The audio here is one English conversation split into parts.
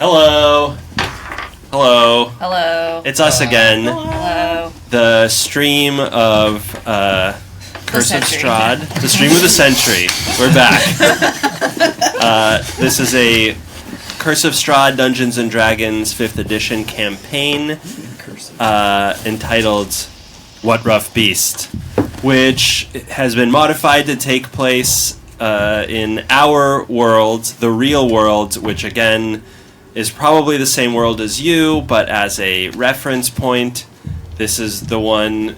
Hello. Hello. Hello. It's us again. Hello. The stream of Curse of Strahd. The stream of the century. We're back. This is a Curse of Strahd Dungeons & Dragons 5th edition campaign entitled What Rough Beast, which has been modified to take place in our world, the real world, which again is probably the same world as you, but as a reference point, this is the one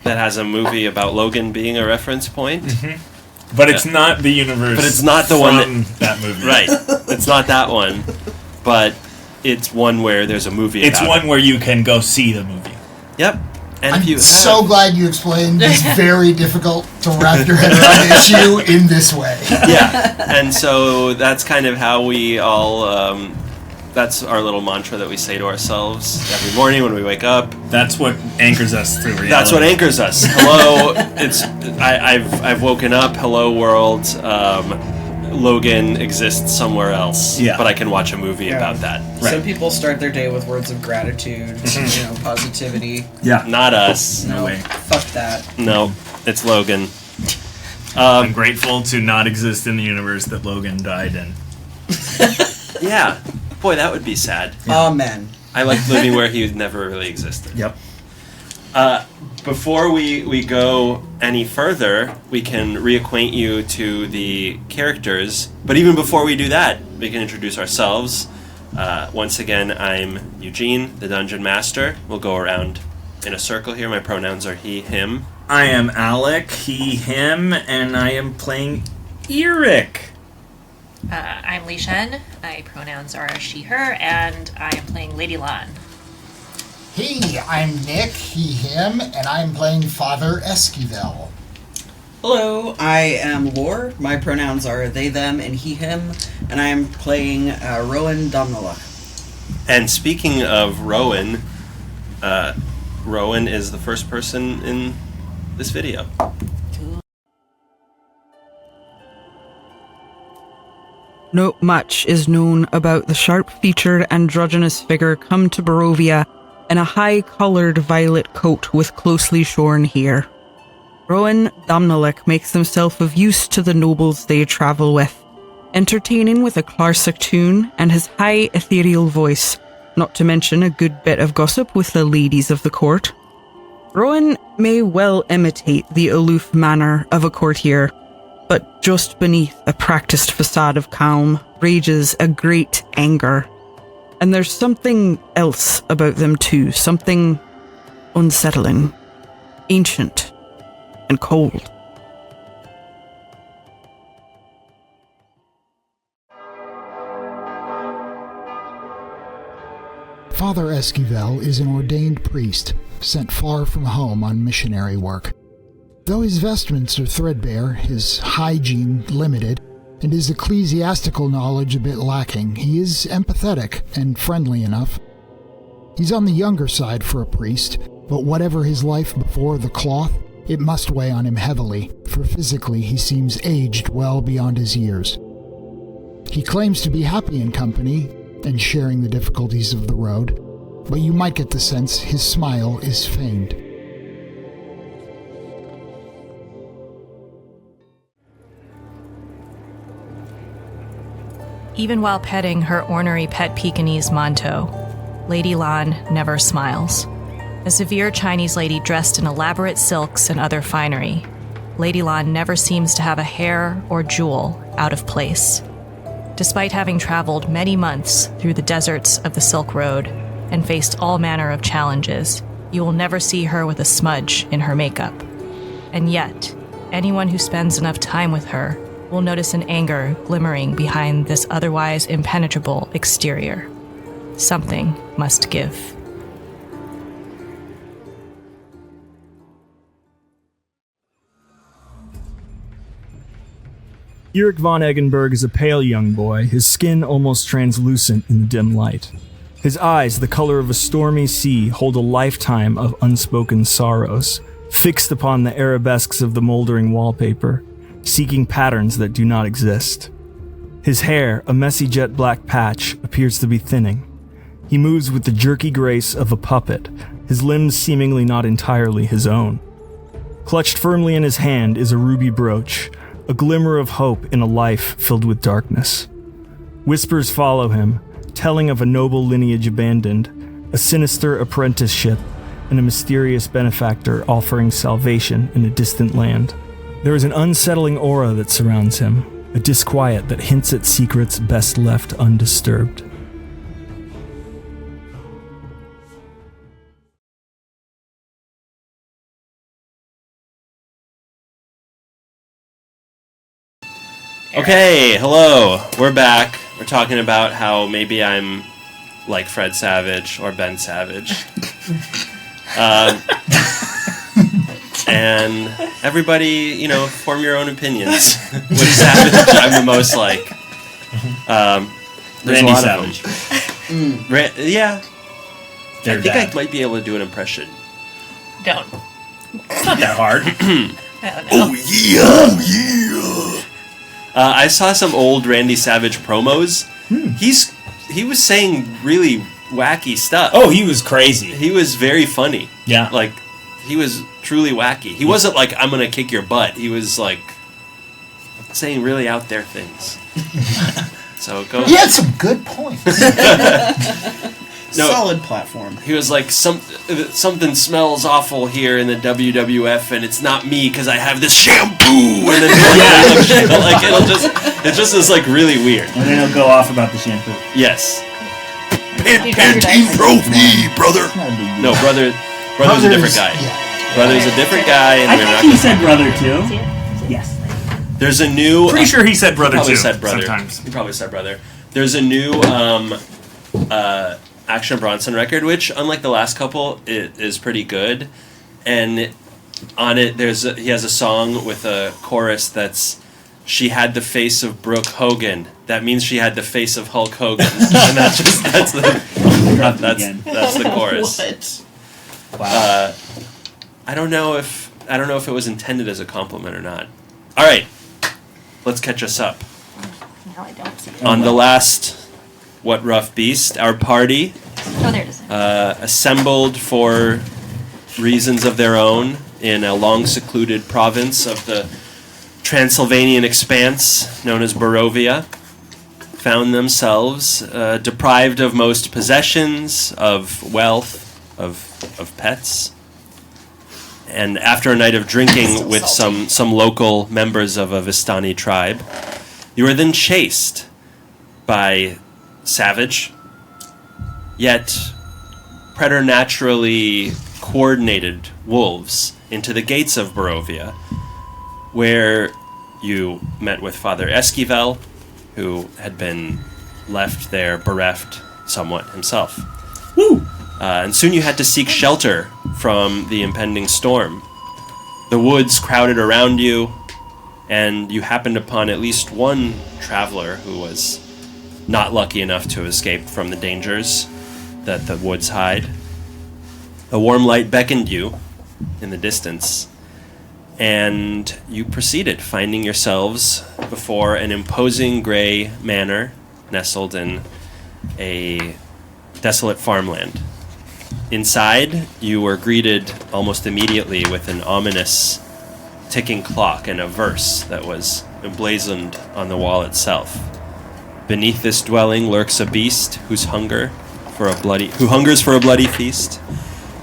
that has a movie about Logan being a reference point. Mm-hmm. But it's not the universe. But it's not the one that movie. Right. It's not that one. But it's one where there's a movie it's about one where you can go see the movie. Yep. And I'm so glad you explained this very difficult to wrap your head around issue in this way. Yeah. And so that's kind of how we all... that's our little mantra that we say to ourselves every morning when we wake up. That's what anchors us through reality. That's what anchors us. Hello, I've woken up. Hello, world. Logan exists somewhere else. Yeah. But I can watch a movie about that. Right. Some people start their day with words of gratitude, positivity. Yeah. Not us. No way. Fuck that. No, it's Logan. I'm grateful to not exist in the universe that Logan died in. Yeah. Boy, that would be sad. Yeah. Amen. I like living where he never really existed. Yep. Before we go any further, we can reacquaint you to the characters. But even before we do that, we can introduce ourselves. Once again, I'm Eugene, the Dungeon Master. We'll go around in a circle here. My pronouns are he, him. I am Alec, he, him, and I am playing Eric. I'm Li Shen. My pronouns are she, her, and I am playing Lady Lan. Hey, I'm Nick, he, him, and I'm playing Father Esquivel. Hello, I am Lore. My pronouns are they, them, and he, him, and I am playing Rowan Domnaluk. And speaking of Rowan, Rowan is the first person in this video. Not much is known about the sharp-featured androgynous figure come to Barovia in a high-coloured violet coat with closely shorn hair. Rowan Domnaluk makes himself of use to the nobles they travel with, entertaining with a classic tune and his high ethereal voice, not to mention a good bit of gossip with the ladies of the court. Rowan may well imitate the aloof manner of a courtier, but just beneath a practiced facade of calm rages a great anger. And there's something else about them too, something unsettling, ancient, and cold. Father Esquivel is an ordained priest, sent far from home on missionary work. Though his vestments are threadbare, his hygiene limited, and his ecclesiastical knowledge a bit lacking, he is empathetic and friendly enough. He's on the younger side for a priest, but whatever his life before the cloth, it must weigh on him heavily, for physically he seems aged well beyond his years. He claims to be happy in company and sharing the difficulties of the road, but you might get the sense his smile is feigned. Even while petting her ornery pet Pekingese Monto, Lady Lan never smiles. A severe Chinese lady dressed in elaborate silks and other finery, Lady Lan never seems to have a hair or jewel out of place. Despite having traveled many months through the deserts of the Silk Road and faced all manner of challenges, you will never see her with a smudge in her makeup. And yet, anyone who spends enough time with her will notice an anger glimmering behind this otherwise impenetrable exterior. Something must give. Eric von Eggenberg is a pale young boy, his skin almost translucent in the dim light. His eyes, the color of a stormy sea, hold a lifetime of unspoken sorrows, fixed upon the arabesques of the moldering wallpaper, seeking patterns that do not exist. His hair, a messy jet black patch, appears to be thinning. He moves with the jerky grace of a puppet, his limbs seemingly not entirely his own. Clutched firmly in his hand is a ruby brooch, a glimmer of hope in a life filled with darkness. Whispers follow him, telling of a noble lineage abandoned, a sinister apprenticeship, and a mysterious benefactor offering salvation in a distant land. There is an unsettling aura that surrounds him, a disquiet that hints at secrets best left undisturbed. Okay, hello. We're back. We're talking about how maybe I'm like Fred Savage or Ben Savage. And everybody, form your own opinions. Which Savage I'm the most like. There's Randy a lot Savage. Of them. Yeah. They're I think bad. I might be able to do an impression. Don't. It's not that hard. I don't know. I saw some old Randy Savage promos. He was saying really wacky stuff. Oh, he was crazy. He was very funny. Yeah. Like, he was truly wacky. He wasn't like, I'm gonna kick your butt. He was like, saying really out there things. So go. He had some good points. No. Solid platform. He was like, something smells awful here in the WWF, and it's not me because I have this shampoo. And then it just is like really weird. And then he'll go off about the shampoo. Yes. Pantene Trophy, brother. It's not a big deal. No, brother's a different guy. Yeah. Brother's a different guy, and I we're not. think he said brother too. Yes. There's a new. Pretty sure he said brother probably too. said brother. Sometimes. He probably said brother. There's a new Action Bronson record, which, unlike the last couple, it is pretty good. And on it, he has a song with a chorus that's, "She had the face of Brooke Hogan. That means she had the face of Hulk Hogan." And that's the chorus. What? Wow. I don't know if it was intended as a compliment or not. All right, let's catch us up. Now I don't see it. On the last What Rough Beast, our party Oh, there it is. assembled for reasons of their own in a long secluded province of the Transylvanian expanse known as Barovia, found themselves deprived of most possessions, of wealth, of pets. And after a night of drinking with some local members of a Vistani tribe, you were then chased by savage, yet preternaturally coordinated wolves into the gates of Barovia, where you met with Father Esquivel, who had been left there bereft somewhat himself. Woo! And soon you had to seek shelter from the impending storm. The woods crowded around you, and you happened upon at least one traveler who was not lucky enough to escape from the dangers that the woods hide. A warm light beckoned you in the distance, and you proceeded, finding yourselves before an imposing gray manor nestled in a desolate farmland. Inside, you were greeted almost immediately with an ominous ticking clock and a verse that was emblazoned on the wall itself. Beneath this dwelling lurks a beast who hungers for a bloody feast.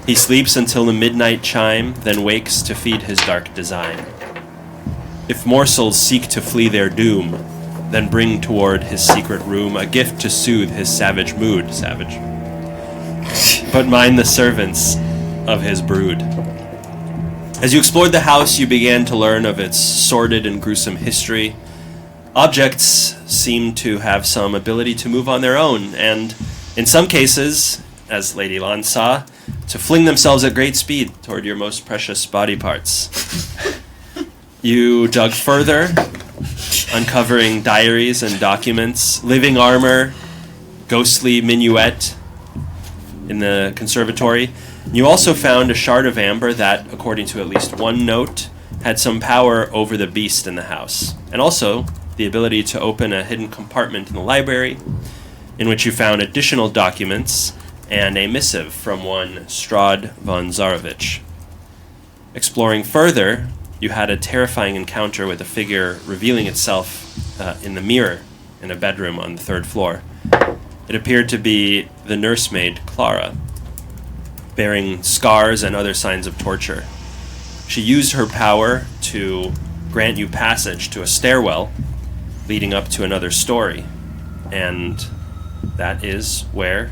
He sleeps until the midnight chime, then wakes to feed his dark design. If morsels seek to flee their doom, then bring toward his secret room a gift to soothe his savage mood, savage. But mind the servants of his brood. As you explored the house, you began to learn of its sordid and gruesome history. Objects seemed to have some ability to move on their own, and in some cases, as Lady Lan saw, to fling themselves at great speed toward your most precious body parts. You dug further, uncovering diaries and documents, living armor, ghostly minuet in the conservatory. You also found a shard of amber that, according to at least one note, had some power over the beast in the house, and also the ability to open a hidden compartment in the library, in which you found additional documents and a missive from one Strahd von Zarovich. Exploring further, you had a terrifying encounter with a figure revealing itself in the mirror in a bedroom on the 3rd floor. It appeared to be the nursemaid Clara, bearing scars and other signs of torture. She used her power to grant you passage to a stairwell leading up to another story, and that is where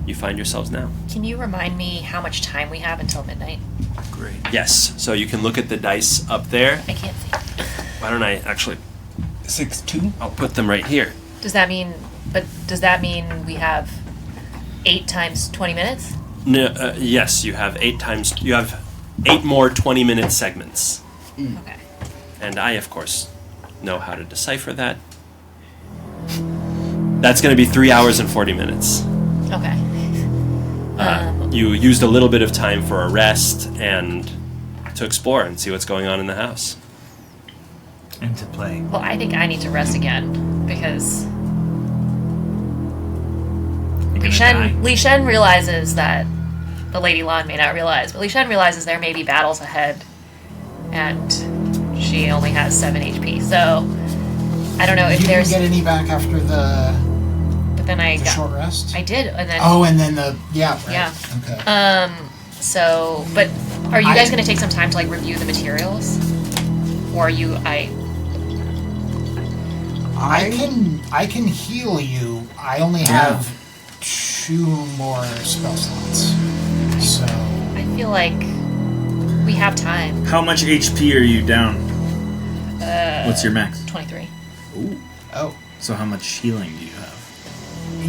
you find yourselves now. Can you remind me how much time we have until midnight? Great. Yes, so you can look at the dice up there. I can't see. Why don't I actually... 6-2. I'll put them right here. Does that mean we have 8 times 20 minutes? No, yes, you have 8 more 20-minute segments. Okay. And I, of course, know how to decipher that. That's going to be 3 hours and 40 minutes. Okay. You used a little bit of time for a rest and to explore and see what's going on in the house. And to play. Well, I think I need to rest again because Li Shen realizes that the Lady Lan may not realize, but Li Shen realizes there may be battles ahead, and she only has 7 HP. So I don't know if there's. You didn't get any back after the. But then I the got short rest. I did, and then. Oh, and then the right. Yeah. Okay. So, but are you guys going to take some time to like review the materials, or I can heal you. I only have 2 more spell slots, so I feel like we have time. How much HP are you down? What's your max? 23. Ooh. Oh. So how much healing do you have?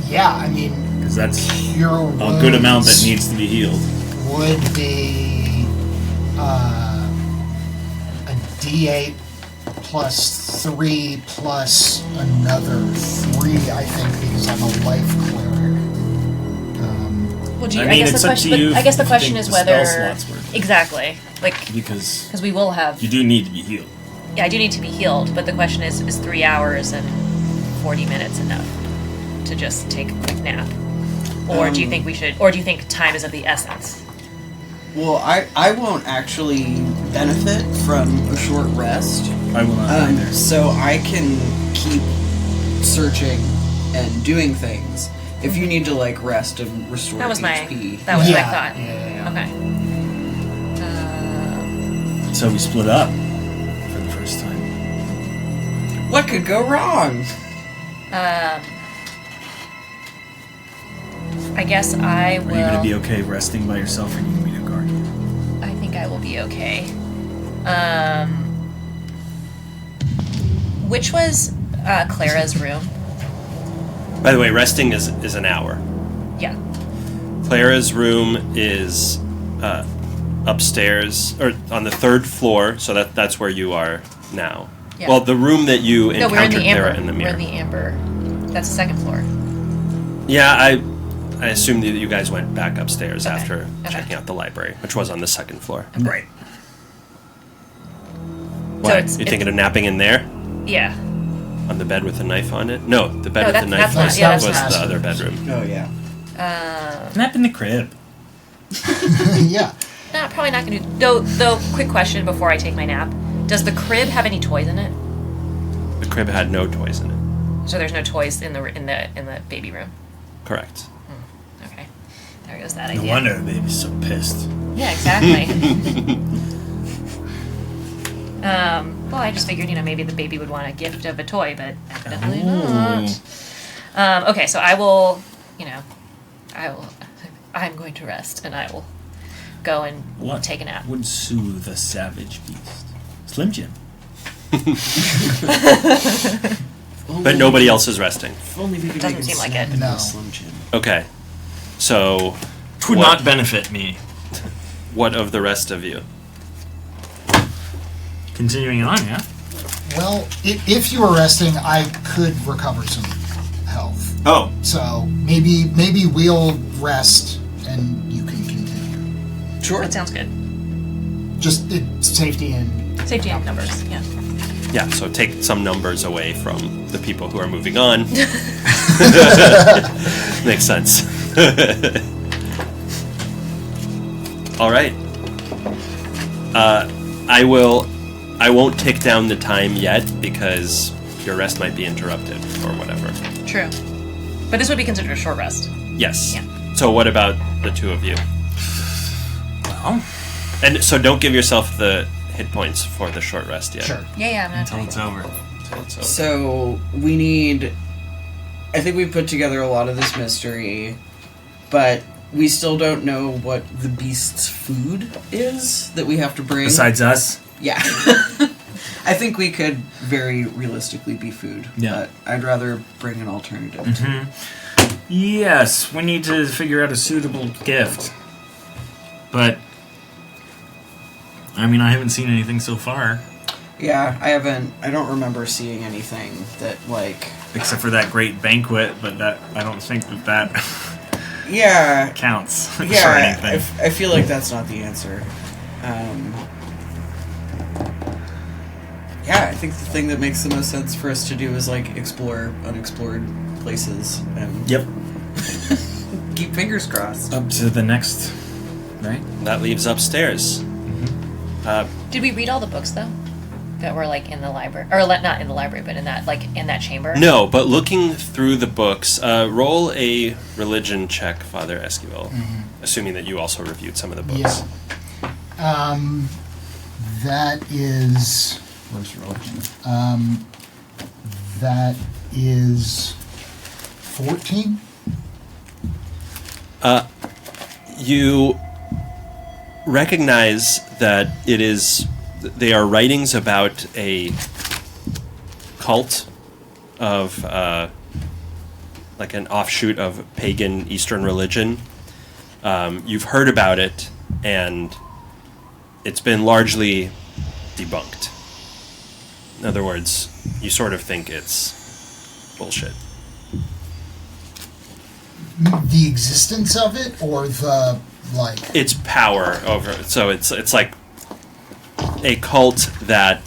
Yeah, I mean, because that's cure a good amount that needs to be healed. Would be a D8 plus 3 plus another 3, I think, because I'm a life cleric. Well, do you, I guess the question is whether exactly because we will have. You do need to be healed. Yeah, I do need to be healed, but the question is 3 hours and 40 minutes enough to just take a quick nap, or do you think we should? Or do you think time is of the essence? Well, I won't actually benefit from a short rest. I will not either. So I can keep searching and doing things. If you need to like rest and restore that was HP. That was my thought. Yeah. Okay. So we split up for the first time. What could go wrong? I guess I will. Are you going to be okay resting by yourself, or you need me to guard you? I think I will be okay. Which was Clara's room? By the way, resting is an hour. Yeah. Clara's room is upstairs, or on the 3rd floor, so that's where you are now. Yeah. Well, the room that you encountered Clara in the mirror. We're in the Amber. That's the 2nd floor. Yeah, I assumed that you guys went back upstairs after checking out the library, which was on the 2nd floor. Okay. Right. Why? You thinking of napping in there? Yeah. On the bed with a knife on it? No, the bed with the knife that's on not- it was that's the not- other bedroom. Oh yeah. Nap in the crib. Yeah. Nah, probably not gonna do. Though, quick question before I take my nap: does the crib have any toys in it? The crib had no toys in it. So there's no toys in the baby room. Correct. Okay, there goes that No idea. wonder the baby's so pissed. Yeah, exactly. Well, I just figured, maybe the baby would want a gift of a toy, but evidently not. Okay, so I will, I'm going to rest, and I will go and take a nap. Would soothe a savage beast? Slim Jim. But nobody else is resting. If only we could Doesn't make seem like snap it. into No. a Slim Jim. Okay. So, It would not benefit me. what of the rest of you? Continuing on, yeah? Well, if you were resting, I could recover some health. Oh. So maybe we'll rest and you can continue. Sure. That sounds good. Just safety and Safety and numbers, yeah. Yeah, so take some numbers away from the people who are moving on. Makes sense. All right. I won't tick down the time yet because your rest might be interrupted or whatever. True. But this would be considered a short rest. Yes. Yeah. So what about the two of you? Well, and so don't give yourself the hit points for the short rest yet. Sure. Yeah, I'm not until it's over. So we need. I think we put together a lot of this mystery, but we still don't know what the beast's food is that we have to bring. Besides us? Yeah. I think we could very realistically be food. Yeah. But I'd rather bring an alternative. Mm-hmm. Yes, we need to figure out a suitable gift. But, I mean, I haven't seen anything so far. Yeah, I don't remember seeing anything that, like... Except for that great banquet, but I don't think that yeah, counts for yeah, anything. I feel like that's not the answer. Yeah, I think the thing that makes the most sense for us to do is, like, explore unexplored places and... Yep. keep fingers crossed. Up to the next, right? That leaves upstairs. Did we read all the books, though? That were, like, in the library? Or, not in the library, but in that chamber? No, but looking through the books, roll a religion check, Father Esquivel, assuming that you also reviewed some of the books. Yeah. That is... Where's religion? That is 14. You recognize that they are writings about a cult of, like an offshoot of pagan Eastern religion. You've heard about it, and it's been largely debunked. In other words, you sort of think it's bullshit. The existence of it, or the, like... Its power over... So it's like a cult that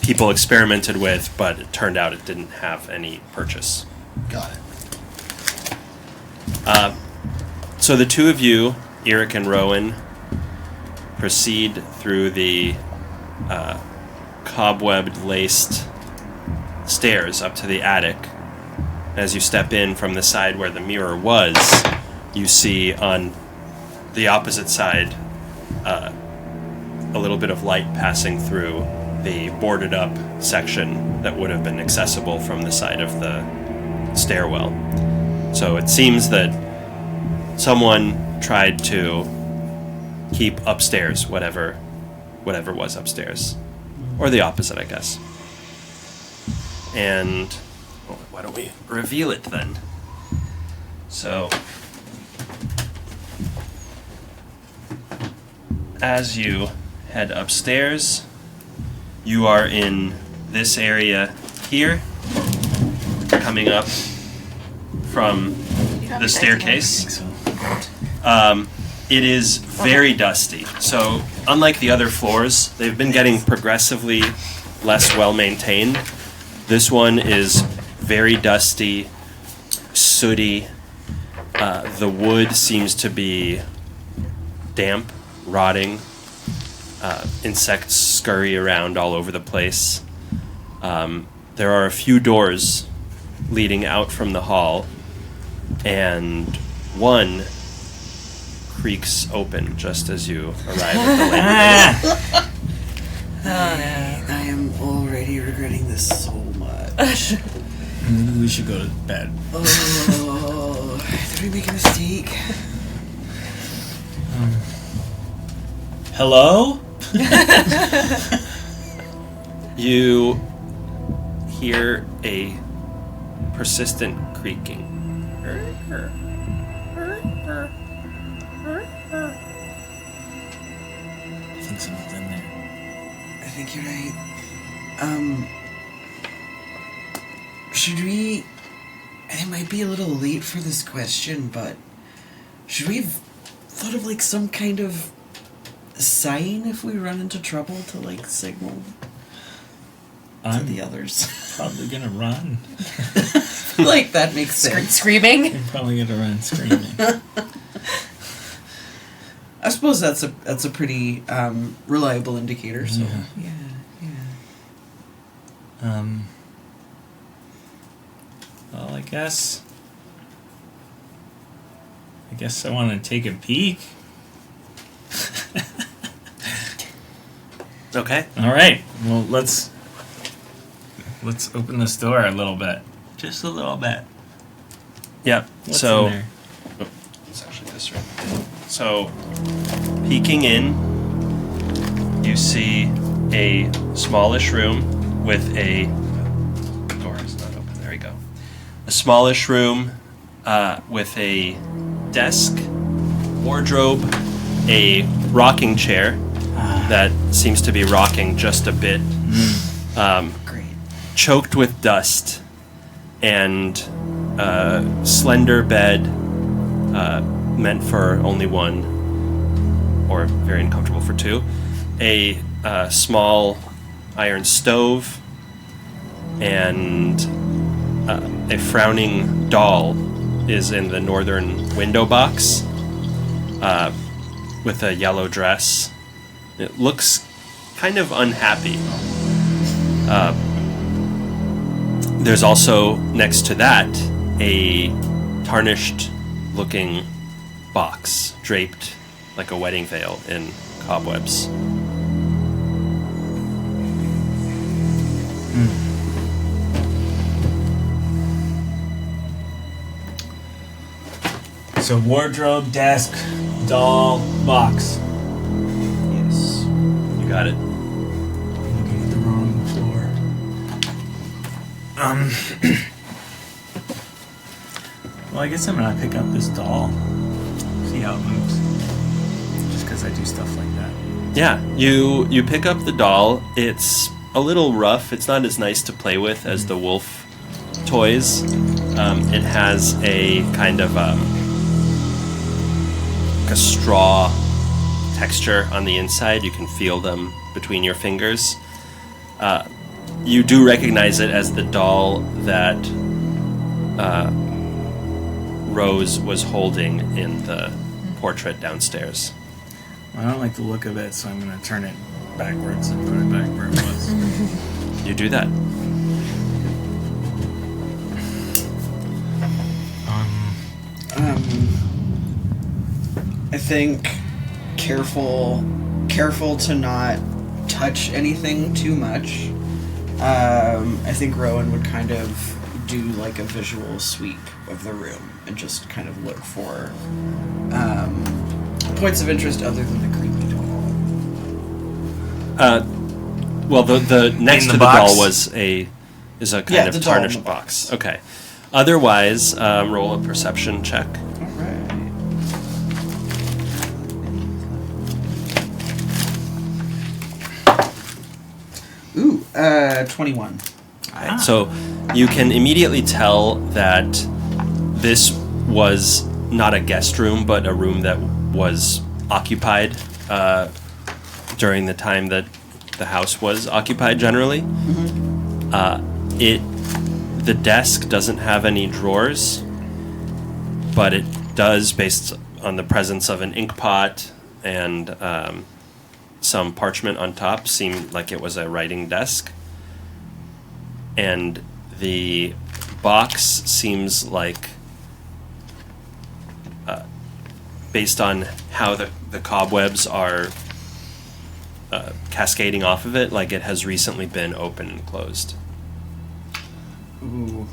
people experimented with, but it turned out it didn't have any purchase. Got it. So the two of you, Eric and Rowan, proceed through the cobwebbed-laced stairs up to the attic. As you step in from the side where the mirror was, you see on the opposite side a little bit of light passing through the boarded up section that would have been accessible from the side of the stairwell. So it seems that someone tried to keep upstairs whatever was upstairs. Or the opposite, I guess. And why don't we reveal it then? So, as you head upstairs, you are in this area here, coming up from the staircase. It is very dusty. So, unlike the other floors, they've been getting progressively less well-maintained. This one is very dusty, sooty. The wood seems to be damp, rotting. Insects scurry around all over the place. There are a few doors leading out from the hall, and one creaks open just as you arrive at the landing. I am already regretting this so much. Maybe we should go to bed. Oh, did we make a mistake? Hello? You hear a persistent creaking. I think someone's in there. I think you're right. Should we... It might be a little late for this question, but... Should we have thought of, like, some kind of sign if we run into trouble to, like, signal? to the others. Probably gonna run. Like, that makes sense. Screaming? I'm probably gonna run screaming. I suppose that's a pretty reliable indicator. So yeah. Well, I guess I want to take a peek. Okay. All right. Well, let's open this door a little bit, just a little bit. Yeah. What's so in there? it's actually this right. So, peeking in, you see a smallish room with a door is not open. There we go. A smallish room with a desk, wardrobe, a rocking chair that seems to be rocking just a bit. Great. Choked with dust, and slender bed meant for only one, or very uncomfortable for two. A small iron stove, and a frowning doll is in the northern window box with a yellow dress. It looks kind of unhappy. There's also, next to that, a tarnished-looking box draped like a wedding veil in cobwebs. So wardrobe, desk, doll, box. Yes. You got it. Looking at the wrong floor. Well, I guess I'm gonna pick up this doll. See how it moves. Just because I do stuff like that. Yeah, you pick up the doll. It's a little rough. It's not as nice to play with as the wolf toys. It has a kind of a straw texture on the inside. You can feel them between your fingers. You do recognize it as the doll that Rose was holding in the portrait downstairs. I don't like the look of it, so I'm gonna turn it backwards and put it back where it was. You do that. I think careful to not touch anything too much. I think Rowan would kind of do like a visual sweep of the room and just kind of look for points of interest other than the creepy doll. Well, the next the to the box? doll is a kind of the doll in tarnished the box. Okay. Otherwise, roll a perception check. All right. Ooh, 21. Right. So you can immediately tell that this was not a guest room, but a room that was occupied during the time that the house was occupied generally. The desk doesn't have any drawers, but it does, based on the presence of an ink pot and some parchment on top, seem like it was a writing desk. And the box seems like, based on how the cobwebs are cascading off of it, like it has recently been opened and closed. Ooh.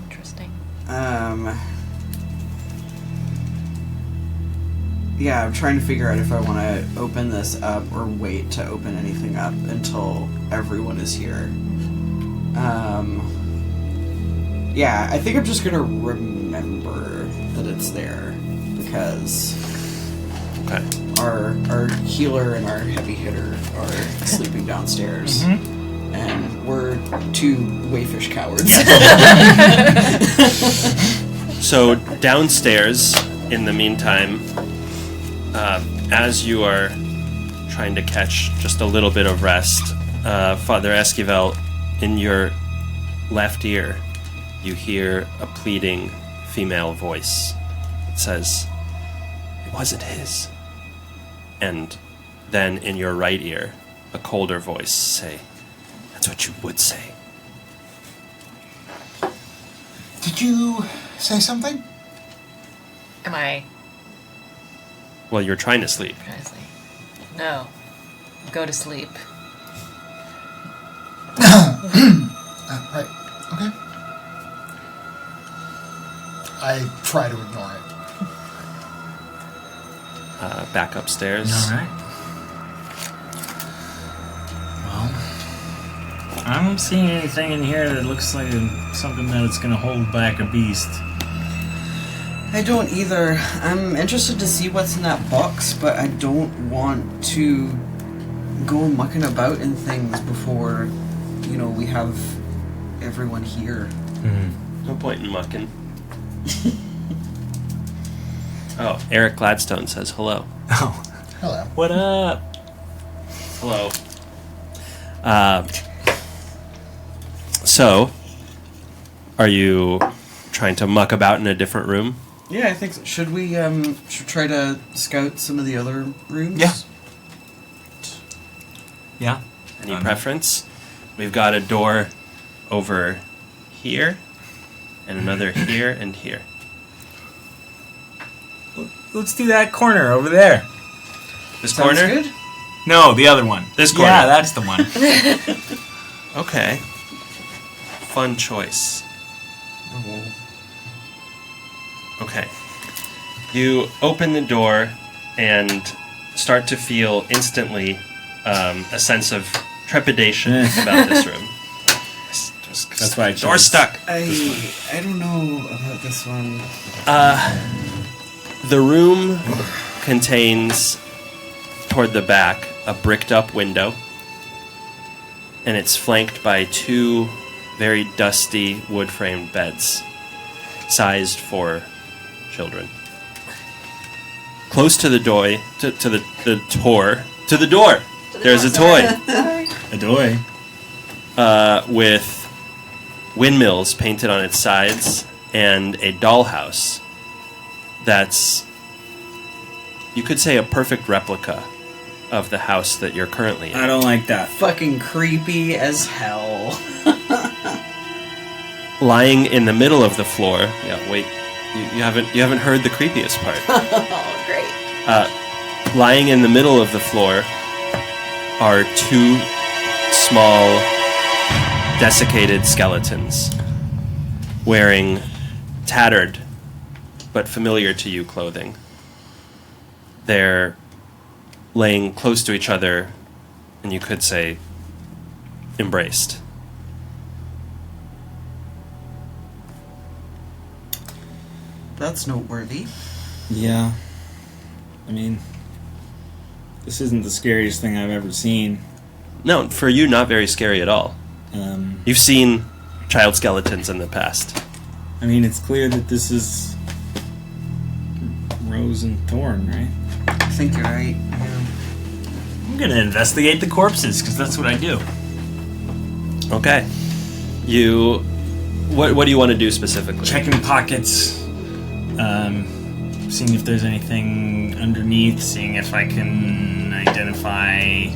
Interesting. Yeah, I'm trying to figure out if I want to open this up or wait to open anything up until everyone is here. Yeah, I think I'm just gonna remember that it's there because our healer and our heavy hitter are sleeping downstairs, and we're two wayfish cowards. So downstairs, in the meantime, as you are trying to catch just a little bit of rest, Father Esquivel, in your left ear, you hear a pleading female voice. It says, "It wasn't his." And then in your right ear, a colder voice say, "That's what you would say." Did you say something? Am I Well, you're trying to sleep. trying to sleep? No. Go to sleep. Right. Okay. I try to ignore it. Back upstairs. All right. Well, I don't see anything in here that looks like something that's going to hold back a beast. I don't either. I'm interested to see what's in that box, but I don't want to go mucking about in things before, we have everyone here. No point in mucking. Oh, Eric Gladstone says hello. Oh, Hello. what up? Hello. So, are you trying to muck about in a different room? Yeah, I think so. Should we should try to scout some of the other rooms? Yeah. Yeah. Any preference? We've got a door over here, and another here and here. Let's do that corner over there. This Sounds corner? good? No, the other one. This corner. Yeah, that's the one. Okay. Fun choice. Okay. You open the door and start to feel instantly a sense of trepidation about this room. That's why I Door chose. stuck. I don't know about this one. The room contains, toward the back, a bricked up window, and it's flanked by two very dusty wood framed beds, sized for children. Close to the door, there's a toy. A doy. With windmills painted on its sides and a dollhouse that's, you could say, a perfect replica of the house that you're currently in. I don't like that. Fucking creepy as hell. Lying in the middle of the floor. Yeah, wait. You haven't heard the creepiest part. Oh, great. Lying in the middle of the floor are two small, desiccated skeletons wearing tattered but familiar to you clothing. They're laying close to each other, and you could say embraced. That's noteworthy. Yeah. I mean, this isn't the scariest thing I've ever seen. No, for you, not very scary at all. You've seen child skeletons in the past. I mean, it's clear that this is Rose and Thorn, right? I think you're right. Yeah. I'm gonna investigate the corpses, because that's what I do. Okay. What do you want to do specifically? Checking pockets, seeing if there's anything underneath, seeing if I can identify...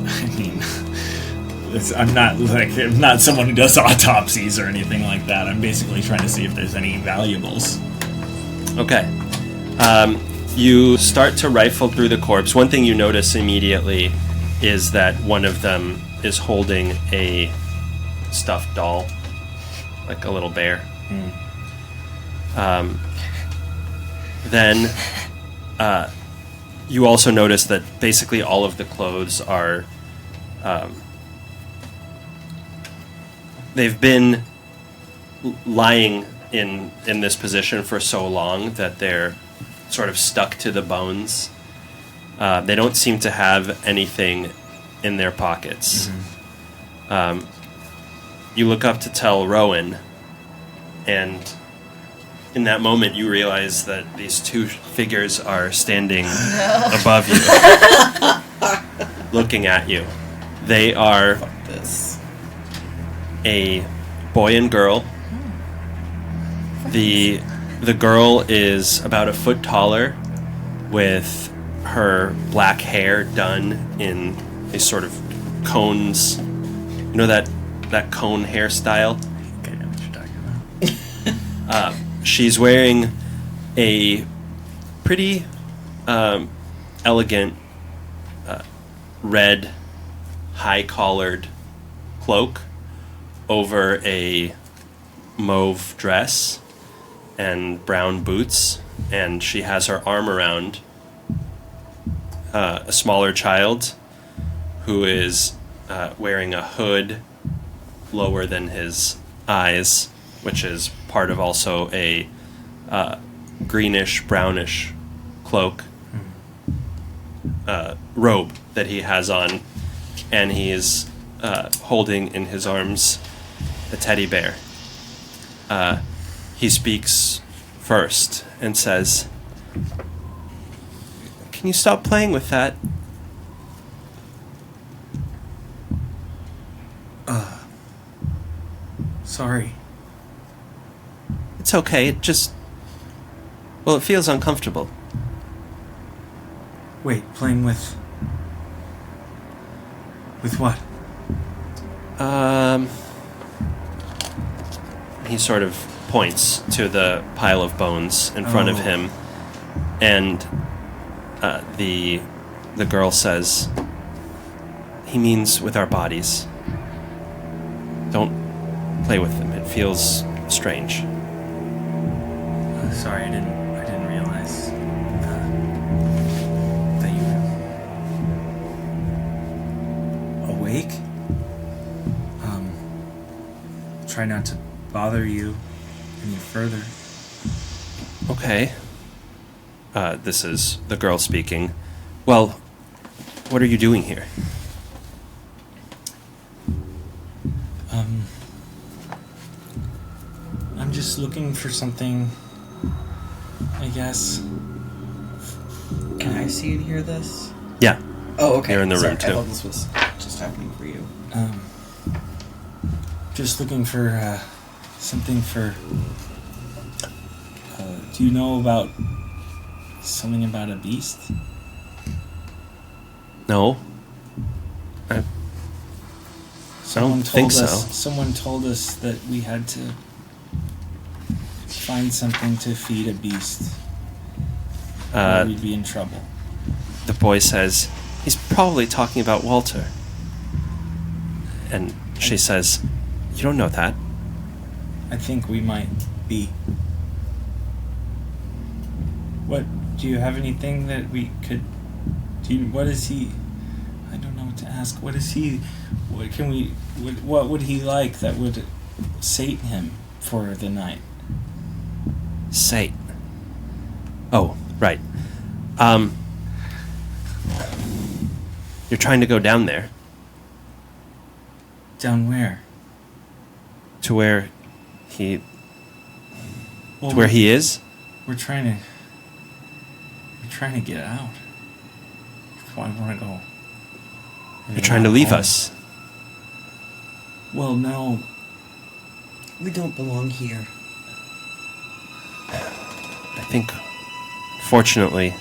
I mean... I'm not someone who does autopsies or anything like that. I'm basically trying to see if there's any valuables. Okay. You start to rifle through the corpse. One thing you notice immediately is that one of them is holding a stuffed doll, like a little bear. Then you also notice that basically all of the clothes are... they've been lying in this position for so long that they're sort of stuck to the bones. They don't seem to have anything in their pockets. You look up to tell Rowan, and in that moment you realize that these two figures are standing above you, looking at you. They are Fuck this. a boy and girl. The girl is about a foot taller, with her black hair done in a sort of cones. You know that cone hairstyle? Okay, I know what you're talking about. She's wearing a pretty elegant red high-collared cloak over a mauve dress and brown boots, and she has her arm around a smaller child who is wearing a hood lower than his eyes, which is part of also a greenish brownish cloak robe that he has on, and he is holding in his arms a teddy bear. He speaks first and says, "Can you stop playing with that?" Sorry. It's okay, it just... Well, it feels uncomfortable. Wait, playing with... With what? He sort of points to the pile of bones in front of him, and the girl says, "He means with our bodies. Don't play with them. It feels strange." Sorry, I didn't realize that you were awake. Try not to bother you any further. Okay. This is the girl speaking. Well, what are you doing here? I'm just looking for something, I guess. Can I see and hear this? Yeah. Oh, okay. You're in the Sorry, room, too. I thought this was just happening for you. Just looking for something for. Do you know about something about a beast? No. I don't think so. Someone told us that we had to find something to feed a beast. Or we'd be in trouble. The boy says, "He's probably talking about Walter." And she says, "You don't know that." I think we might be. What? Do you have anything that we could? What is he? I don't know what to ask. What is he? What can we? What would he like that would sate him for the night? Sate. Oh, right. You're trying to go down there. Down where? To where he... Well, to where he is? We're trying to get out. I want to go. You're trying to leave us. Well, no. We don't belong here. I think, fortunately,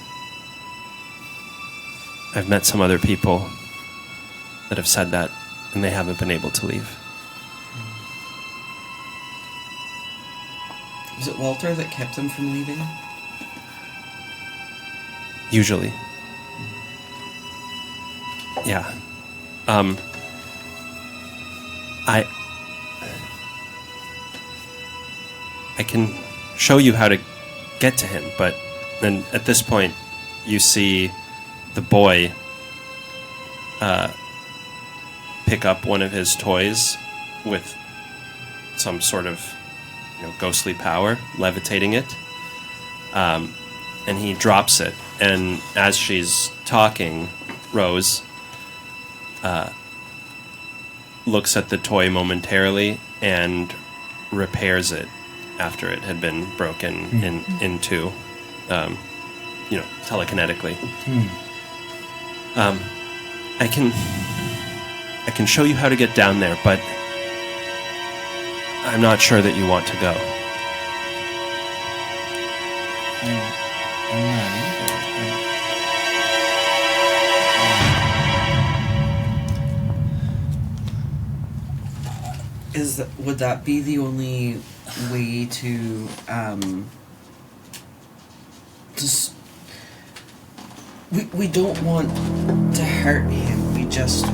I've met some other people that have said that, and they haven't been able to leave. Was it Walter that kept them from leaving? Usually. Yeah. I can show you how to get to him, but then at this point you see the boy pick up one of his toys with some sort of ghostly power, levitating it, and he drops it, and as she's talking, Rose looks at the toy momentarily and repairs it after it had been broken into, telekinetically. I can I can show you how to get down there, but I'm not sure that you want to go. I'm not either. Would that be the only way to just we don't want to hurt him. We just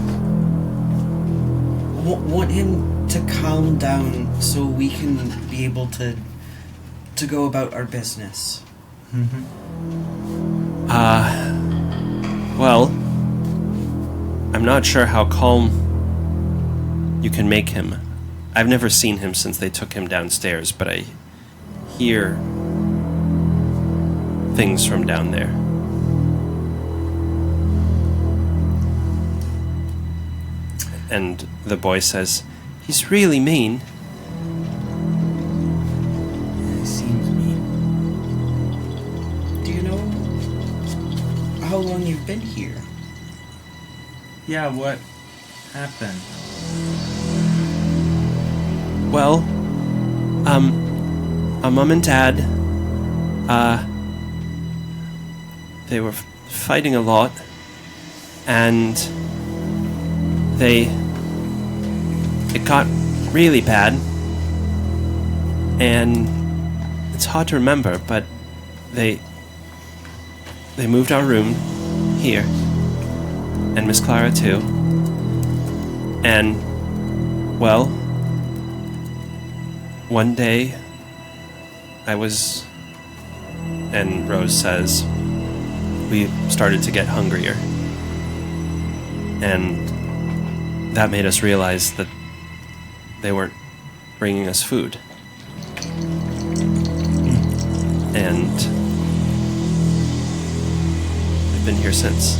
want him to calm down so we can be able to go about our business. Well, I'm not sure how calm you can make him. I've never seen him since they took him downstairs, but I hear things from down there. And the boy says, he's really mean. It seems mean. Do you know how long you've been here? Yeah, what happened? Well, our mom and dad, they were fighting a lot, and it got really bad, and it's hard to remember, but they moved our room here, and Miss Clara too, and, well, one day and Rose says, we started to get hungrier, and that made us realize that they weren't bringing us food. And I've been here since.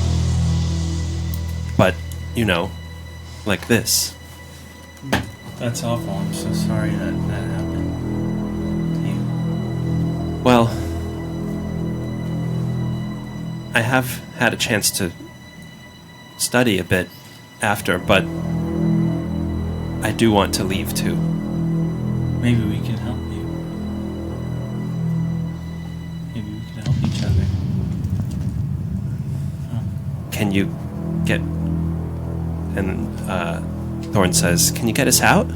But, like this. That's awful. I'm so sorry that happened to you. Well, I have had a chance to study a bit after, but I do want to leave too. Maybe we can help you. Maybe we can help each other. Can you get... And Thorn says, can you get us out?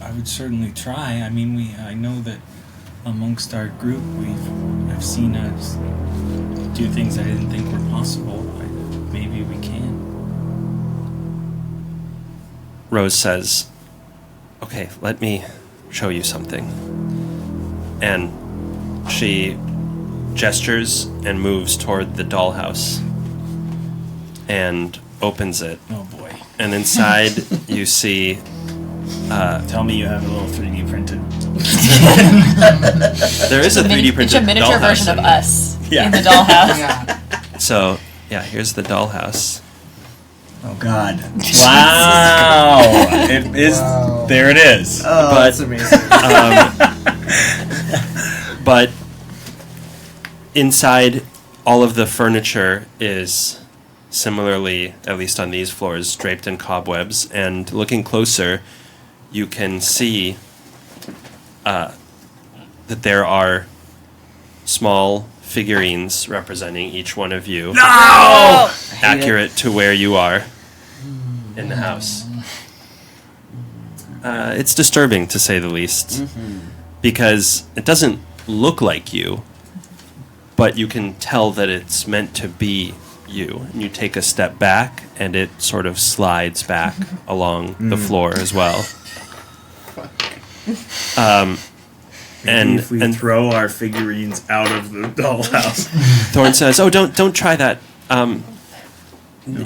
I would certainly try. I mean, I know that amongst our group, I've seen us do things I didn't think were possible. Maybe we can. Rose says, okay, let me show you something. And she gestures and moves toward the dollhouse and opens it. Oh boy. And inside you see... Tell me you have a little 3D printed. There is a 3D printed It's a miniature dollhouse version of in there. us Yeah. in the dollhouse. Yeah. So, yeah, here's the dollhouse. Oh God! Wow! It is. Wow. There it is. Oh, But- that's amazing. But inside, all of the furniture is similarly, at least on these floors, draped in cobwebs. And looking closer, you can see that there are small figurines representing each one of you. No! Accurate to where you are in the house. It's disturbing, to say the least, because it doesn't look like you, but you can tell that it's meant to be you. And you take a step back, and it sort of slides back along the floor as well. And if we throw our figurines out of the dollhouse. Thorn says, "Oh, don't try that.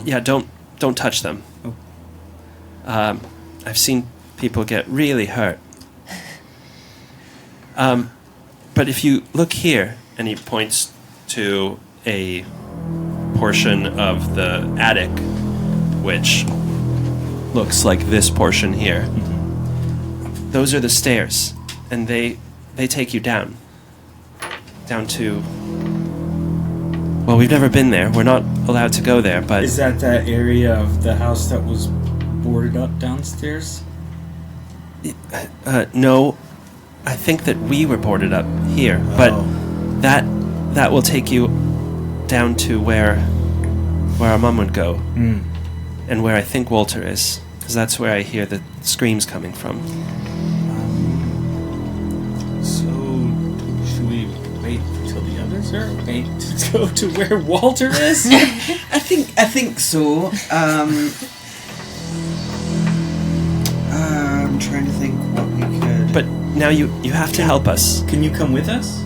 Yeah, don't touch them. I've seen people get really hurt. But if you look here," and he points to a portion of the attic, which looks like this portion here. Those are the stairs, and they take you down to Well, we've never been there. We're not allowed to go there, but... Is that area of the house that was boarded up downstairs? No. I think that we were boarded up here, but that will take you down to where our mom would go, and where I think Walter is, because that's where I hear the screams coming from. So, should we wait until the others are? Wait to go to where Walter is? I think so. I'm trying to think what we could. But now you have to help us. Can you come with us?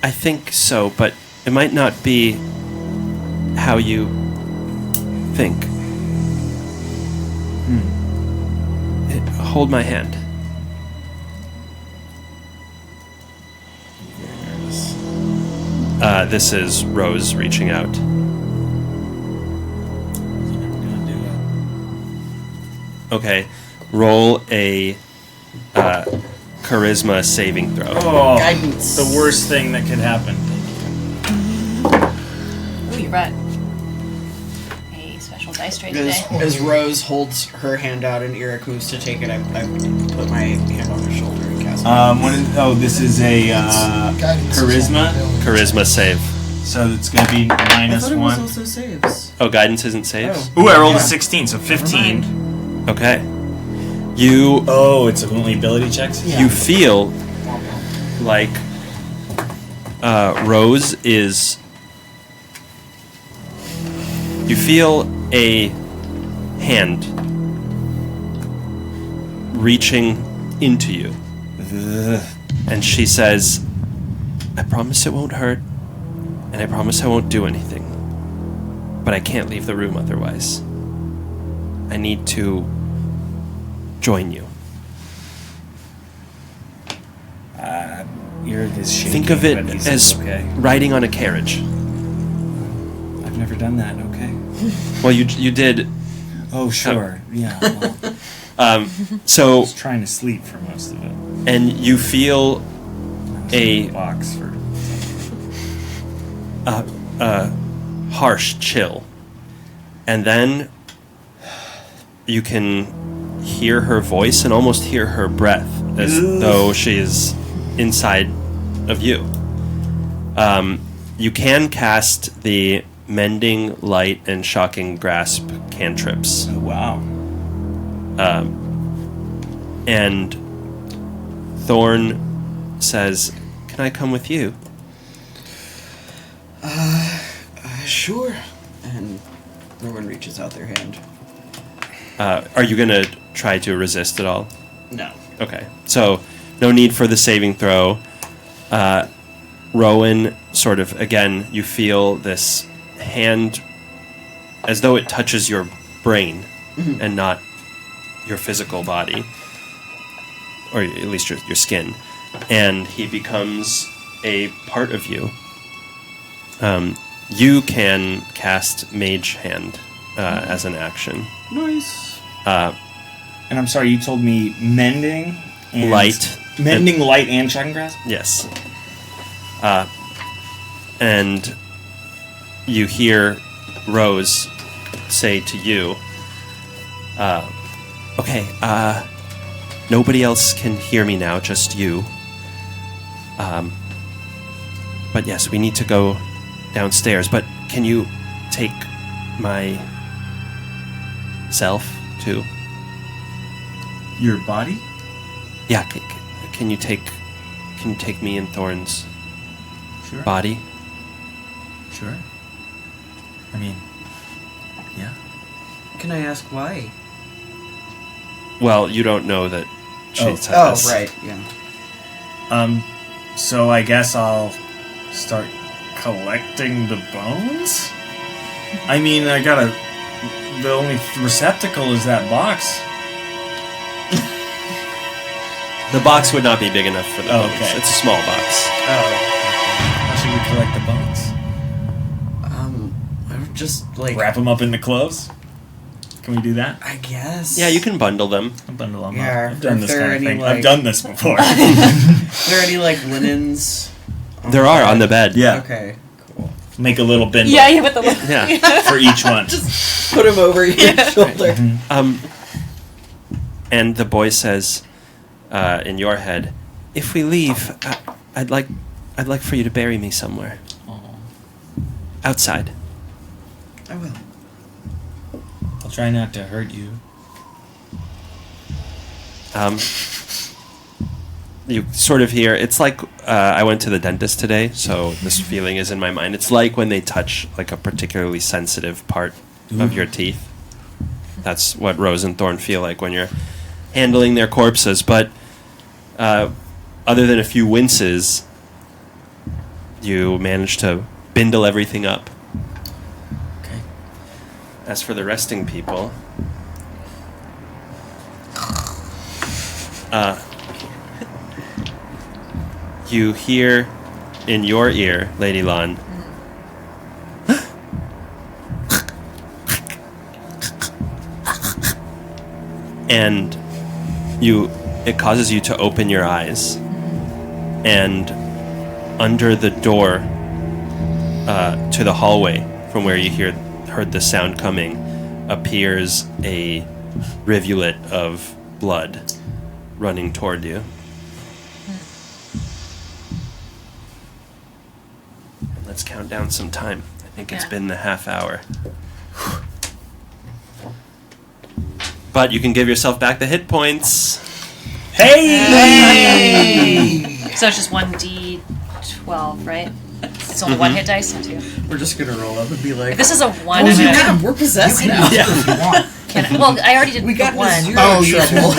I think so, but it might not be how you think. Hold my hand. This is Rose reaching out. Okay, roll a charisma saving throw. Oh, Guidance. the worst thing that could happen. Ooh, you're right. A special dice tray today. As Rose holds her hand out and Eric moves to take it, I put my hand on her shoulder and cast it. This is a Guidance is charisma. ability. Charisma save. So it's gonna be I minus thought it was 1. also saves. Oh, guidance isn't saves? Ooh, I rolled Yeah. a 16, so 15. Okay. You Oh, it's only ability checks? you feel like Rose is... You feel a hand reaching into you. And she says, I promise it won't hurt, and I promise I won't do anything. But I can't leave the room otherwise. I need to join you. Eric is shaking. Think of it but he's as okay. riding on a carriage. I've never done that, okay. Well, you did. Oh, sure. Yeah, well, So, I was trying to sleep for most of it. and you feel a box for harsh chill, and then you can hear her voice and almost hear her breath as though she is inside of you. You can cast the Mending Light and Shocking Grasp cantrips. Oh, wow. And Thorn says, "Can I come with you?" Sure. And Rowan reaches out their hand. Are you going to try to resist at all? No. Okay. So, no need for the saving throw. Rowan, sort of, again, you feel this hand as though it touches your brain and not your physical body, or at least your skin. And he becomes a part of you. You can cast Mage Hand as an action. Nice. And I'm sorry, you told me mending and Light. Mending, light, and shocking grasp? Yes. And you hear Rose say to you, okay, nobody else can hear me now, just you. But yes, we need to go downstairs, but can you take my self too? Your body? Yeah, can you take me in Thorn's Sure. body? Sure. I mean, yeah. Can I ask why? Well, you don't know that she said Oh, this. right, yeah. So I guess I'll start collecting the bones? I mean, the only receptacle is that box. The box would not be big enough for the bones. Okay. It's a small box. How should we collect the bones? I would just, like... Wrap them up into clothes? Can we do that? I guess. Yeah, you can bundle them. I'll bundle them Yeah, up. I've done if this there kind are of any, thing. like- I've done this before. Are there any, like, linens There are on the bed. Yeah. Okay, cool. Make a little bindle. Yeah, with the Yeah. For each one. Just put him over your shoulder. And the boy says, in your head, "If we leave, I'd like for you to bury me somewhere. Outside." I will. I'll try not to hurt you. You sort of hear, it's like, I went to the dentist today, so this feeling is in my mind. It's like when they touch like a particularly sensitive part of your teeth. That's what Rose and Thorn feel like when you're handling their corpses. But other than a few winces, you manage to bindle everything up. Okay. As for the resting people, you hear in your ear, Lady Lon, and it causes you to open your eyes, and under the door to the hallway from where you heard the sound coming appears a rivulet of blood running toward you. Let's count down some time. I think it's been the half hour. But you can give yourself back the hit points. Hey! So it's just 1d12, right? It's only one hit dice? Or two? We're just gonna roll up and be like, If this is a 1, "Oh I'm gonna- yeah, we're possessed now." If you want. well, I already did We got the 1. zero Oh, you trouble.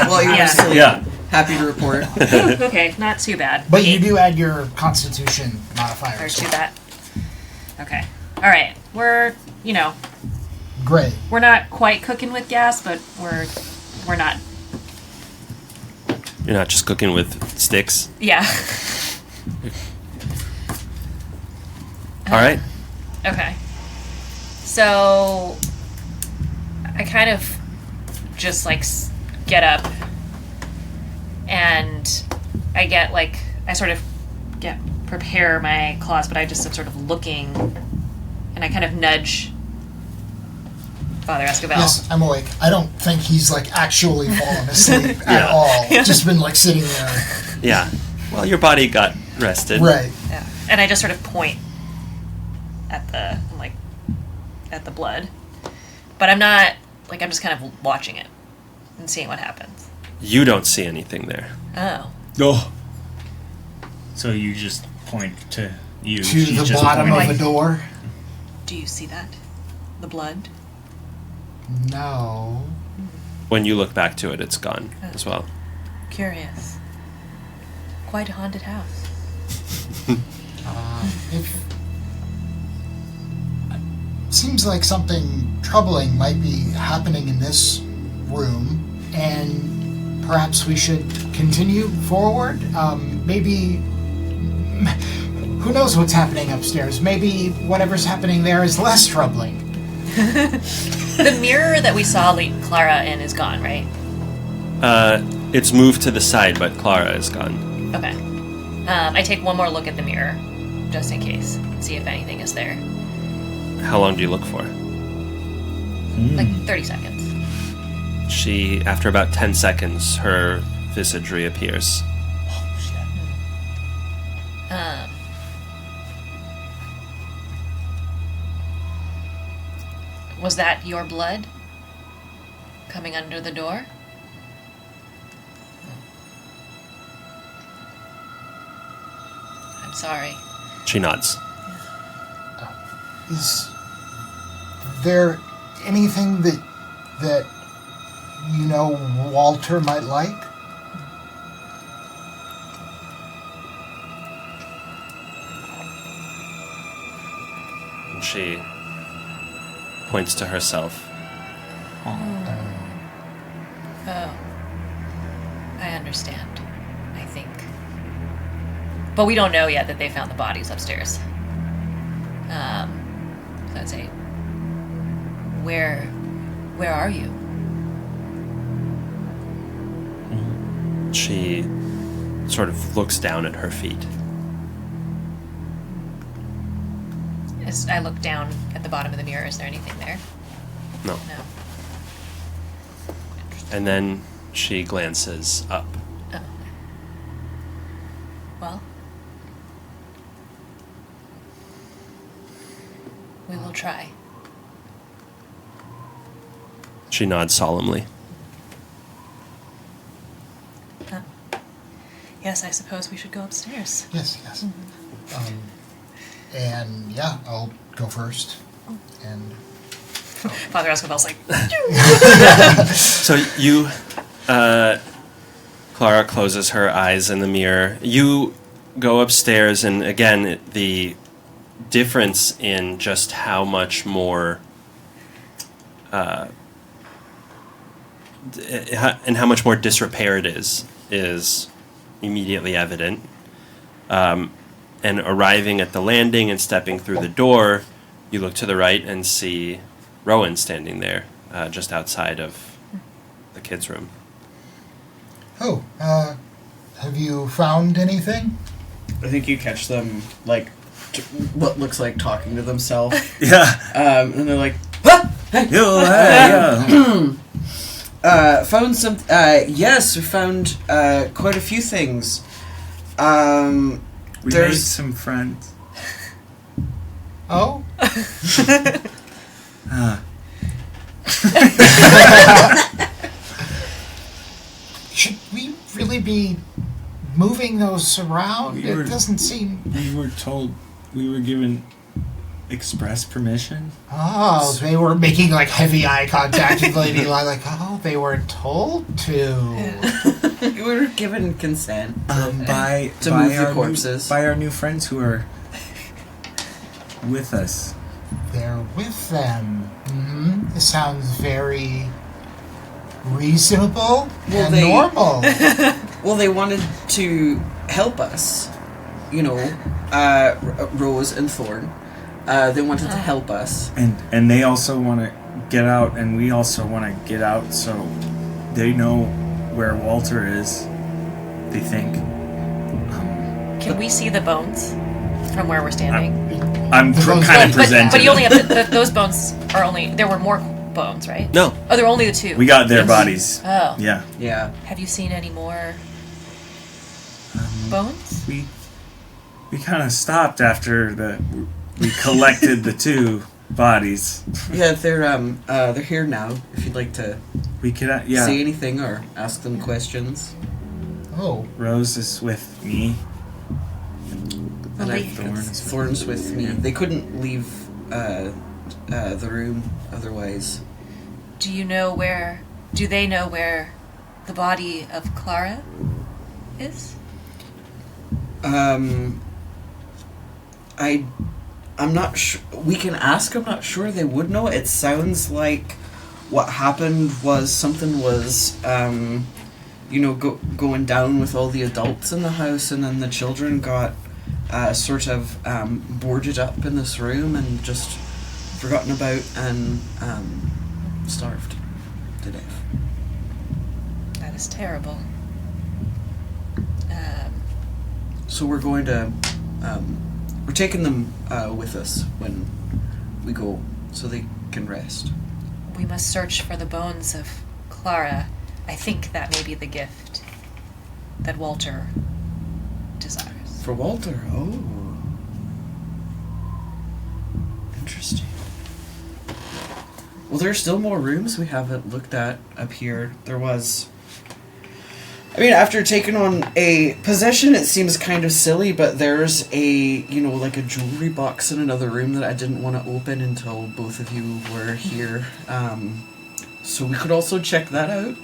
Well, you were Yeah. asleep. Yeah. Happy to report. Okay, not too bad. But you 8 do add your Constitution or modifier. to that. Okay. Alright. We're Great. we're not quite cooking with gas, but we're not. You're not just cooking with sticks. Yeah. All right. Okay. So I kind of just get up and I get prepare my claws, but I just am sort of looking and I kind of nudge Father Esquivel. Yes, I'm awake. I don't think he's actually fallen asleep at all. Just been sitting there. Yeah. Well, your body got rested. Right. Yeah. And I just sort of point at the blood. But I'm not I'm just kind of watching it and seeing what happens. You don't see anything there. Oh. Oh. So you just point to you. To She's the just bottom pointing. of a door. Do you see that? The blood? No. When you look back to it, it's gone as well. Curious. Quite a haunted house. Seems like something troubling might be happening in this room, and perhaps we should continue forward. Maybe. Who knows what's happening upstairs? Maybe whatever's happening there is less troubling. The mirror that we saw Clara in is gone, right? It's moved to the side, but Clara is gone. Okay. I take one more look at the mirror, just in case, see if anything is there. How long do you look for? 30 seconds. She, after about 10 seconds, her visage reappears. Was that your blood coming under the door? I'm sorry. She nods. Is there anything that Walter might like? And she points to herself. Oh. I understand, I think. But we don't know yet that they found the bodies upstairs. So I'd say, where are you? She sort of looks down at her feet. I look down at the bottom of the mirror. Is there anything there? No. No. And then she glances up. Oh. Well, we will try. She nods solemnly. Yes, I suppose we should go upstairs. Yes, yes. And yeah, I'll go first. And Father Escobar's like, So you, Clara closes her eyes in the mirror. You go upstairs, and again, the difference in just how much more, and how much more disrepair it is immediately evident. And arriving at the landing and stepping through the door, you look to the right and see Rowan standing there, just outside of the kids' room. oh, have you found anything? I think you catch them, like, what looks like talking to themselves. Yeah. And they're like, "What? Hey, Yo, hey, yeah. found some, yes, we found, quite a few things. We made There's some friends. Oh? Should we really be moving those around? We were- It doesn't seem... We were told, we were given express permission. Oh, they were making like heavy eye contact with Lady Li, like, oh, they were told to. we were given consent By to by move the our corpses. by our new friends who are with us. They're with them. Mm-hmm. It sounds very reasonable Well, and they- normal. Well, they wanted to help us, you know, Rose and Thorn. They wanted to help us. And they also want to get out, and we also want to get out, so they know where Walter is. They think. can we see the bones from where we're standing? I'm kind of presenting. But you only have those bones are only. There were more bones, right? No. Oh, there were only the two. We got their bodies. Oh. Yeah. Yeah. Have you seen any more bones? We kind of stopped after we collected the two bodies. Yeah, they're here now. If you'd like to We could, say anything or ask them questions. Oh, Rose is with me. And Well, Thorn's with me. They couldn't leave the room otherwise. Do you know where? Do they know where the body of Clara is? I'm not sure. We can ask. I'm not sure they would know. It sounds like what happened was something was, going down with all the adults in the house, and then the children got sort of boarded up in this room and just forgotten about and starved to death. That is terrible. So we're going to, we're taking them with us when we go, so they can rest. We must search for the bones of Clara. I think that may be the gift that Walter desires. For Walter, oh. Interesting. Well, there's still more rooms we haven't looked at up here. There was... I mean, after taking on a possession, it seems kind of silly, but there's like a jewelry box in another room that I didn't want to open until both of you were here. So we could also check that out.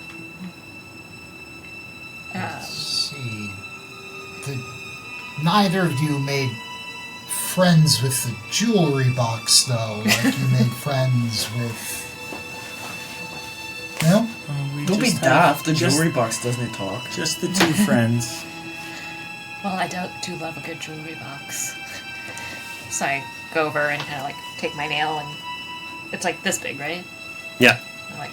let's see. Neither of you made friends with the jewelry box, though. Like you made friends with... No? Don't be daft, the jewelry box doesn't talk. Just the two friends. Well, I do love a good jewelry box. So I go over and kind of like take my nail, and it's like this big, right? Yeah. I like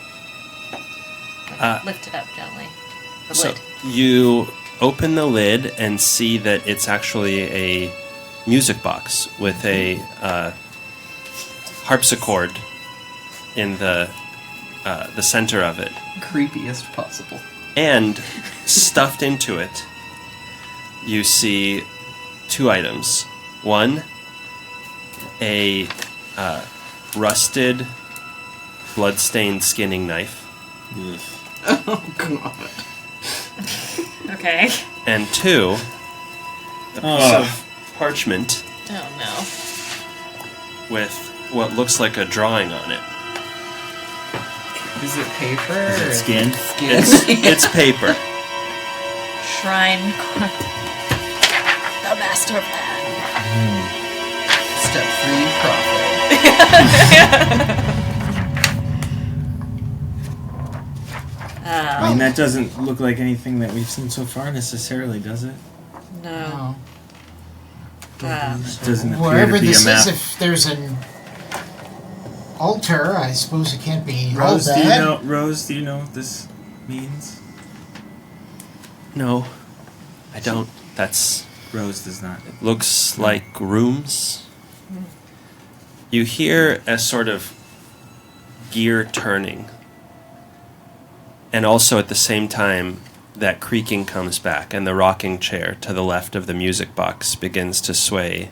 lift it up gently. The So lid. you open the lid and see that it's actually a music box with a harpsichord in the center of it. Creepiest possible. And stuffed into it, you see 2 items. One, a rusted, blood-stained skinning knife. Oh, God. Okay. And 2, a piece of parchment Oh no. with what looks like a drawing on it. Is it paper? Is it skin? It's paper. Shrine. The master plan. Step 3, profit. I mean, that doesn't look like anything that we've seen so far necessarily, does it? No. It doesn't appear Wherever to be this a map. is, if there's an altar, I suppose it can't be all Rose, bad. Rose, do you know what this means? No, I don't. That's... Rose does not. looks like rooms. You hear a sort of gear turning. And also at the same time, that creaking comes back, and the rocking chair to the left of the music box begins to sway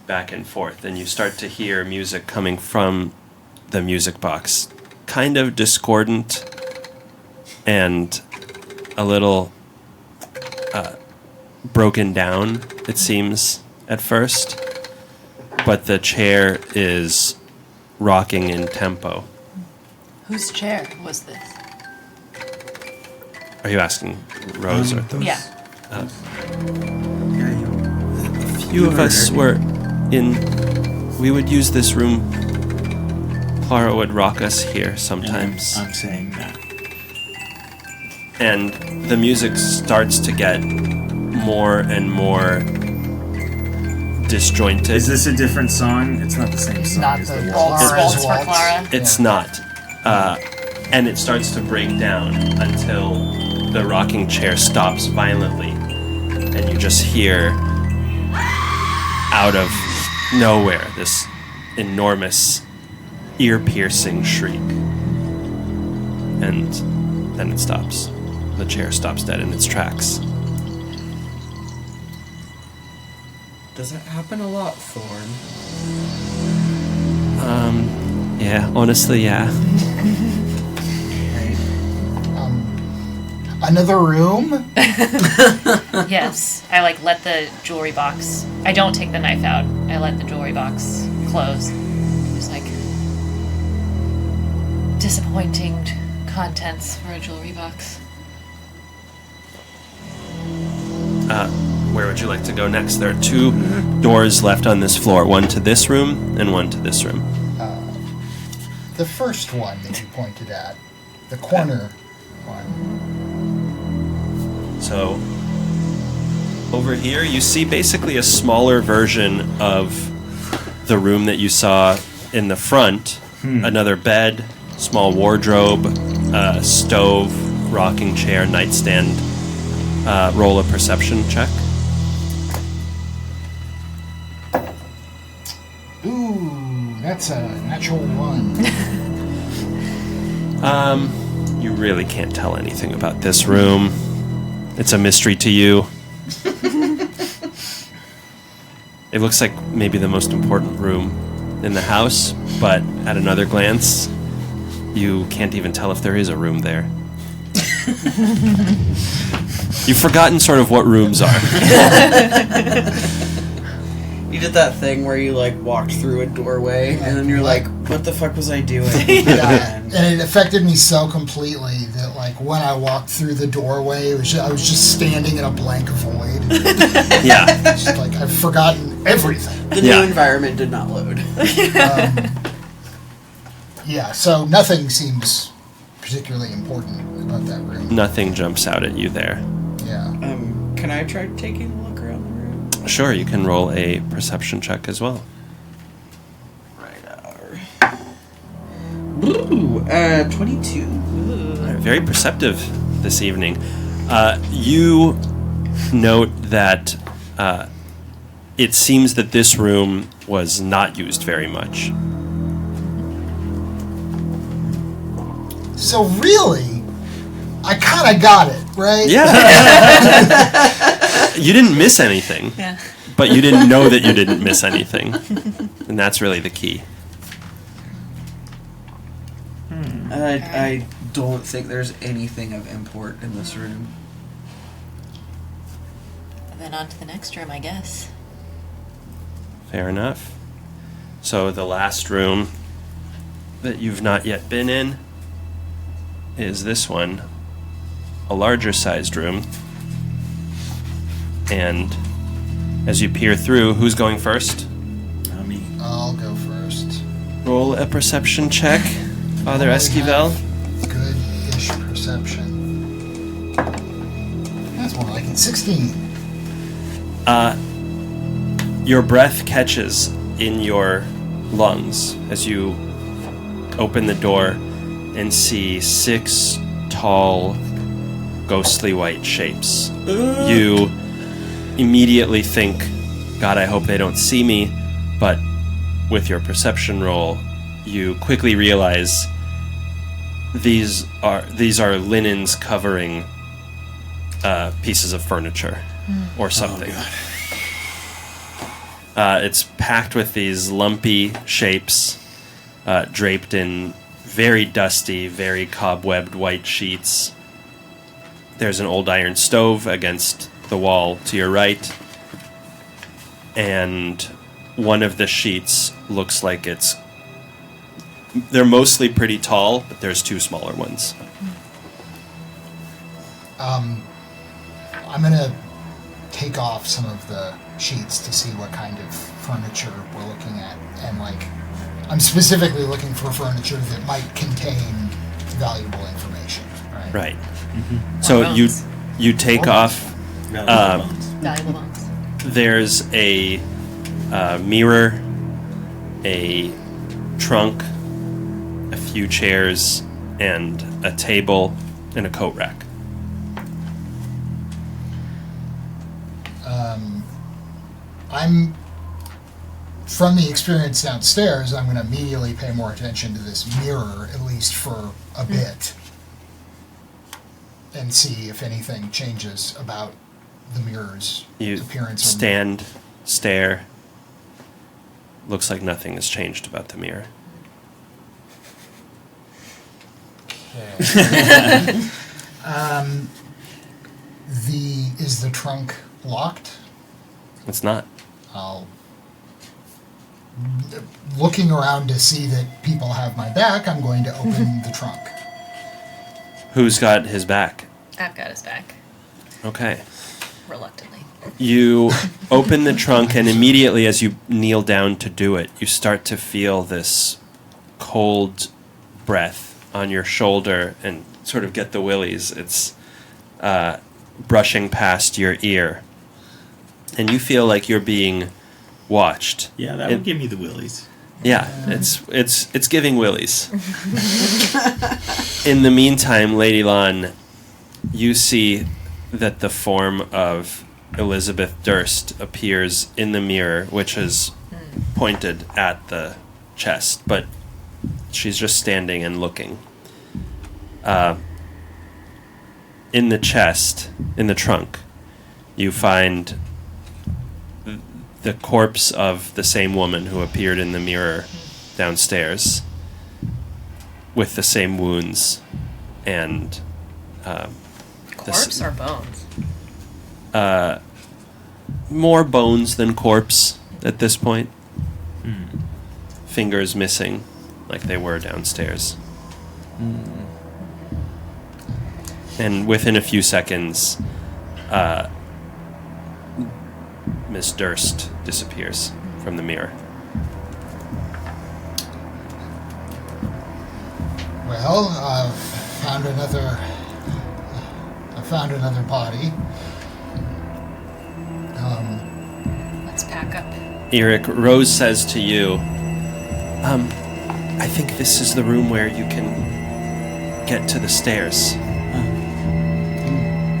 back and forth. And you start to hear music coming from the music box, kind of discordant and a little broken down, it seems, at first. But the chair is rocking in tempo. Whose chair was this? Are you asking Rose or Yeah. a few of us were in... We would use this room. Clara would rock us here sometimes. I'm saying that. And the music starts to get more and more disjointed. Is this a different song? It's not the same song Not as the the waltz. waltz. Clara's Waltz for waltz. Clara. It's not. And it starts to break down until the rocking chair stops violently. And you just hear out of nowhere this enormous, ear-piercing shriek. And then it stops. The chair stops dead in its tracks. Does it happen a lot, Thorn? Yeah, honestly, yeah. Another room? Yes. I let the jewelry box. I don't take the knife out. I let the jewelry box close. It's disappointing contents for a jewelry box. Where would you like to go next? There are 2 doors left on this floor. One to this room and one to this room. The first one that you pointed at. The corner one. So, over here, you see basically a smaller version of the room that you saw in the front. Another bed, small wardrobe, stove, rocking chair, nightstand. Roll a perception check. Ooh, that's a natural 1. You really can't tell anything about this room. It's a mystery to you. It looks like maybe the most important room in the house, but at another glance, you can't even tell if there is a room there. You've forgotten sort of what rooms are. You did that thing where you walked through a doorway and then you're like, what the fuck was I doing? Yeah, and it affected me so completely that when I walked through the doorway, I was just standing in a blank void. Yeah. Just I've forgotten everything. The new environment did not load. Yeah, so nothing seems particularly important about that room. Nothing jumps out at you there. Yeah. Can I try taking a look around the room? Sure, you can roll a perception check as well. Ooh, 22. Very perceptive this evening. You note that it seems that this room was not used very much. So really, I kind of got it, right? Yeah. You didn't miss anything. Yeah. But you didn't know that you didn't miss anything. And that's really the key. I don't think there's anything of import in this room. And then on to the next room, I guess. Fair enough. So the last room that you've not yet been in is this one. A larger sized room. And as you peer through, who's going first? Not me. I'll go first. Roll a perception check, Father I Esquivel. have good-ish perception. That's more like it. 16. Your breath catches in your lungs as you open the door and see 6 tall, ghostly white shapes. You immediately think, God, I hope they don't see me, but with your perception roll, you quickly realize these are linens covering pieces of furniture or something. It's packed with these lumpy shapes, draped in very dusty, very cobwebbed white sheets. There's an old iron stove against the wall to your right, and one of the sheets looks like they're mostly pretty tall, but there's 2 smaller ones. I'm gonna take off some of the sheets to see what kind of furniture we're looking at, and I'm specifically looking for furniture that might contain valuable information. Right. Right. So you take off. Valuable bones. There's a mirror, a trunk, a few chairs, and a table, and a coat rack. I'm from the experience downstairs. I'm going to immediately pay more attention to this mirror, at least for a bit, and see if anything changes about the mirror's You appearance. stare. Looks like nothing has changed about the mirror. Okay. Is the trunk locked? It's not. Looking around to see that people have my back, I'm going to open the trunk. Who's got his back? I've got his back. Okay. Reluctantly. You open the trunk, and immediately as you kneel down to do it, you start to feel this cold breath on your shoulder and sort of get the willies. It's brushing past your ear. And you feel like you're being watched. Yeah, that would give me the willies. Yeah, it's giving willies. In the meantime, Lady Lon, you see that the form of Elizabeth Durst appears in the mirror, which is pointed at the chest, but she's just standing and looking. In the chest, in the trunk, you find the corpse of the same woman who appeared in the mirror downstairs with the same wounds and Corpse or bones? more bones than corpse at this point. Fingers missing like they were downstairs. And within a few seconds, Miss Durst disappears from the mirror. Well, I found another body. Let's pack up. Eric, Rose says to you, I think this is the room where you can get to the stairs.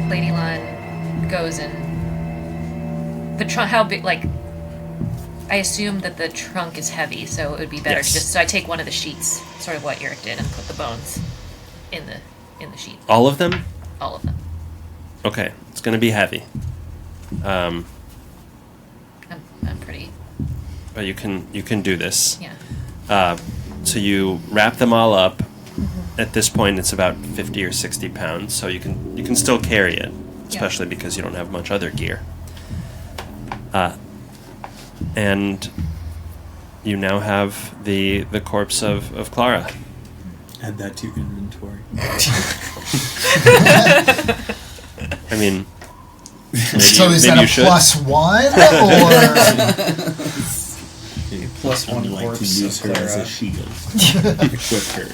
Lady Lon goes in. The trunk, how big, I assume that the trunk is heavy, so it would be better Yes. so I take one of the sheets, sort of what Eric did, and put the bones in the sheet. All of them? All of them. Okay, it's going to be heavy. I'm pretty. But you can do this. Yeah. So you wrap them all up. At this point, it's about 50 or 60 pounds, so you can still carry it, especially because you don't have much other gear. And you now have the corpse of Clara. Add that to your inventory. I mean, So is maybe that you a should. +1 or? Plus one I'd like corpse to use of her as Clara. a shield. Equip her.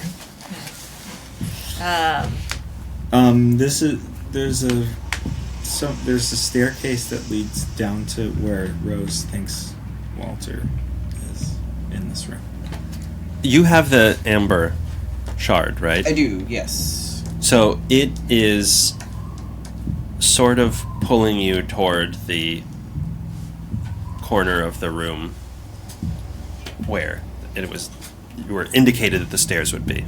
There's a staircase that leads down to where Rose thinks Walter is in this room. You have the amber shard, right? I do, yes. So it is sort of pulling you toward the corner of the room where you were indicated that the stairs would be.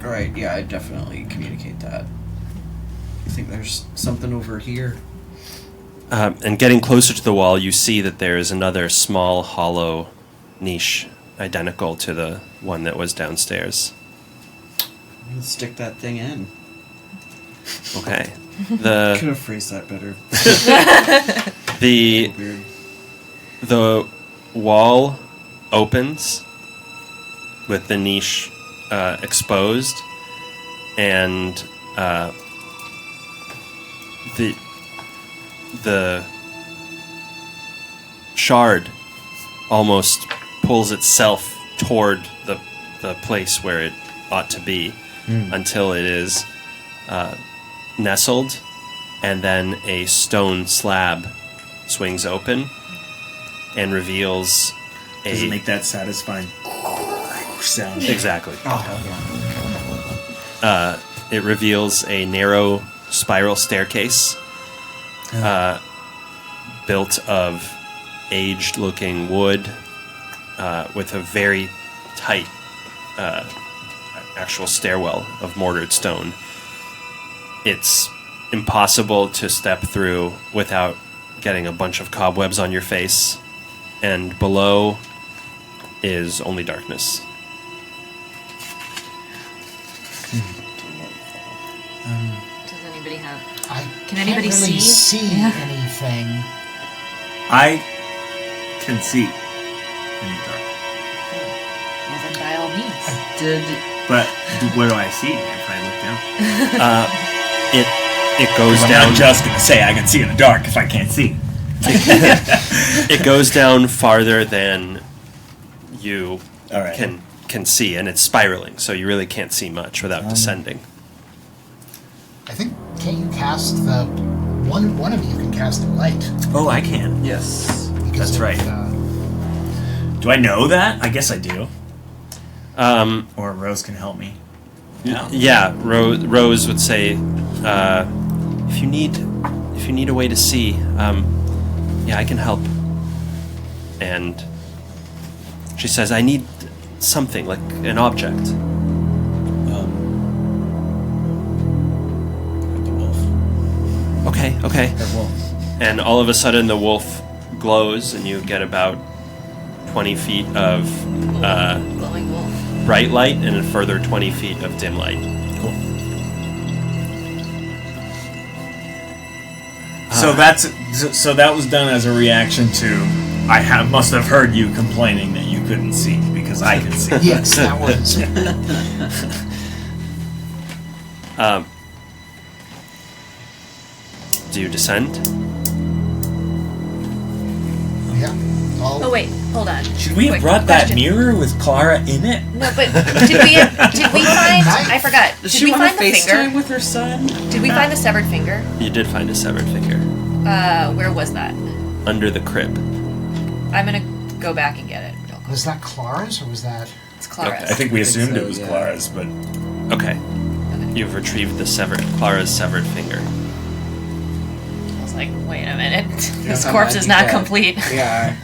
Alright, yeah, I definitely communicate that. I think there's something over here. And getting closer to the wall, you see that there is another small hollow niche identical to the one that was downstairs. Let's stick that thing in. Okay. Could have phrased that better. The Weird. the wall opens with the niche exposed, and the shard almost pulls itself toward the place where it ought to be until it is nestled, and then a stone slab swings open and reveals Does it make that satisfying sound? Exactly. Oh, It reveals a narrow spiral staircase built of aged-looking wood with a very tight actual stairwell of mortared stone. It's impossible to step through without getting a bunch of cobwebs on your face, and below is only darkness. Does anybody have? Can anybody can't really see? see Yeah. anything. I can see in the dark. Well, then by all means. did... But what do I see if I look down? It goes I'm down. not just going to say I can see in the dark if I can't see. It goes down farther than you All right. can see, and it's spiraling, so you really can't see much without descending. I think, can't you cast the... One of you can cast a light. Oh, I can. Yes. because That's of, right. Do I know that? I guess I do. Or Rose can help me. Yeah, Rose would say, if you need a way to see, yeah, I can help. And she says, I need something, like an object. The wolf. Okay. The wolf. And all of a sudden the wolf glows, and you get about 20 feet of Glowing wolf. bright light and a further 20 feet of dim light. Cool. So that was done as a reaction to must have heard you complaining that you couldn't see because I could see. Yes, that was. Do you descend? Yeah. Oh wait, hold on. Should we have Quick brought that question. mirror with Clara in it? No, but did we find? I forgot. Does Did she we want find to the FaceTime finger? with her son? Did we find the severed finger? You did find a severed finger Where was that? under the crib. I'm gonna go back and get it. Real quick. Was that Clara's or was that? It's Clara's. I think we assumed so, it was yeah. Clara's, but Okay. You've retrieved Clara's severed finger. I was like, wait a minute. This I'm corpse glad is you not did. complete. Yeah.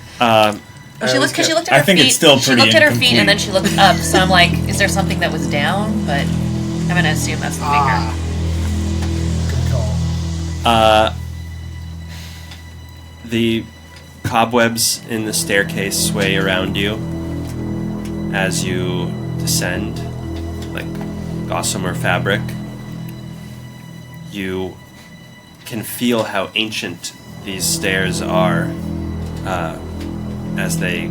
She looked at I her think feet. it's still She pretty looked at her feet incomplete. and then she looked up. So I'm like, is Is there something that was down? But I'm gonna assume that's the finger. Good call. The cobwebs in the staircase sway around you as you descend, like gossamer fabric. You can feel how ancient these stairs are as they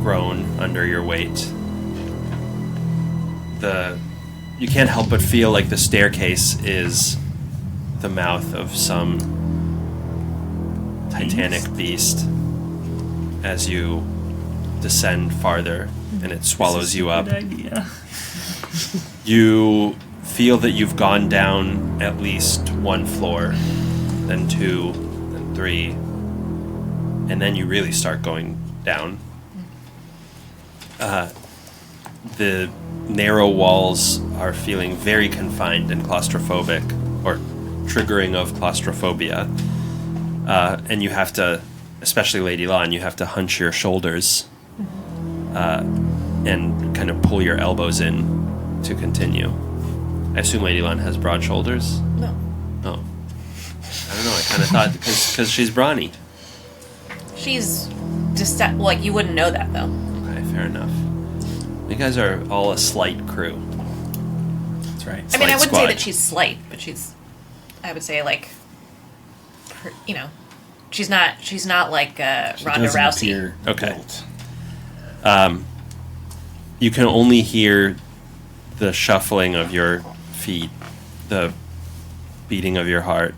groan under your weight. You can't help but feel like the staircase is the mouth of some titanic beast as you descend farther, and it swallows you up. Good idea. You feel that you've gone down at least one floor, then two, then three, and then you really start going down. The narrow walls are feeling very confined and claustrophobic, or triggering of claustrophobia. And you have to, especially Lady Lon, you have to hunch your shoulders and kind of pull your elbows in to continue. I assume Lady Lon has broad shoulders? No. Oh. I don't know, I kind of thought because she's brawny. She's just like, you wouldn't know that though. Okay, fair enough. You guys are all a slight crew. That's right. I mean, I wouldn't squad. say that she's slight, but I would say like, she's not like Ronda Doesn't Rousey. appear Okay. built. You can only hear the shuffling of your feet, the beating of your heart,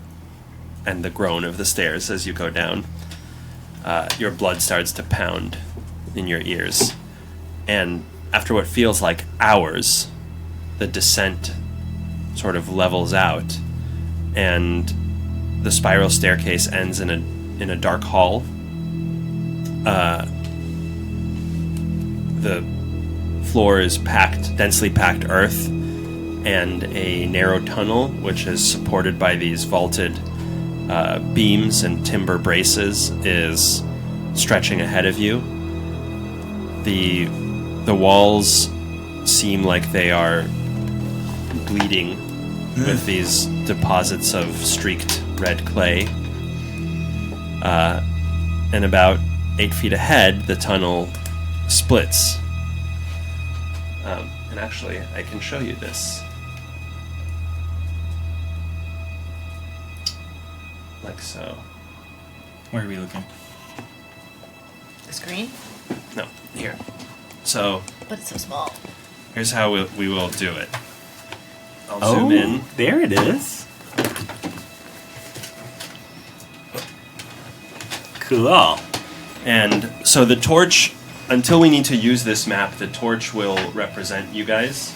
and the groan of the stairs as you go down. Your blood starts to pound in your ears. And after what feels like hours, the descent sort of levels out, and the spiral staircase ends in a dark hall. The floor is densely packed earth, and a narrow tunnel, which is supported by these vaulted beams and timber braces, is stretching ahead of you. The walls seem like they are bleeding with these deposits of streaked red clay. And about 8 feet ahead, the tunnel splits. And actually, I can show you this. Like so. Where are we looking? The screen, No, here. So, but it's so small. here's how we will do it. I'll zoom in. There it is. Cool. And so the torch, until we need to use this map, the torch will represent you guys.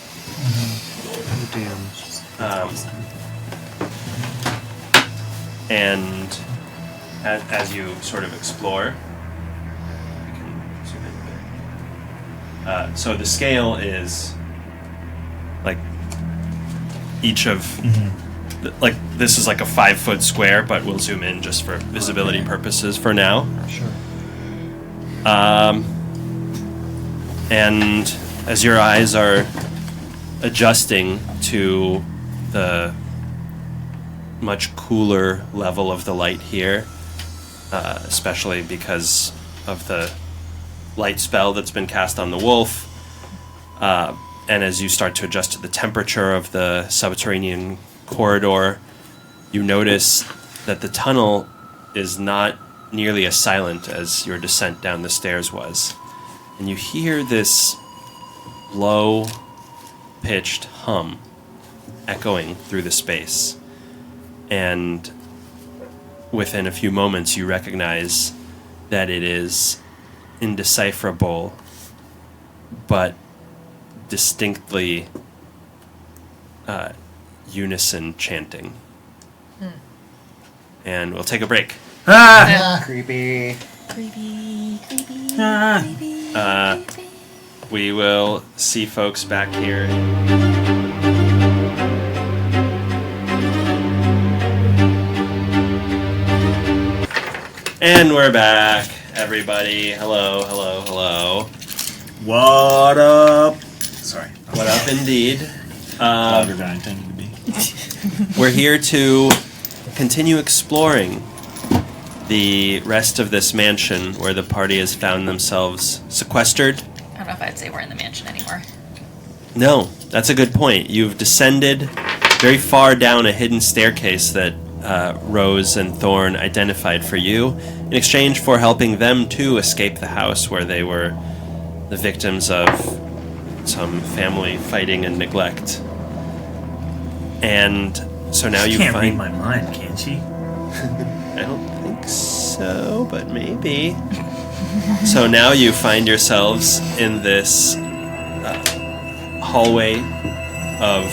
And as you sort of explore, I can zoom in a bit. So the scale is like each of, like this is like a 5-foot square, but we'll zoom in just for visibility purposes for now. Sure. And as your eyes are adjusting to the much cooler level of the light here, especially because of the light spell that's been cast on the wolf, and as you start to adjust to the temperature of the subterranean corridor, you notice that the tunnel is not nearly as silent as your descent down the stairs was. And you hear this low-pitched hum echoing through the space. And within a few moments, you recognize that it is indecipherable, but distinctly unison chanting. And we'll take a break. Creepy. We will see folks back here. And we're back, everybody. Hello. What up? sorry. What up, indeed? Louder than I intended to be. We're here to continue exploring the rest of this mansion where the party has found themselves sequestered. I don't know if I'd say we're in the mansion anymore. No, that's a good point. You've descended very far down a hidden staircase that Rose and Thorn identified for you in exchange for helping them to escape the house where they were the victims of some family fighting and neglect. And so now you can't find... read my mind, can she? I don't think so, but maybe. So now you find yourselves in this hallway of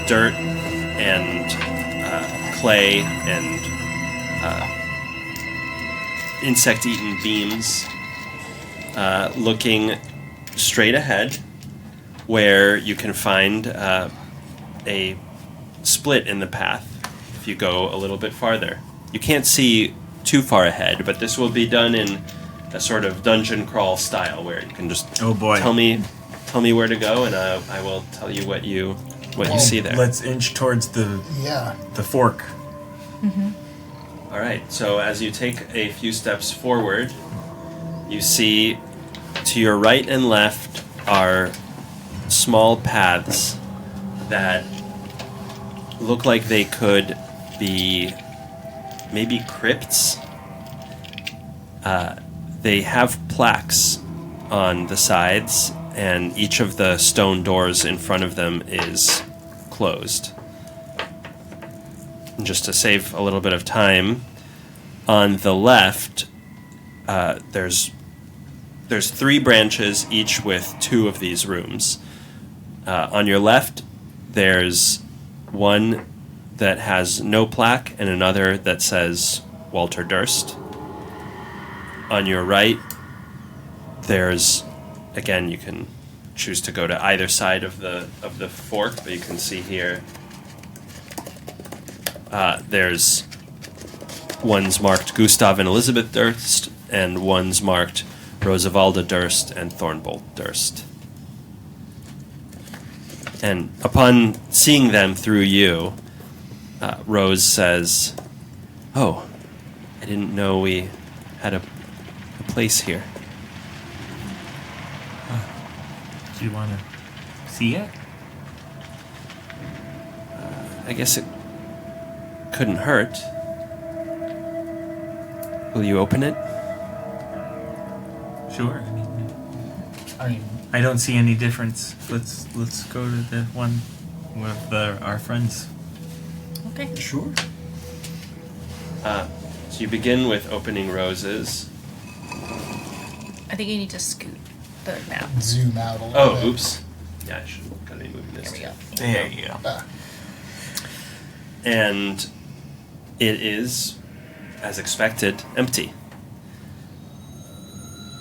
dirt and clay and insect-eaten beams, looking straight ahead, where you can find a split in the path if you go a little bit farther. You can't see too far ahead, but this will be done in a sort of dungeon crawl style where you can just tell me where to go, and I will tell you what you see there. Let's inch towards the fork. Mm-hmm. All right, so as you take a few steps forward, you see to your right and left are small paths that look like they could be maybe crypts. They have plaques on the sides, and each of the stone doors in front of them is closed. And just to save a little bit of time, on the left, there's 3 branches, each with 2 of these rooms. On your left, there's one that has no plaque and another that says Walter Durst. On your right, there's, again, you can choose to go to either side of the fork, but you can see here there's one's marked Gustav and Elizabeth Durst, and one's marked Rosavalda Durst and Thornbolt Durst. And upon seeing them through you, Rose says, "Oh, I didn't know we had a place here." Do you want to see it? I guess it couldn't hurt. Will you open it? Sure. I don't see any difference. Let's go to the one with our friends. Okay. Sure. So you begin with opening Rose's. I think you need to scoot the map. Zoom out a little bit. Oh, oops. Yeah, I should gotta be moving this. There we go. There you go. And it is, as expected, empty.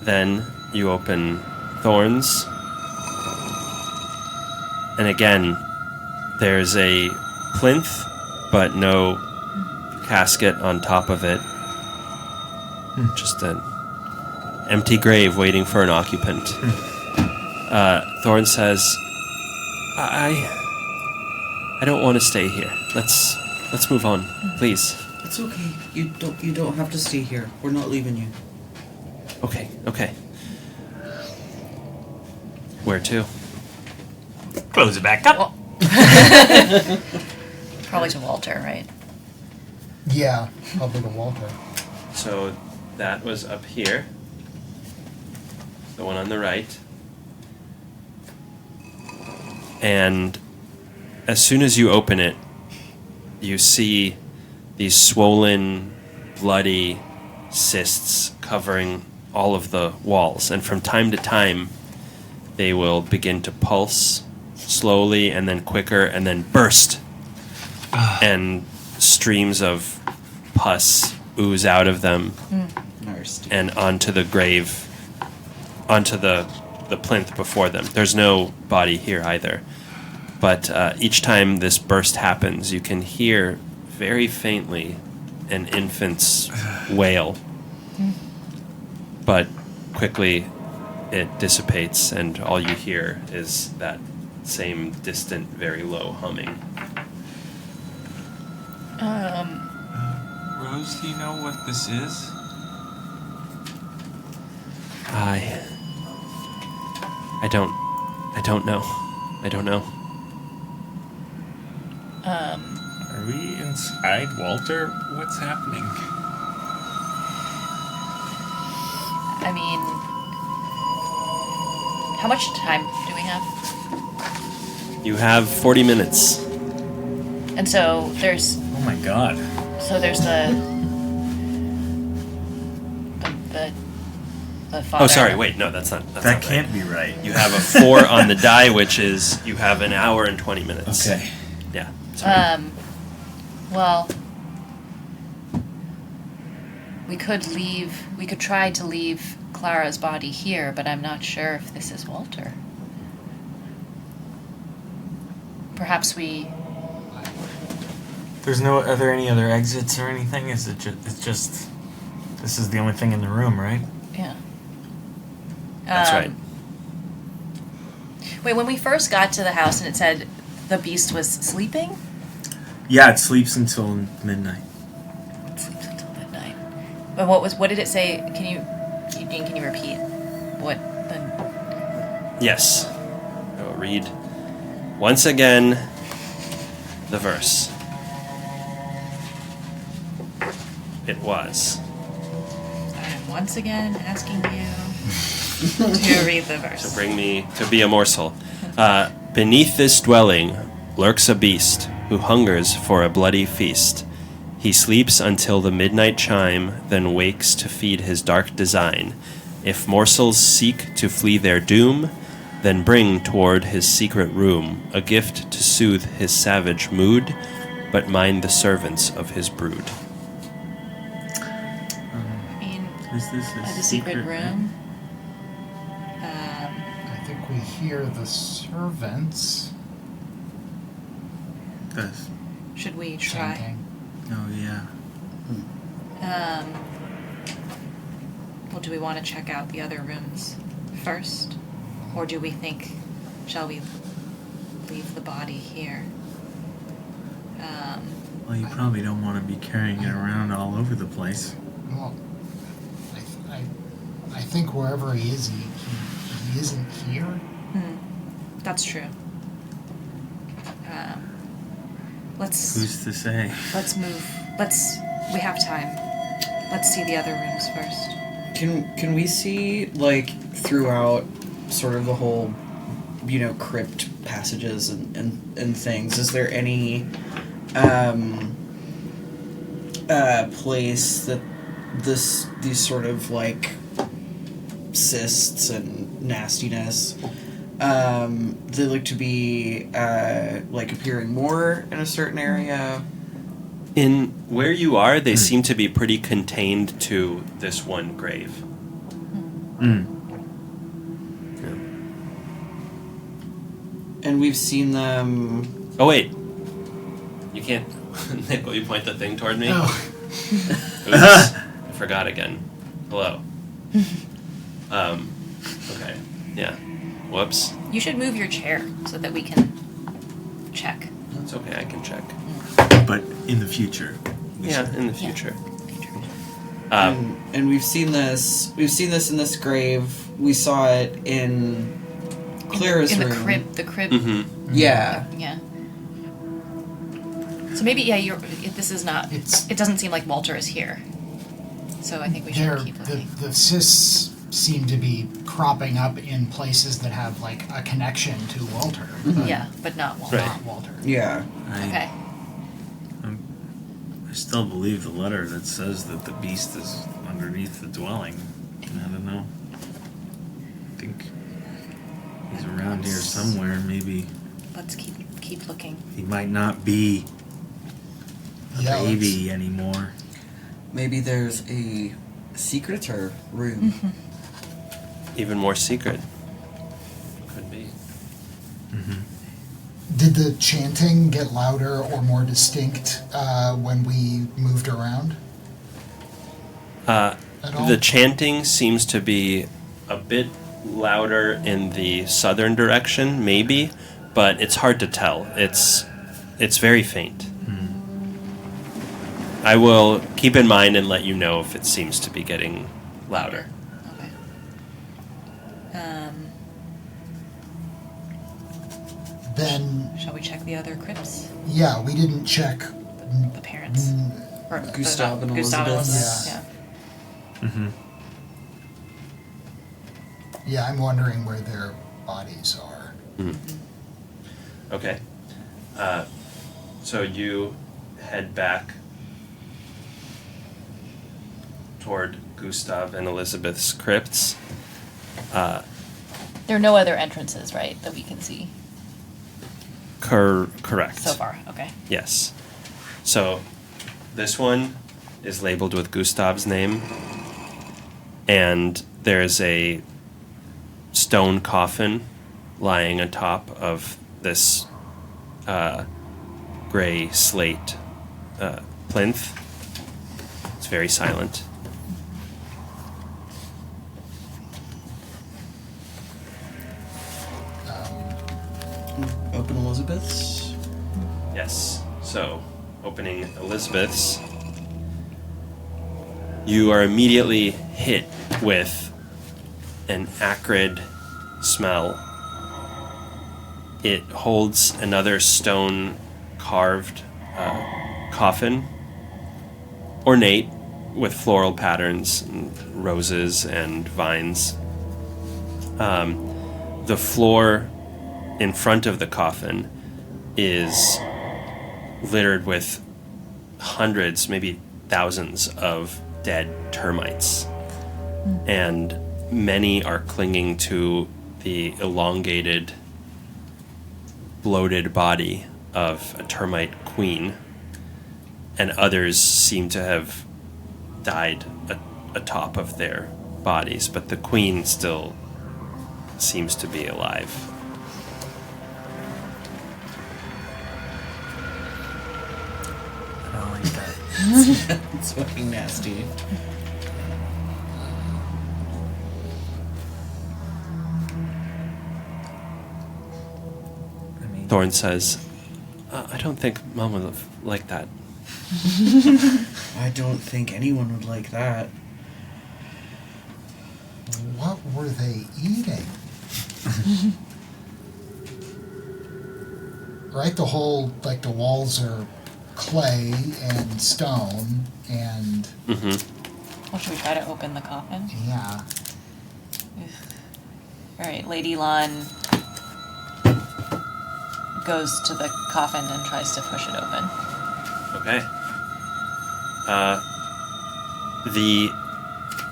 Then you open Thorns, and again, there's a plinth, but no casket on top of it. Just an empty grave waiting for an occupant. Thorn says, I don't want to stay here. Let's move on, please. It's okay. You don't have to stay here. We're not leaving you. Okay. Where to? Close it back up. Well, probably to Walter, right? Yeah, probably to Walter. So that was up here. The one on the right. And as soon as you open it, you see these swollen, bloody cysts covering all of the walls. And from time to time, they will begin to pulse slowly and then quicker and then burst. And streams of pus ooze out of them and onto the grave, onto the plinth before them. There's no body here either. But each time this burst happens, you can hear very faintly an infant's wail. But quickly it dissipates, and all you hear is that same distant, very low humming. Rose, do you know what this is? I don't know. I don't know. Are we inside Walter? What's happening? I mean, how much time do we have? You have 40 minutes. And so there's Oh my god. the father. Oh, sorry. Wait, no, that's not. That's That not can't right. be right. You have a 4 on the die, which is you have an hour and 20 minutes. Okay. Yeah. Sorry. Well, we could try to leave Clara's body here, but I'm not sure if this is Walter. Perhaps we... Are there any other exits or anything? Is it it's just... This is the only thing in the room, right? Yeah. That's right. Wait, when we first got to the house and it said the beast was sleeping? Yeah, it sleeps until midnight. It sleeps until midnight. But what did it say? Can you repeat what the... Yes. I will read once again the verse. It was. I'm once again asking you to read the verse. So bring me to be a morsel. Beneath this dwelling lurks a beast who hungers for a bloody feast. He sleeps until the midnight chime, then wakes to feed his dark design. If morsels seek to flee their doom, then bring toward his secret room a gift to soothe his savage mood, but mind the servants of his brood. I mean, Is this the secret room? I think we hear the servants This. Should we try? chanting. Oh, yeah. Well, do we want to check out the other rooms first? Or do we think, shall we leave the body here? Well, you probably don't want to be carrying it around all over the place. Well, I think wherever he is, he isn't here. That's true. Let's Who's to say? let's move. We have time. Let's see the other rooms first. Can we see, like, throughout sort of the whole, crypt passages and things, is there any place that these sort of, like, cysts and nastiness they look to be like appearing more in a certain area? In where you are, they seem to be pretty contained to this one grave. Yeah. And we've seen them... Oh, wait. You can't... Nick, will you point the thing toward me? No. Oops. I forgot again. Hello. Okay. Yeah. Whoops. You should move your chair so that we can check. It's okay, I can check. But in the future. In the future. and we've seen this in this grave. We saw it in Clara's in room. the crib. The crib. Mm-hmm. Yeah. Yeah. So maybe this is not. It doesn't seem like Walter is here. So I think we should keep looking. The cysts seem to be cropping up in places that have like a connection to Walter. But not Walter. Right. Not Walter. Yeah. Okay. I still believe the letter that says that the beast is underneath the dwelling. I don't know. I think he's around here somewhere. Maybe Let's keep looking. he might not be a Yeah, baby anymore. Maybe there's a secreter room. Even more secret. Could be. Did the chanting get louder or more distinct when we moved around? At all? The chanting seems to be a bit louder in the southern direction, maybe, but it's hard to tell. It's very faint. I will keep in mind and let you know if it seems to be getting louder. Okay. Then, Shall we check the other crypts? yeah, we didn't check. The parents? Or Gustav and Gustav Elizabeth. Yeah. Mm-hmm. Yeah, I'm wondering where their bodies are. Okay. So you head back toward Gustav and Elizabeth's crypts. There are no other entrances, right, that we can see Correct. so far. Okay. Yes. So this one is labeled with Gustav's name, and there's a stone coffin lying atop of this gray slate plinth. It's very silent. Open Elizabeth's. Yes. So, opening Elizabeth's, you are immediately hit with an acrid smell. It holds another stone carved coffin, ornate with floral patterns, and roses and vines. The floor in front of the coffin is littered with hundreds, maybe thousands of dead termites. And many are clinging to the elongated, bloated body of a termite queen, and others seem to have died atop of their bodies, but the queen still seems to be alive. I don't like that. It's fucking nasty. I mean, Thorn says, I don't think Mom would have liked that. I don't think anyone would like that. What were they eating? Right, the whole, like, the walls are clay and stone and Well, should we try to open the coffin? yeah. All right, Lady Lon goes to the coffin and tries to push it open. Okay.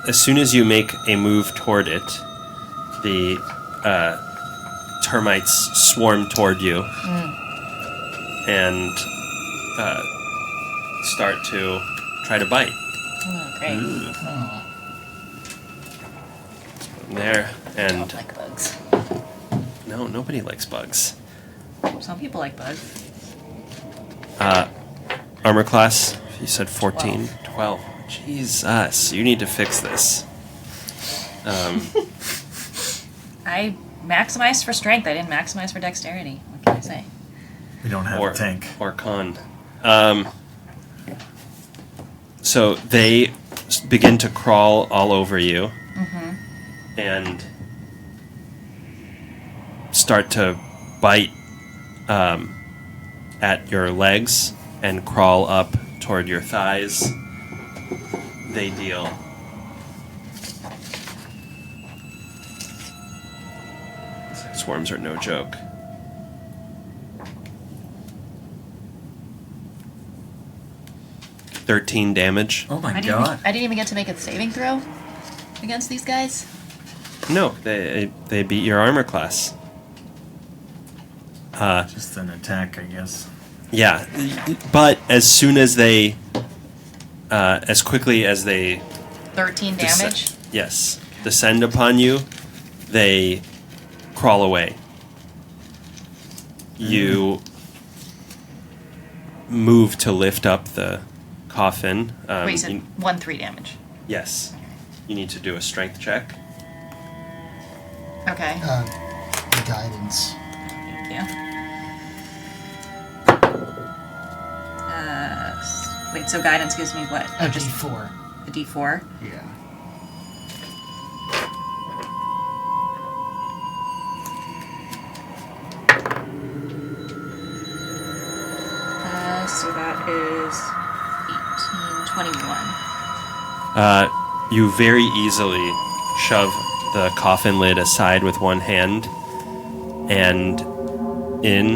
As soon as you make a move toward it, the termites swarm toward you and start to try to bite. Oh, great. There, I and don't like bugs. no, nobody likes bugs. Some people like bugs. Armor class, you said 14? 12. Jesus, you need to fix this. I maximized for strength. I didn't maximize for dexterity. What can I say? We don't have a tank. Or con. So they begin to crawl all over you and start to bite at your legs and crawl up toward your thighs. They deal swarms are no joke. $13 damage. oh my I god. didn't even get to make a saving throw against these guys. No, they beat your armor class. Just an attack, I guess. Yeah, but as soon as they, as quickly as they 13 damage. descend upon you, they crawl away. You move to lift up the coffin. Wait, you said you- 1 3 damage. yes, you need to do a strength check. Okay. The guidance. Thank you. Wait, so guidance gives me what? A D4. A D4? Yeah. So that is 18, 21. You very easily shove the coffin lid aside with one hand, and in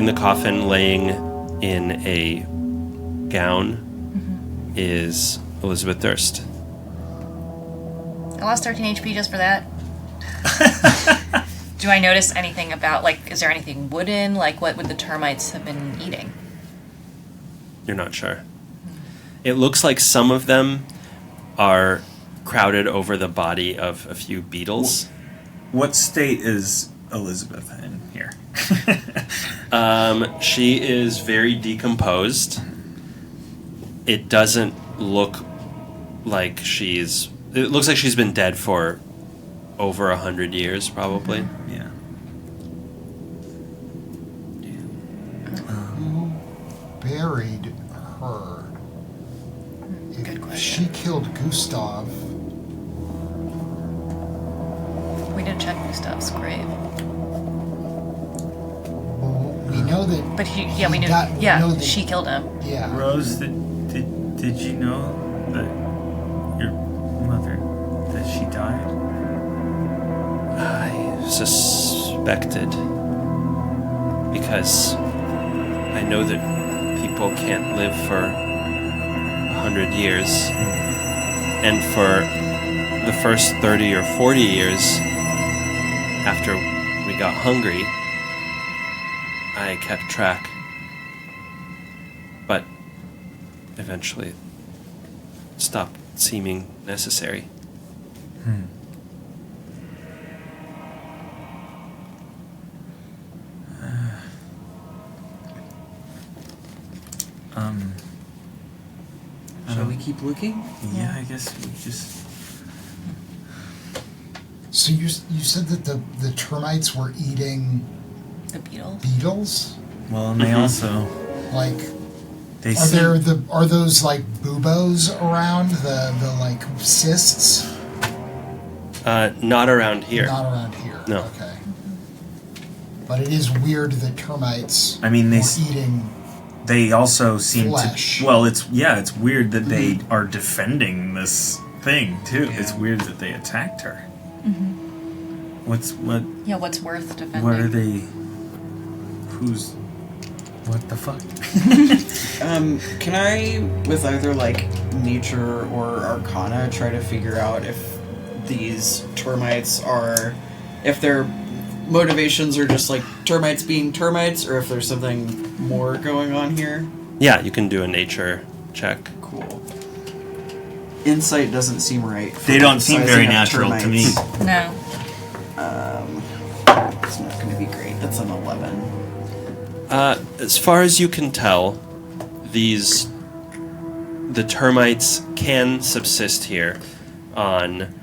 the coffin, laying in a gown, is Elizabeth Durst. I lost 13 HP just for that. Do I notice anything about, like, is there anything wooden? Like, what would the termites have been eating? You're not sure. It looks like some of them are crowded over the body of a few beetles. What state is Elizabeth in here? She is very decomposed. It doesn't look like she's... It looks like she's been dead for over 100 years, probably. Yeah. Who buried her? Good If question. she killed Gustav, We didn't check Gustav's grave. well, we know that. But we knew. we Yeah, know that- she killed him. Yeah. Rose, did you know that your mother, that she died? I suspected, because I know that people can't live for 100 years, and for the first 30 or 40 years after we got hungry, I kept track, but eventually it stopped seeming necessary. Shall we keep looking? Yeah, I guess we just... So you said that the termites were eating The beetles. beetles? Well, and they also... Like, They are those like buboes around the like cysts? Not around here. Not around here. No. Okay. But it is weird that termites I mean, they were s- eating. They also seem Flesh. to... Well, it's weird that they are defending this thing, too. Yeah. It's weird that they attacked her. What's What's worth defending? what are they... Who's... What the fuck? Can I, with either like nature or arcana, try to figure out if these termites are, if their motivations are just like termites being termites, or if there's something more going on here? Yeah, you can do a nature check. Cool. Insight doesn't seem right. for They don't seem sizing very up natural to me. termites. No. It's not going to be great. That's an 11. As far as you can tell, the termites can subsist here on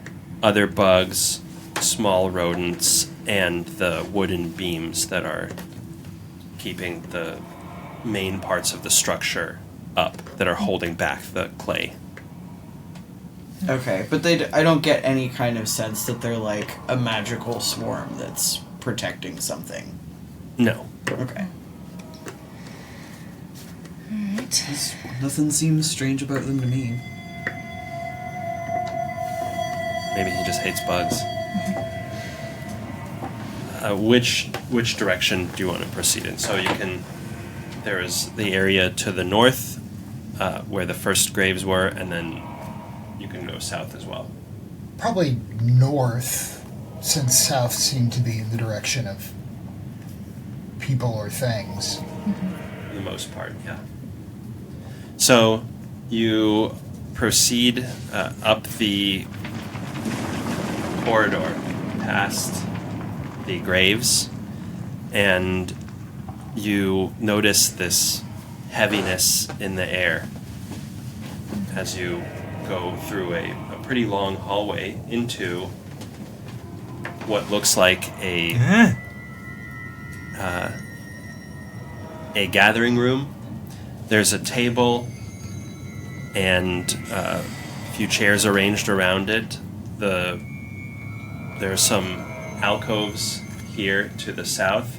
other bugs, small rodents, and the wooden beams that are keeping the main parts of the structure up, that are holding back the clay. Okay, but I don't get any kind of sense that they're like a magical swarm that's protecting something. No. Okay. Alright. Nothing seems strange about them to me. Maybe he just hates bugs. Which direction do you want to proceed in? So you can... There is the area to the north, where the first graves were, and then you can go south as well. Probably north, since south seemed to be in the direction of people or things. For the most part, yeah. So you proceed up the corridor past the graves, and you notice this heaviness in the air as you go through a pretty long hallway into what looks like a gathering room. There's a table and a few chairs arranged around it. There are some alcoves here to the south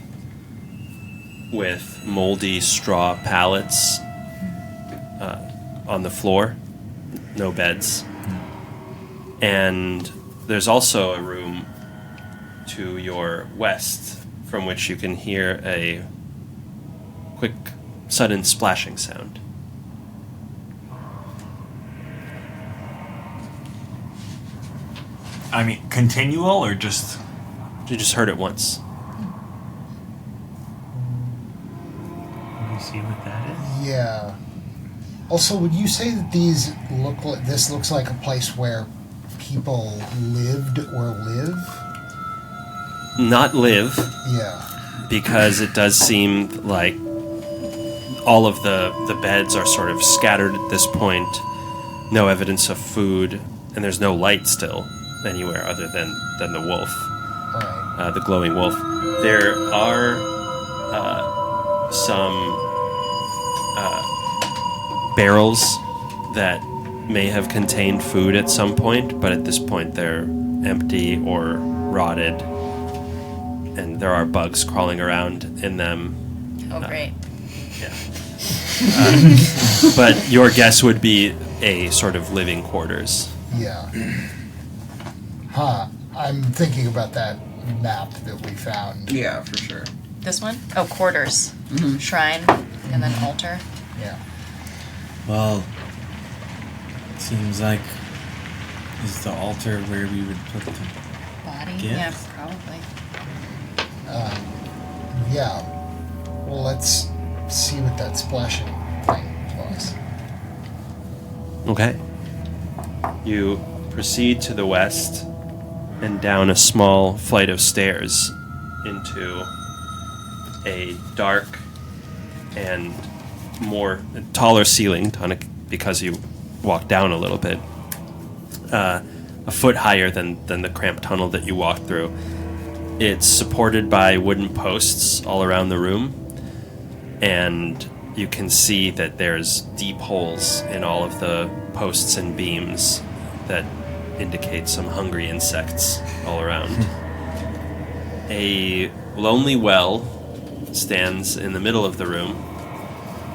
with moldy straw pallets on the floor, no beds. And there's also a room to your west from which you can hear a quick, sudden splashing sound. I mean, continual or just... You just heard it once. Can you see what that is? Yeah. Also, would you say that these look like this looks like a place where people lived or live? Not live, Yeah. because it does seem like all of the beds are sort of scattered at this point. No evidence of food, and there's no light still anywhere other than the wolf, Right. the glowing wolf. There are some barrels that may have contained food at some point, but at this point they're empty or rotted, and there are bugs crawling around in them. Oh, great. Yeah. But your guess would be a sort of living quarters. Yeah. Huh. I'm thinking about that map that we found. Yeah, for sure. This one? Oh, quarters. Shrine, and then altar. Yeah. Well, it seems like is the altar where we would put the Body? Gifts? Yeah, probably. Yeah. Well, let's see what that splashing thing was. Okay. You proceed to the west and down a small flight of stairs into a dark and more taller ceiling because you walk down a little bit. A foot higher than the cramped tunnel that you walked through. It's supported by wooden posts all around the room, and you can see that there's deep holes in all of the posts and beams that indicate some hungry insects all around. A lonely well stands in the middle of the room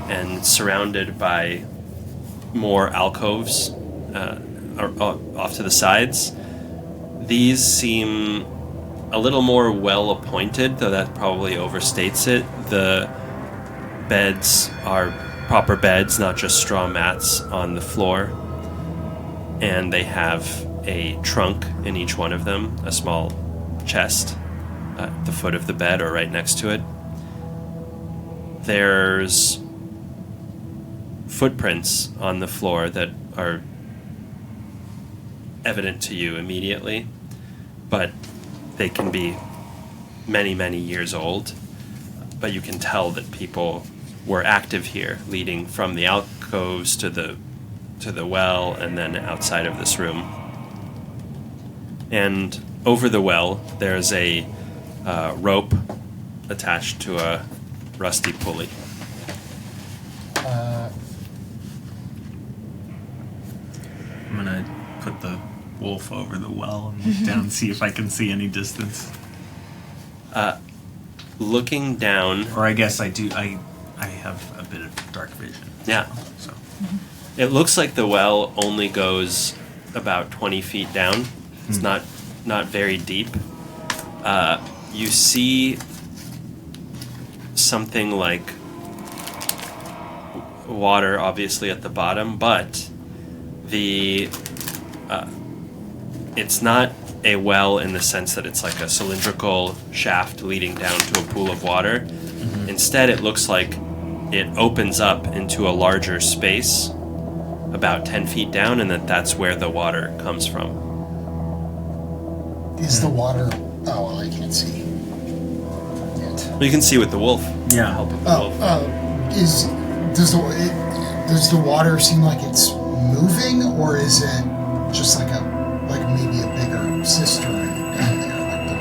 and surrounded by more alcoves off to the sides. These seem a little more well appointed, though that probably overstates it. The beds are proper beds, not just straw mats on the floor. And they have a trunk in each one of them, a small chest at the foot of the bed or right next to it. There's footprints on the floor that are evident to you immediately, but they can be many, many years old. But you can tell that people were active here, leading from the alcoves to the well and then outside of this room. And over the well, there's a rope attached to a rusty pulley. I'm gonna put the wolf over the well and look down and see if I can see any distance. Looking down, Or I guess I do. I have a bit of dark vision. Yeah. So it looks like the well only goes about 20 feet down. It's not very deep. You see something like water, obviously, at the bottom, but it's not a well in the sense that it's like a cylindrical shaft leading down to a pool of water. Mm-hmm. Instead, it looks like it opens up into a larger space about 10 feet down, and that's where the water comes from. Is the water... Oh, well, I can't see it. Well, you can see with the wolf. Yeah. Help with the wolf. Does the water seem like it's moving, or is it just like maybe a bigger cistern down there, like the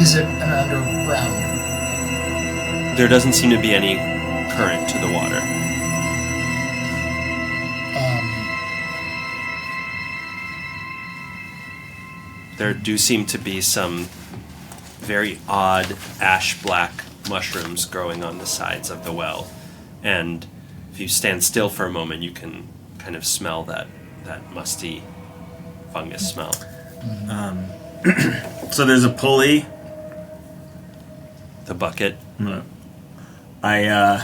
is it an underground? There doesn't seem to be any current to the water. There do seem to be some very odd ash-black mushrooms growing on the sides of the well. And if you stand still for a moment, you can kind of smell that musty fungus smell. So there's a pulley. The bucket. I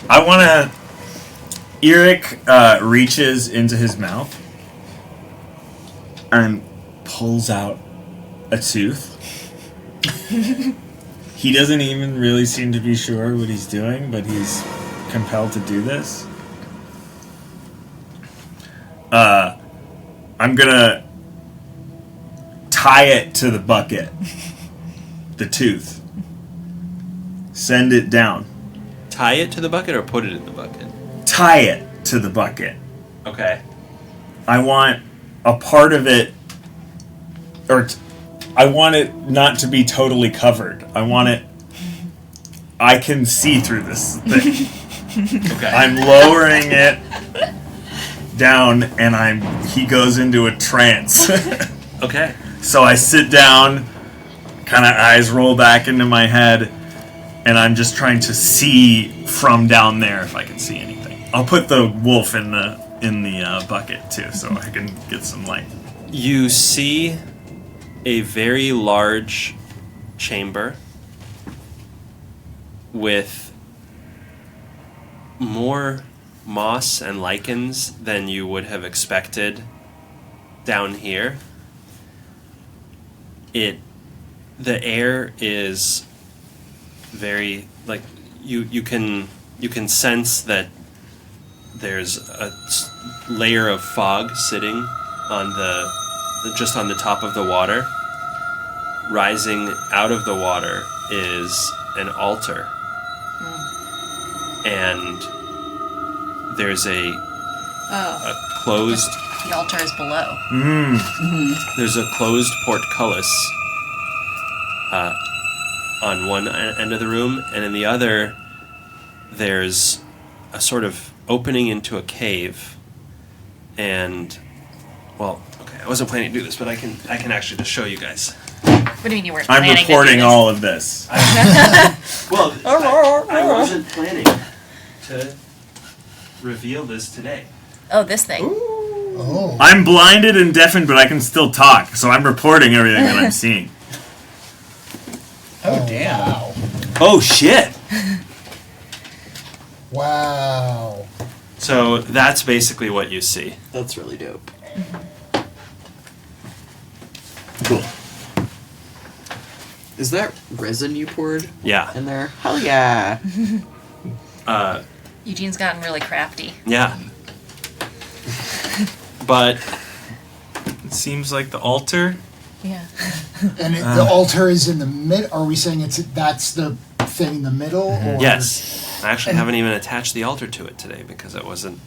I want to. Eric reaches into his mouth and pulls out a tooth. He doesn't even really seem to be sure what he's doing, but he's compelled to do this. I'm gonna tie it to the bucket. The tooth. Send it down. Tie it to the bucket or put it in the bucket? Tie it to the bucket. Okay. I want a part of it, I want it not to be totally covered. I can see through this thing. Okay. I'm lowering it down, and he goes into a trance. Okay. So I sit down, kind of eyes roll back into my head, and I'm just trying to see from down there if I can see anything. I'll put the wolf in the bucket too, so I can get some light. You see a very large chamber with more moss and lichens than you would have expected down here. The air is very, like, you can sense that there's a layer of fog sitting on just on the top of the water. Rising out of the water is an altar. And there's a closed... The altar is below. There's a closed portcullis on one end of the room, and in the other there's a sort of opening into a cave. And, well, okay, I wasn't planning to do this, but I can actually just show you guys. What do you mean you weren't I'm planning reporting to do this? all of this. Well, I wasn't planning to reveal this today. Oh, this thing. Oh. I'm blinded and deafened, but I can still talk, so I'm reporting everything that I'm seeing. Oh, damn. Wow. Oh, shit! Wow. So that's basically what you see. That's really dope. Cool. Is that resin you poured Yeah. in there? Hell yeah. Eugene's gotten really crafty. Yeah. But It seems like the altar. Yeah. And the altar is in the mid. Are we saying that's the thing in the middle? Or? yes, I actually haven't even attached the altar to it today because it wasn't.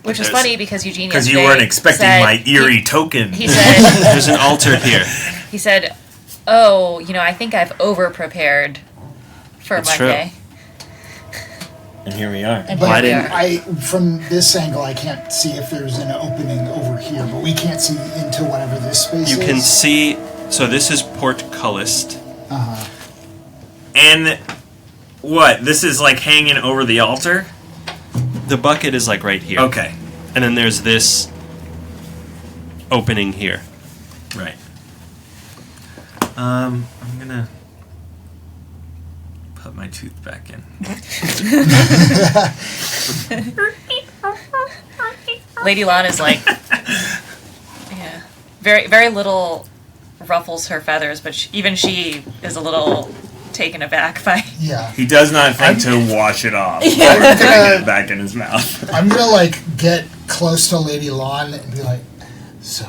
Which was There's- funny because Eugene Because you yesterday weren't expecting said- my eerie token. He said, There's an altar here. he said, oh, I think I've over-prepared for It's true. Monday. And here we are. And But Why here we didn't- are. from this angle, I can't see if there's an opening over here, but we can't see into whatever this space You is. can see. So this is portcullis. And what? This is like hanging over the altar? The bucket is like right here. Okay. And then there's this opening here. Right. I'm gonna put my tooth back in. Lady Lon is like, yeah, very, very little ruffles her feathers, but even she is a little taken aback by. Yeah. He does not think to wash it off. Or putting it back in his mouth. I'm gonna get close to Lady Lon and be like, so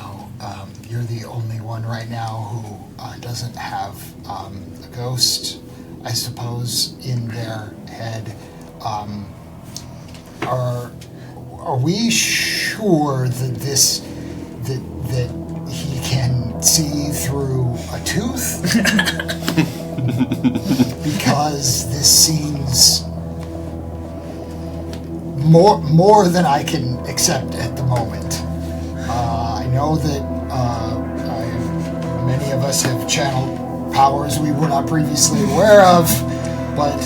you're the only one right now who doesn't have a ghost, I suppose, in their head. are we sure that he can see through a tooth? Because this seems more than I can accept at the moment. I know that many of us have channeled powers we were not previously aware of, but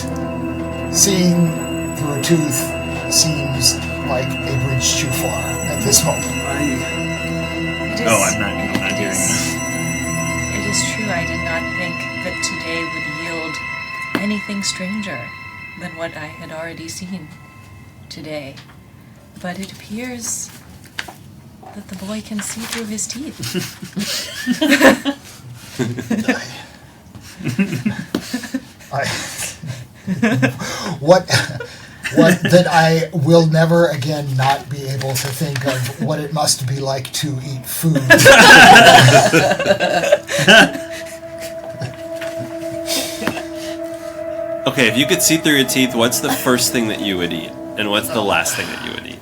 seeing through a tooth seems like a bridge too far at this moment. I'm not hearing this. It is true, I did not think that today would yield anything stranger than what I had already seen today. But it appears that the boy can see through his teeth. What that I will never again not be able to think of what it must be like to eat food. Okay, if you could see through your teeth, what's the first thing that you would eat? And what's the last thing that you would eat?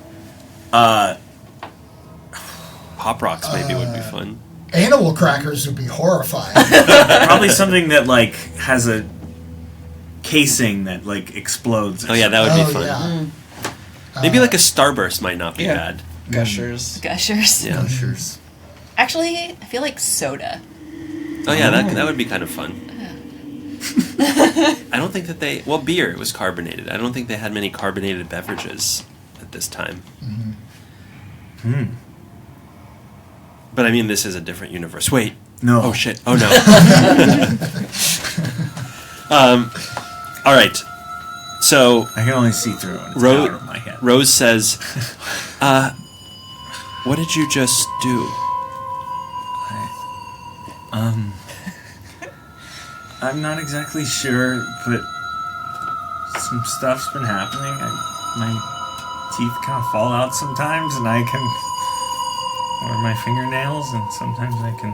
Pop rocks maybe would be fun. Animal crackers would be horrifying. Probably something that like has a casing that like explodes. Oh yeah, that would be fun. Yeah. Maybe like a starburst might not be bad. Gushers. Gushers. Yeah. Gushers. Actually, I feel like soda. Oh yeah, that would be kind of fun. I don't think that beer, it was carbonated. I don't think they had many carbonated beverages at this time. But I mean, this is a different universe. Wait. No. Oh shit. Oh no. All right. So I can only see through it. It's out of my head. Rose says, what did you just do? I'm not exactly sure, but some stuff's been happening. My teeth kind of fall out sometimes, and I can wear my fingernails, and sometimes I can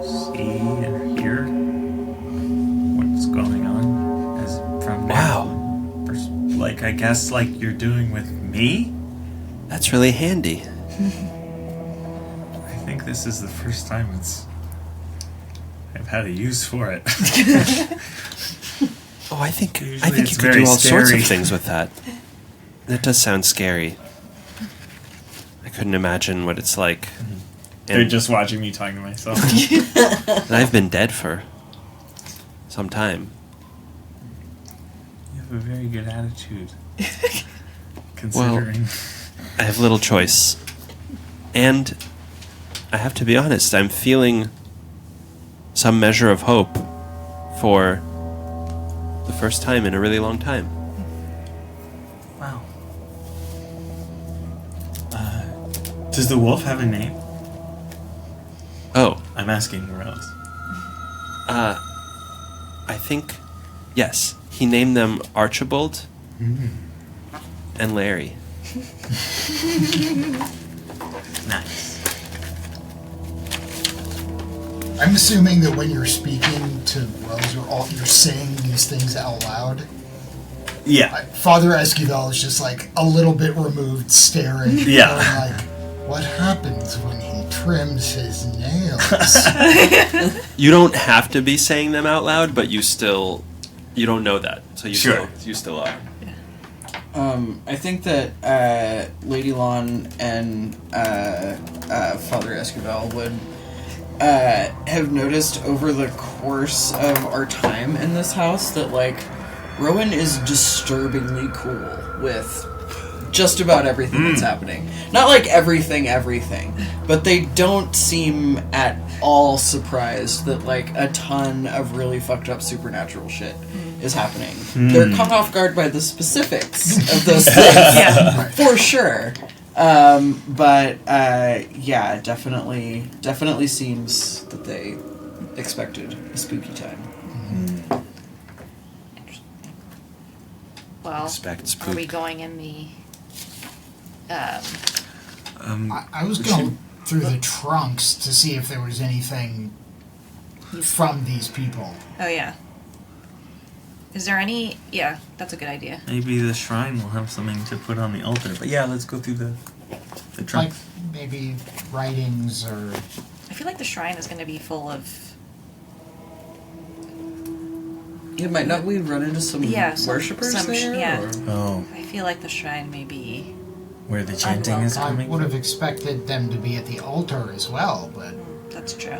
see and hear what's going on as from now. Wow. Like, I guess, like you're doing with me? That's really handy. I think this is the first time I've had a use for it. Oh, I think Usually you it's could do very all sorts of scary. things with that. That does sound scary. I couldn't imagine what it's like. They're just watching me talking to myself. And I've been dead for some time. You have a very good attitude. Considering. I have little choice. And I have to be honest, I'm feeling some measure of hope for the first time in a really long time. Wow. Does the wolf have a name? Oh, I'm asking Rose. I think, yes. He named them Archibald and Larry. Nice. I'm assuming that when you're speaking to Rose, you're saying these things out loud. Yeah. Father Esquivel is just like a little bit removed, staring. Yeah. Going like, what happens when he trims his nails? You don't have to be saying them out loud, but you don't know that. So you still are. I think that Lady Lon and Father Esquivel would have noticed over the course of our time in this house that, like, Rowan is disturbingly cool with just about everything that's happening. Not like everything, but they don't seem at all surprised that, like, a ton of really fucked up supernatural shit is happening. They're caught off guard by the specifics of those things, for sure. But yeah, definitely seems that they expected a spooky time. Well, Expect spook. are we going in the... I was going through the trunks to see if there was anything from these people. Oh, yeah. Is there any... Yeah, that's a good idea. Maybe the shrine will have something to put on the altar. But yeah, let's go through the Like trunk. maybe writings or... I feel like the shrine is going to be full of... Yeah, might not we run into some worshippers there? Yeah. Or? Oh, I feel like the shrine may be... where the chanting is I coming would have from? expected them to be at the altar as well, but... That's true.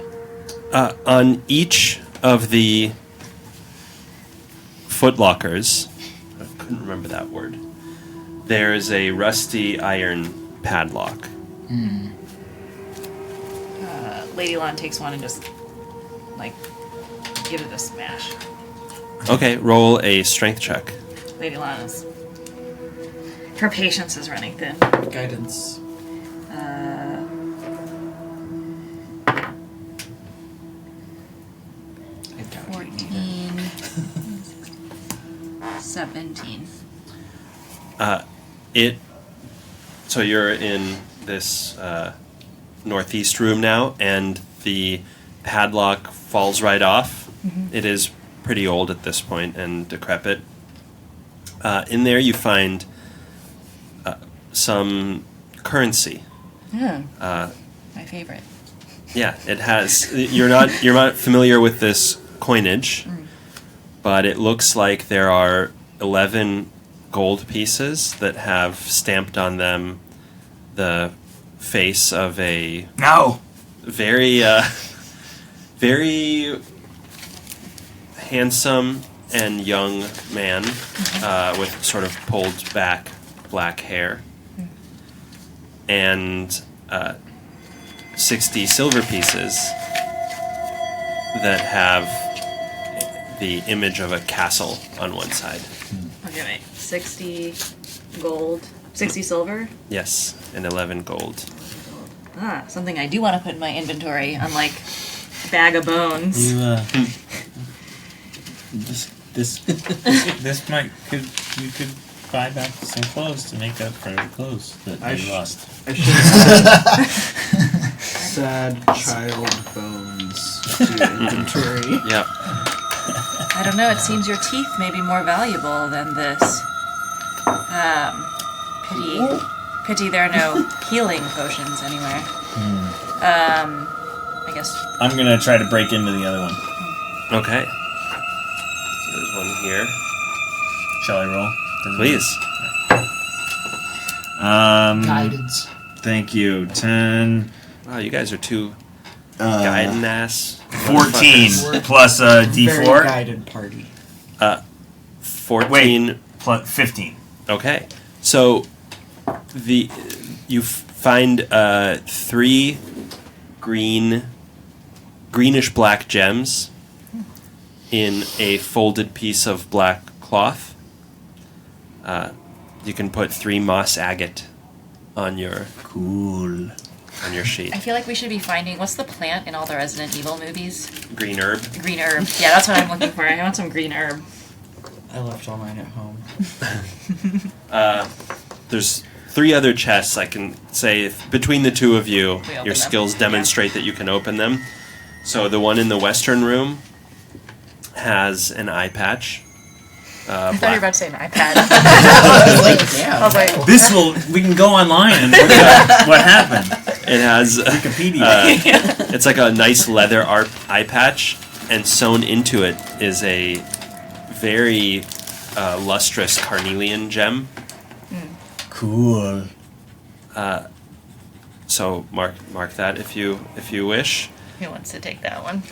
On each of the footlockers, I couldn't remember that word, there is a rusty iron padlock. Lady Lon takes one and just, like, give it a smash. Okay, roll a strength check. Lady Lon is... Her patience is running thin. Guidance. 14... 17. So you're in this northeast room now, and the padlock falls right off. It is pretty old at this point and decrepit. In there, you find some currency. My favorite. Yeah, it has. You're not familiar with this coinage, but it looks like there are 11 gold pieces that have stamped on them the face of a very very handsome and young man with sort of pulled back black hair, and 60 silver pieces that have the image of a castle on one side. Okay, wait. 60 gold. 60 silver? Yes, and 11 gold. Ah, something I do want to put in my inventory, unlike bag of bones. You, this might you could buy back some clothes to make up for the clothes that you lost. I should have sad child bones to inventory. Yep. I don't know, it seems your teeth may be more valuable than this. Pity there are no healing potions anywhere. I guess. I'm gonna try to break into the other one. Okay. So there's one here. Shall I roll? Please. Guidance. Thank you. 10. Wow, you guys are too guiding ass. 14 plus a Very D4. guided party. 14. Wait, plus 15. Okay. So you find 3 greenish black gems in a folded piece of black cloth. You can put 3 moss agate on your sheet. I feel like we should be finding, what's the plant in all the Resident Evil movies? Green herb. Green herb. Yeah, that's what I'm looking for. I want some green herb. I left all mine at home. There's 3 other chests. I can say between the two of you, open your them. skills demonstrate that you can open them. So the one in the western room has an eye patch. I thought you were about to say an iPad. I was like, damn. I was like, We can go online and look at what happened. It has Wikipedia. it's like a nice leather eye patch, and sewn into it is a very lustrous carnelian gem. Cool. So mark that if you wish. who wants to take that one?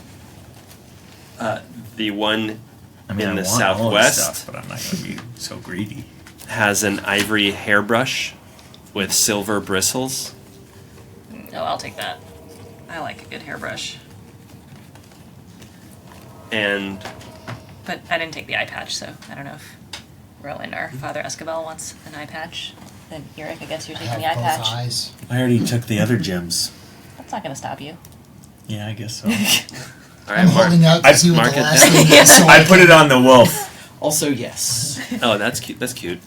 The one I mean, in I the want all this southwest stuff, but I'm not going to be so greedy. has an ivory hairbrush with silver bristles. Oh, I'll take that. I like a good hairbrush. And But I didn't take the eye patch, so I don't know if Rowan or Father Escobar wants an eye patch. Then Eric, I guess you're I taking the have eye both patch. eyes. I already took the other gems. That's not going to stop you. Yeah, I guess so. all I'm right, holding out I to see what mark the it last down. thing is. So I put it on the wolf. Also, yes. Oh, that's cute. That's cute.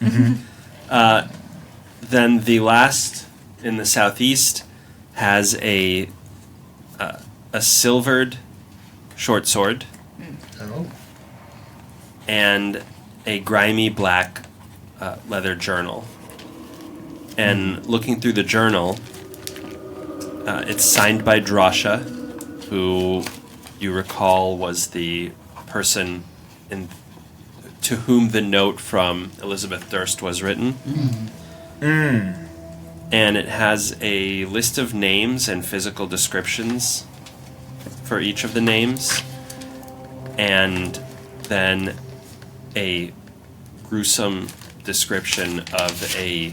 Then the last in the southeast has a silvered short sword Oh. and a grimy black leather journal. And looking through the journal, it's signed by Drasha, who you recall was the person to whom the note from Elizabeth Durst was written. And it has a list of names and physical descriptions for each of the names, and then a gruesome description of a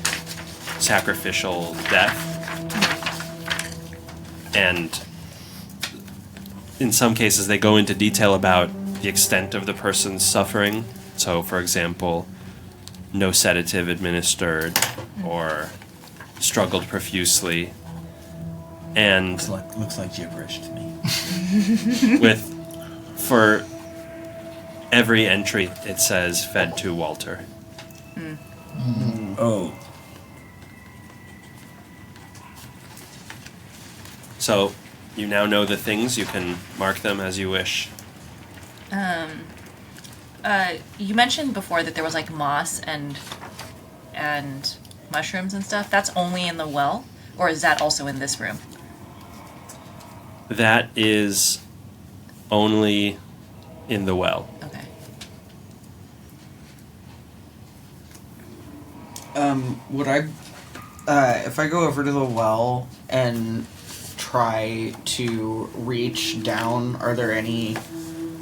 sacrificial death. And in some cases they go into detail about the extent of the person's suffering. So, for example, no sedative administered, or struggled profusely. And looks like gibberish to me. For every entry, it says fed to Walter. Oh. So, you now know the things. You can mark them as you wish. You mentioned before that there was like moss and mushrooms and stuff. That's only in the well, or is that also in this room? That is only in the well. Okay. Would I, if I go over to the well and try to reach down, are there any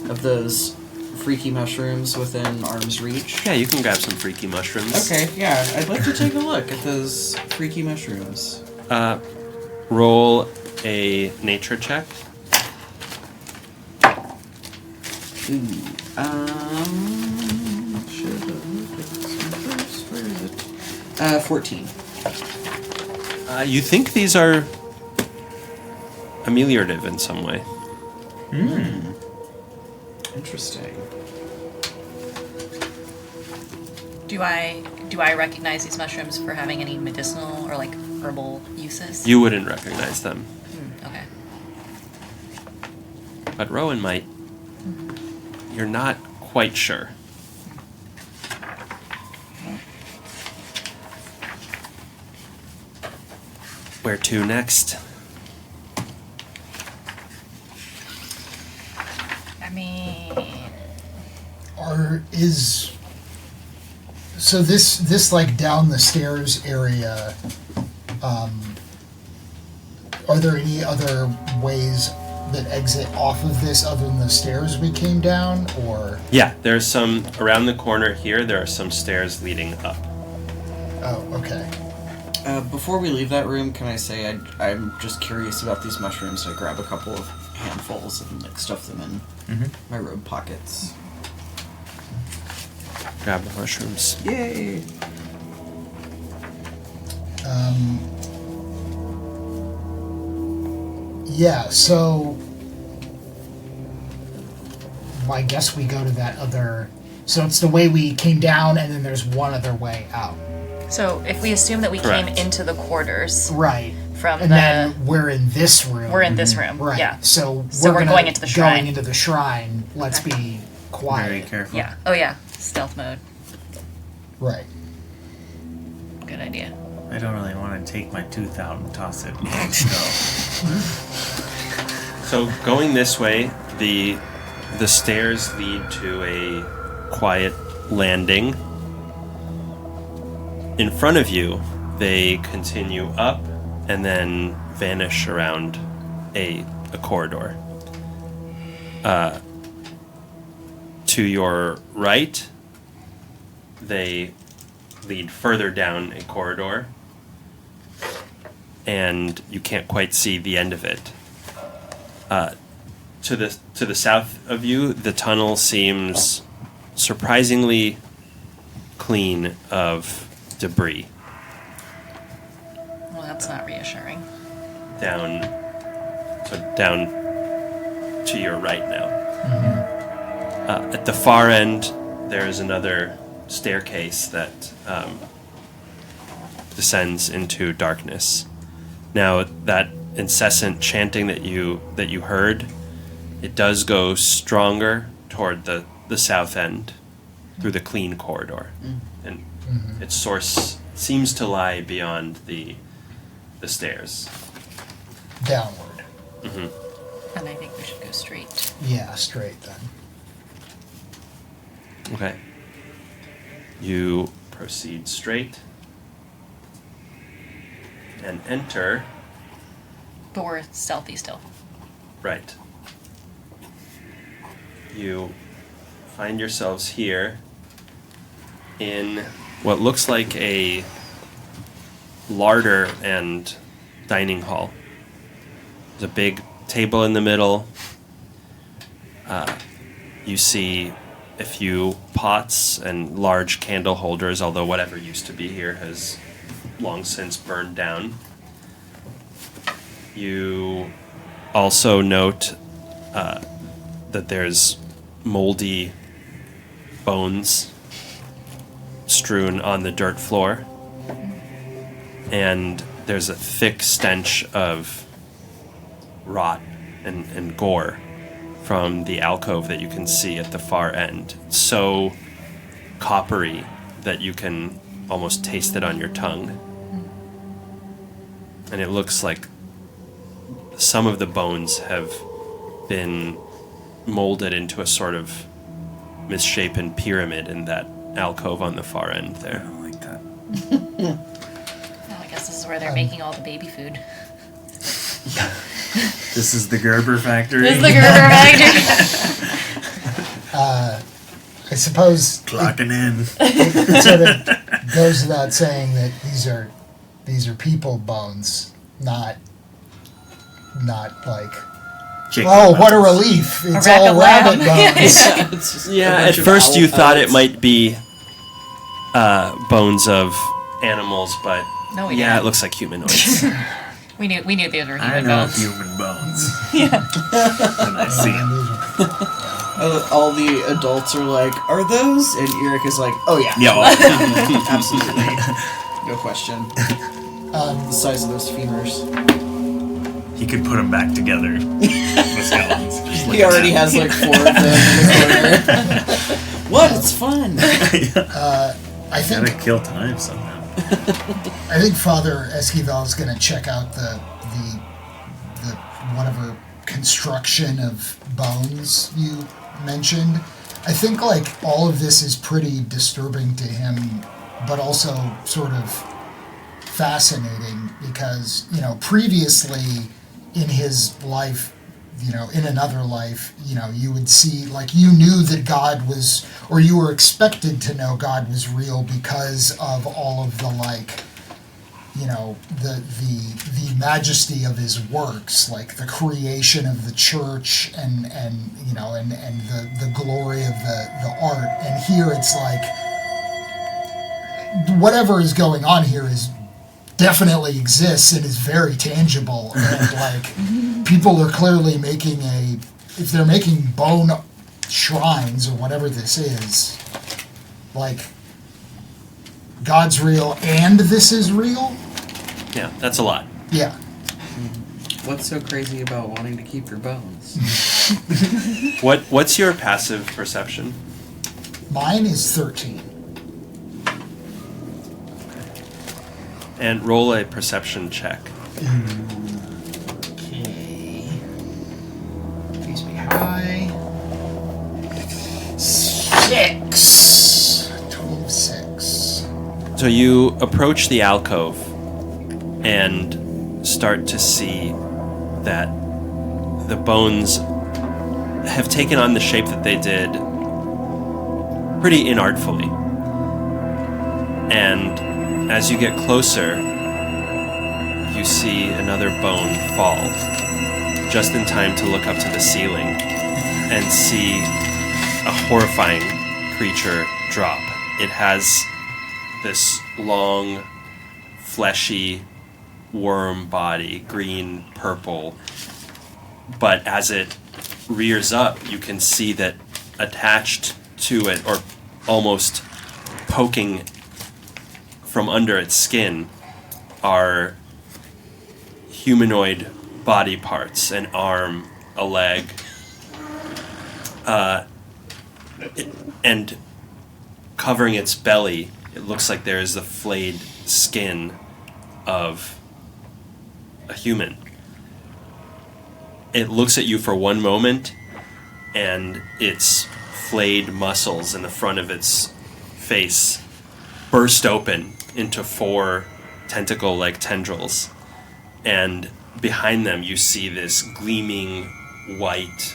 of those freaky mushrooms within arm's reach? Yeah, you can grab some freaky mushrooms. Okay, yeah, I'd like to take a look at those freaky mushrooms. Roll a nature check. Ooh, should have looked at this one first. Where is it? 14. You think these are ameliorative in some way. Interesting. Do I recognize these mushrooms for having any medicinal or like herbal uses? You wouldn't recognize them. Okay. But Rowan might. You're not quite sure. Where to next? I mean, so this like down the stairs area, are there any other ways that exit off of this other than the stairs we came down, or? Yeah, there's some around the corner here. There are some stairs leading up. Oh, okay. Before we leave that room, can I say I'm just curious about these mushrooms. I grab a couple of handfuls and like stuff them in my robe pockets. Grab the mushrooms. Yay! Yeah, so I guess we go to that other. So it's the way we came down, and then there's one other way out. so if we assume that we Correct. came into the quarters Right. from And then we're in this room. we're in this room. Right. Yeah. So So we're gonna- going into the shrine. Going into the shrine. Let's be quiet. Very careful. Yeah. Oh yeah. Stealth mode. Right. Good idea. I don't really want to take my tooth out and toss it. No. So going this way, the stairs lead to a quiet landing. In front of you, they continue up and then vanish around a corridor. To your right, they lead further down a corridor, and you can't quite see the end of it. To the south of you, the tunnel seems surprisingly clean of debris. Well, that's not reassuring. Down to your right now. At the far end, there is another staircase that descends into darkness. Now, that incessant chanting that you heard, it does go stronger toward the south end, through the clean corridor. And its source seems to lie beyond the stairs. Downward. And I think we should go straight. Yeah, straight then. Okay. You proceed straight and enter. But we're stealthy still. Right. You find yourselves here in what looks like a larder and dining hall. There's a big table in the middle. You see a few pots and large candle holders, although whatever used to be here has long since burned down. You also note that there's moldy bones strewn on the dirt floor, and there's a thick stench of rot and gore from the alcove that you can see at the far end. So coppery that you can almost taste it on your tongue. And it looks like some of the bones have been molded into a sort of misshapen pyramid in that alcove on the far end there. I don't like that. Well, I guess this is where they're making all the baby food. This is the Gerber factory. This is the Gerber factory. I suppose Clocking in. it sort of goes without saying that these are people bones, not like Chicken what a bones. relief! It's rack all of rabbit lamb. bones. It's just Yeah, a at bunch of first you owl thought it pellets. might be bones of animals, but No, we yeah, didn't. it looks like humanoids. We knew these were I human know bones. human bones. And I see them. All the adults are like, "Are those?" And Eric is like, "Oh yeah, Yeah, well, absolutely, no question." The size of those femurs. he could put them back together. The skeletons. Just look He at already that. has like 4 of them in the corner. What? It's fun. I think Gotta kill time somehow. I think Father Esquivel is going to check out the whatever construction of bones you mentioned. I think like all of this is pretty disturbing to him, but also sort of fascinating because, previously in his life, in another life, you would see, like, you knew that God was, or you were expected to know God was real because of all of the, like, the majesty of his works, like the creation of the church and the glory of the art. And here it's like, whatever is going on here is definitely exists and is very tangible, and like people are clearly making if they're making bone shrines or whatever this is, like God's real and this is real. Yeah, that's a lot. Yeah. What's so crazy about wanting to keep your bones? What's your passive perception? Mine is 13. And roll a perception check. Okay. Please be high. 6. 12-6. So you approach the alcove and start to see that the bones have taken on the shape that they did pretty inartfully. And as you get closer, you see another bone fall, just in time to look up to the ceiling and see a horrifying creature drop. It has this long, fleshy worm body, green, purple, but as it rears up, you can see that attached to it, or almost poking from under its skin, are humanoid body parts: an arm, a leg, and covering its belly, it looks like there is the flayed skin of a human. It looks at you for one moment, and its flayed muscles in the front of its face burst open into 4 tentacle-like tendrils. And behind them you see this gleaming white,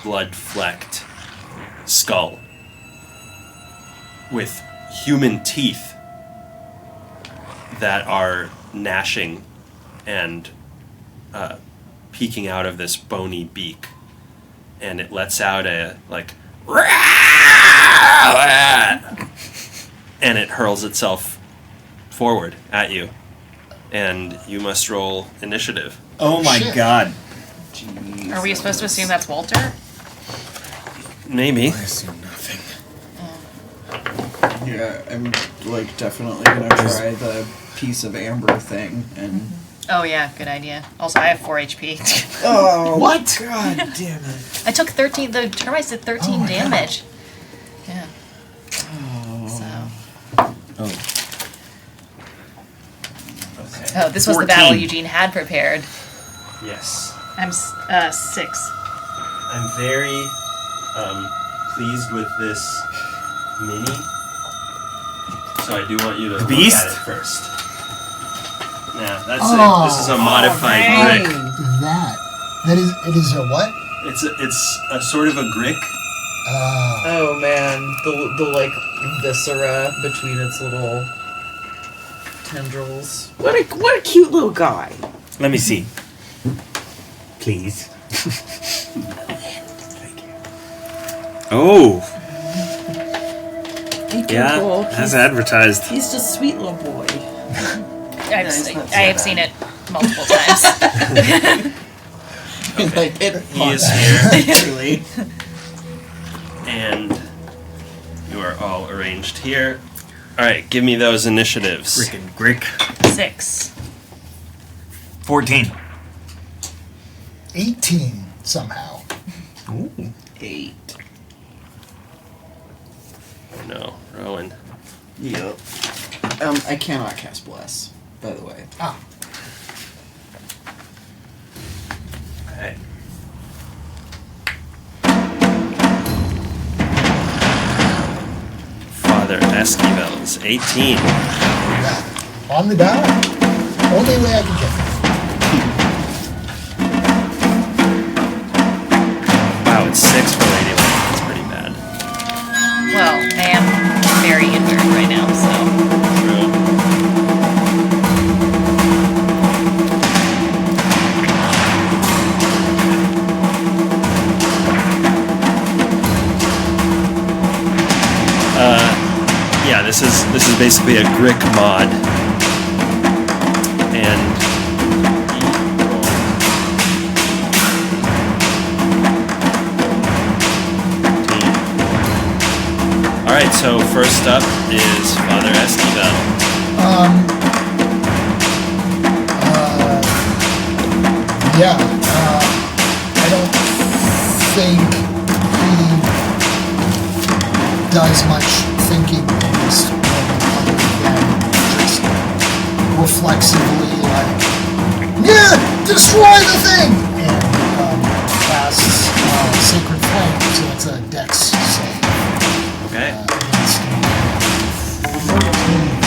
blood-flecked skull with human teeth that are gnashing and peeking out of this bony beak. And it lets out a, like, and it hurls itself forward at you. And you must roll initiative. Oh my god. Jeez. Are we supposed to assume that's Walter? Maybe. I assume nothing. Yeah, I'm like definitely gonna try the piece of amber thing and. Oh yeah, good idea. Also, I have 4 HP. Oh, What? God damn it! I took 13. The termites did 13 my damage. Yeah. Oh. So. Oh. Okay. Oh, this was the 14. battle Eugene had prepared. Yes. I'm 6. I'm very pleased with this mini. So I do want you to look Beast? at it first. Yeah, that's it. This is a modified man. brick. It is a what? It's a sort of a grick. Oh man, the like viscera between its little tendrils. What a cute little guy. Let me see. Please. Oh. Yeah, as advertised. He's just a sweet little boy. I have seen it multiple times. Like it. He is here, Really. and you are all arranged here. All right, give me those initiatives. Frickin' Grick. 6. 14. 18 somehow. Ooh. 8. No, Rowan. Yep. I cannot cast Bless, by the way. Ah, Okay. Father Esquivel's 18. yeah. On the dial. Only way I can get it. Wow, it's 6 for Lady Luck. That's pretty bad. Well, I am very injured right now, so. True. Yeah, this is basically a Grick mod, and all right. So first up is Father Esquivel. Yeah, I don't think he does much thinking in this moment other than just reflexively like, yeah, destroy the thing! And casts Sacred Flame, so it's a Dex save. Okay. Against 14.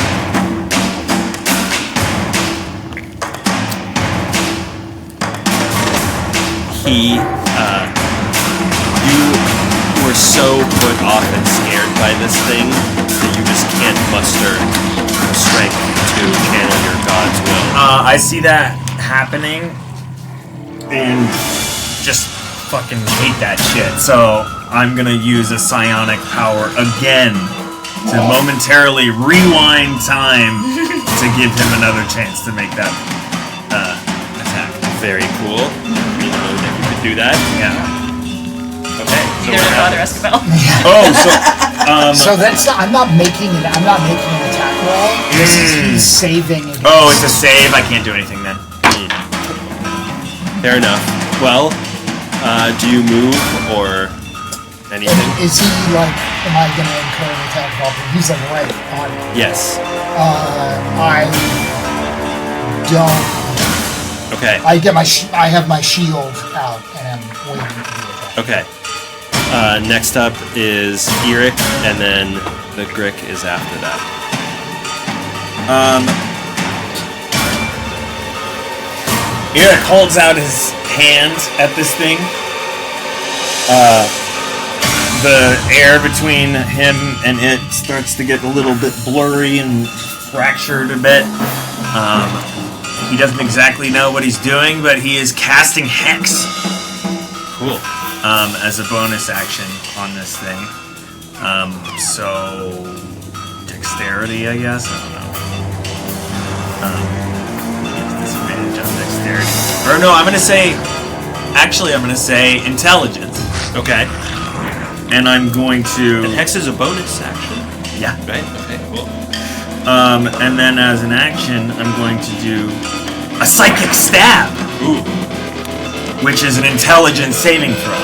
You were so put off and scared by this thing that you just can't muster strength to channel your god's will. I see that happening and just fucking hate that shit. So I'm gonna use a psionic power again to momentarily rewind time to give him another chance to make that attack. Very cool. You know that you could do that. Yeah. Okay. So Neither what did Father happens? Esquivel. Oh, So that's not, I'm not making an attack roll. He's saving against. oh, it's a save. I can't do anything then. Fair enough. Well, do you move or anything? Is he like am I going to incur an attack of opportunity? He's like right on me. Yes. I don't. Okay. I have my shield out and I'm waiting for the attack. Okay. Next up is Eric, and then the Grick is after that. Eric holds out his hand at this thing. The air between him and it starts to get a little bit blurry and fractured a bit. He doesn't exactly know what he's doing, but he is casting Hex. Cool. As a bonus action on this thing. So dexterity, I guess. I don't know. Disadvantage on dexterity. Or no, I'm gonna say intelligence. Okay. And I'm going to. And Hex is a bonus action. Yeah. Right. Okay. Cool. And then as an action, I'm going to do a psychic stab. Ooh. Which is an intelligence saving throw. He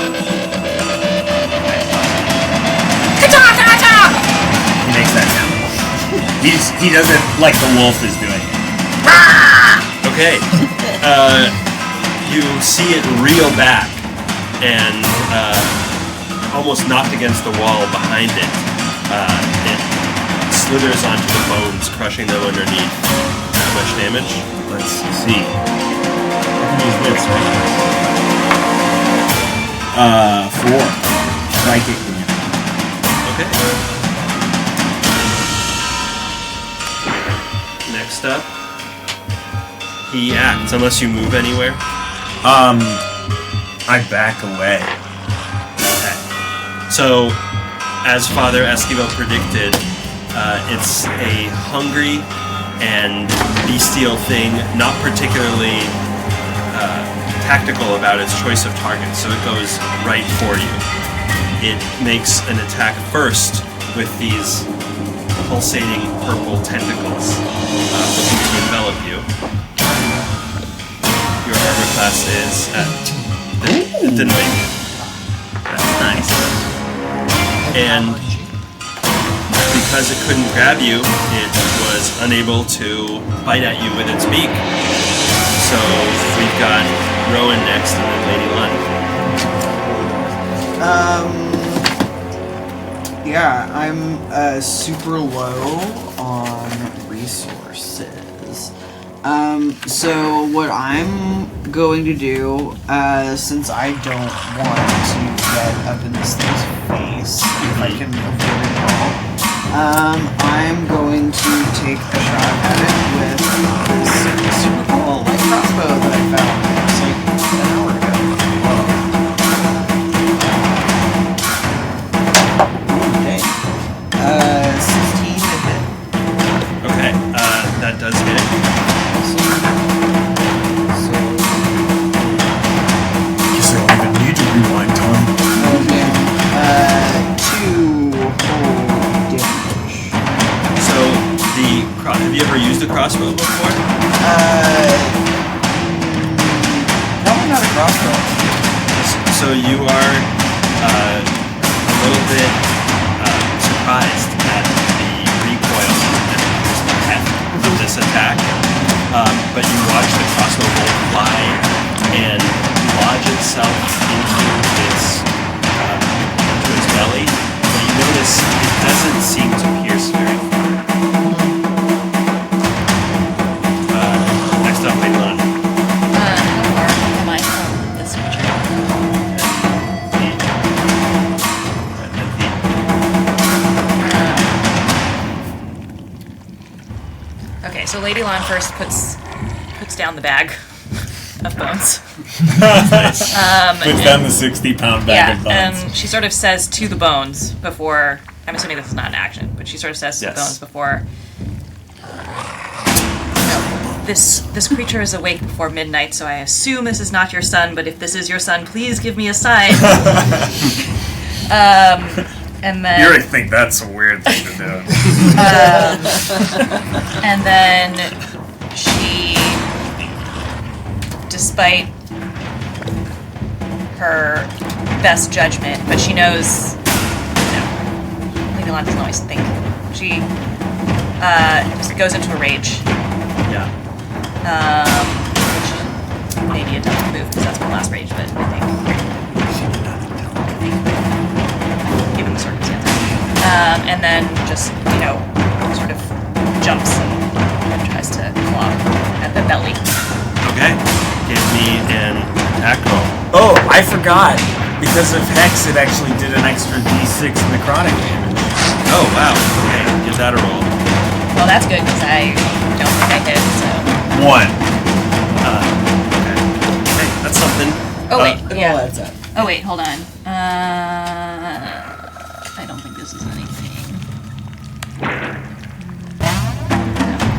makes that sound. He does it like the wolf is doing it. Okay. You see it reel back and almost knocked against the wall behind it. It slithers onto the bones, crushing them underneath. How much damage? Let's see. I can use this, right? 4. Psychic damage. Okay. Next up, he acts, unless you move anywhere. I back away. Okay. So, as Father Esquivel predicted, it's a hungry and bestial thing, not particularly tactical about its choice of targets, so it goes right for you. It makes an attack first with these pulsating purple tentacles looking to envelop you. Your armor class is at... It didn't make it. That's nice. And because it couldn't grab you, it was unable to bite at you with its beak. So we've got Rowan next and then Lady Lund. Yeah, I'm super low on resources. So what I'm going to do, since I don't want to get up in this thing's face, if I can avoid it all, I'm going to take a shot at it with this super cool light crossbow that I found just like an hour ago. 16 to hit. Okay, that does hit. Guess I don't even need to rewind time. Okay. 2 whole damage. So have you ever used a crossbow before? Probably not a crossbow. So you are a little bit surprised at the recoil and just the heft of this attack, but you watch the crossbow bolt fly and lodge itself into its belly, but you notice it doesn't seem to pierce very far. Next up, Lady Lund. How far am I from this creature? Okay, so Lady Lon first puts down the bag of bones. Puts down the 60-pound bag of bones. She sort of says to the bones before. I'm assuming this is not an action, but she sort of says to the bones before. This creature is awake before midnight, so I assume this is not your son. But if this is your son, please give me a sign. And then You already think that's a weird thing to do. and then she, despite her best judgment, but she knows, Lady Lan doesn't always think. She just goes into a rage. Yeah. Which maybe a dumb move because that's my last rage, but I think given the circumstances. And then just, sort of jumps and tries to claw at the belly. Okay. Give me an attack roll. Oh, I forgot. Because of Hex, it actually did an extra D6 necrotic damage. Oh, wow. Okay, give that a roll. Well, that's good because I don't think I hit, so. 1. Okay. Okay, that's something. Oh, wait. It all Yeah. adds up. Oh, wait, hold on. I don't think this is anything.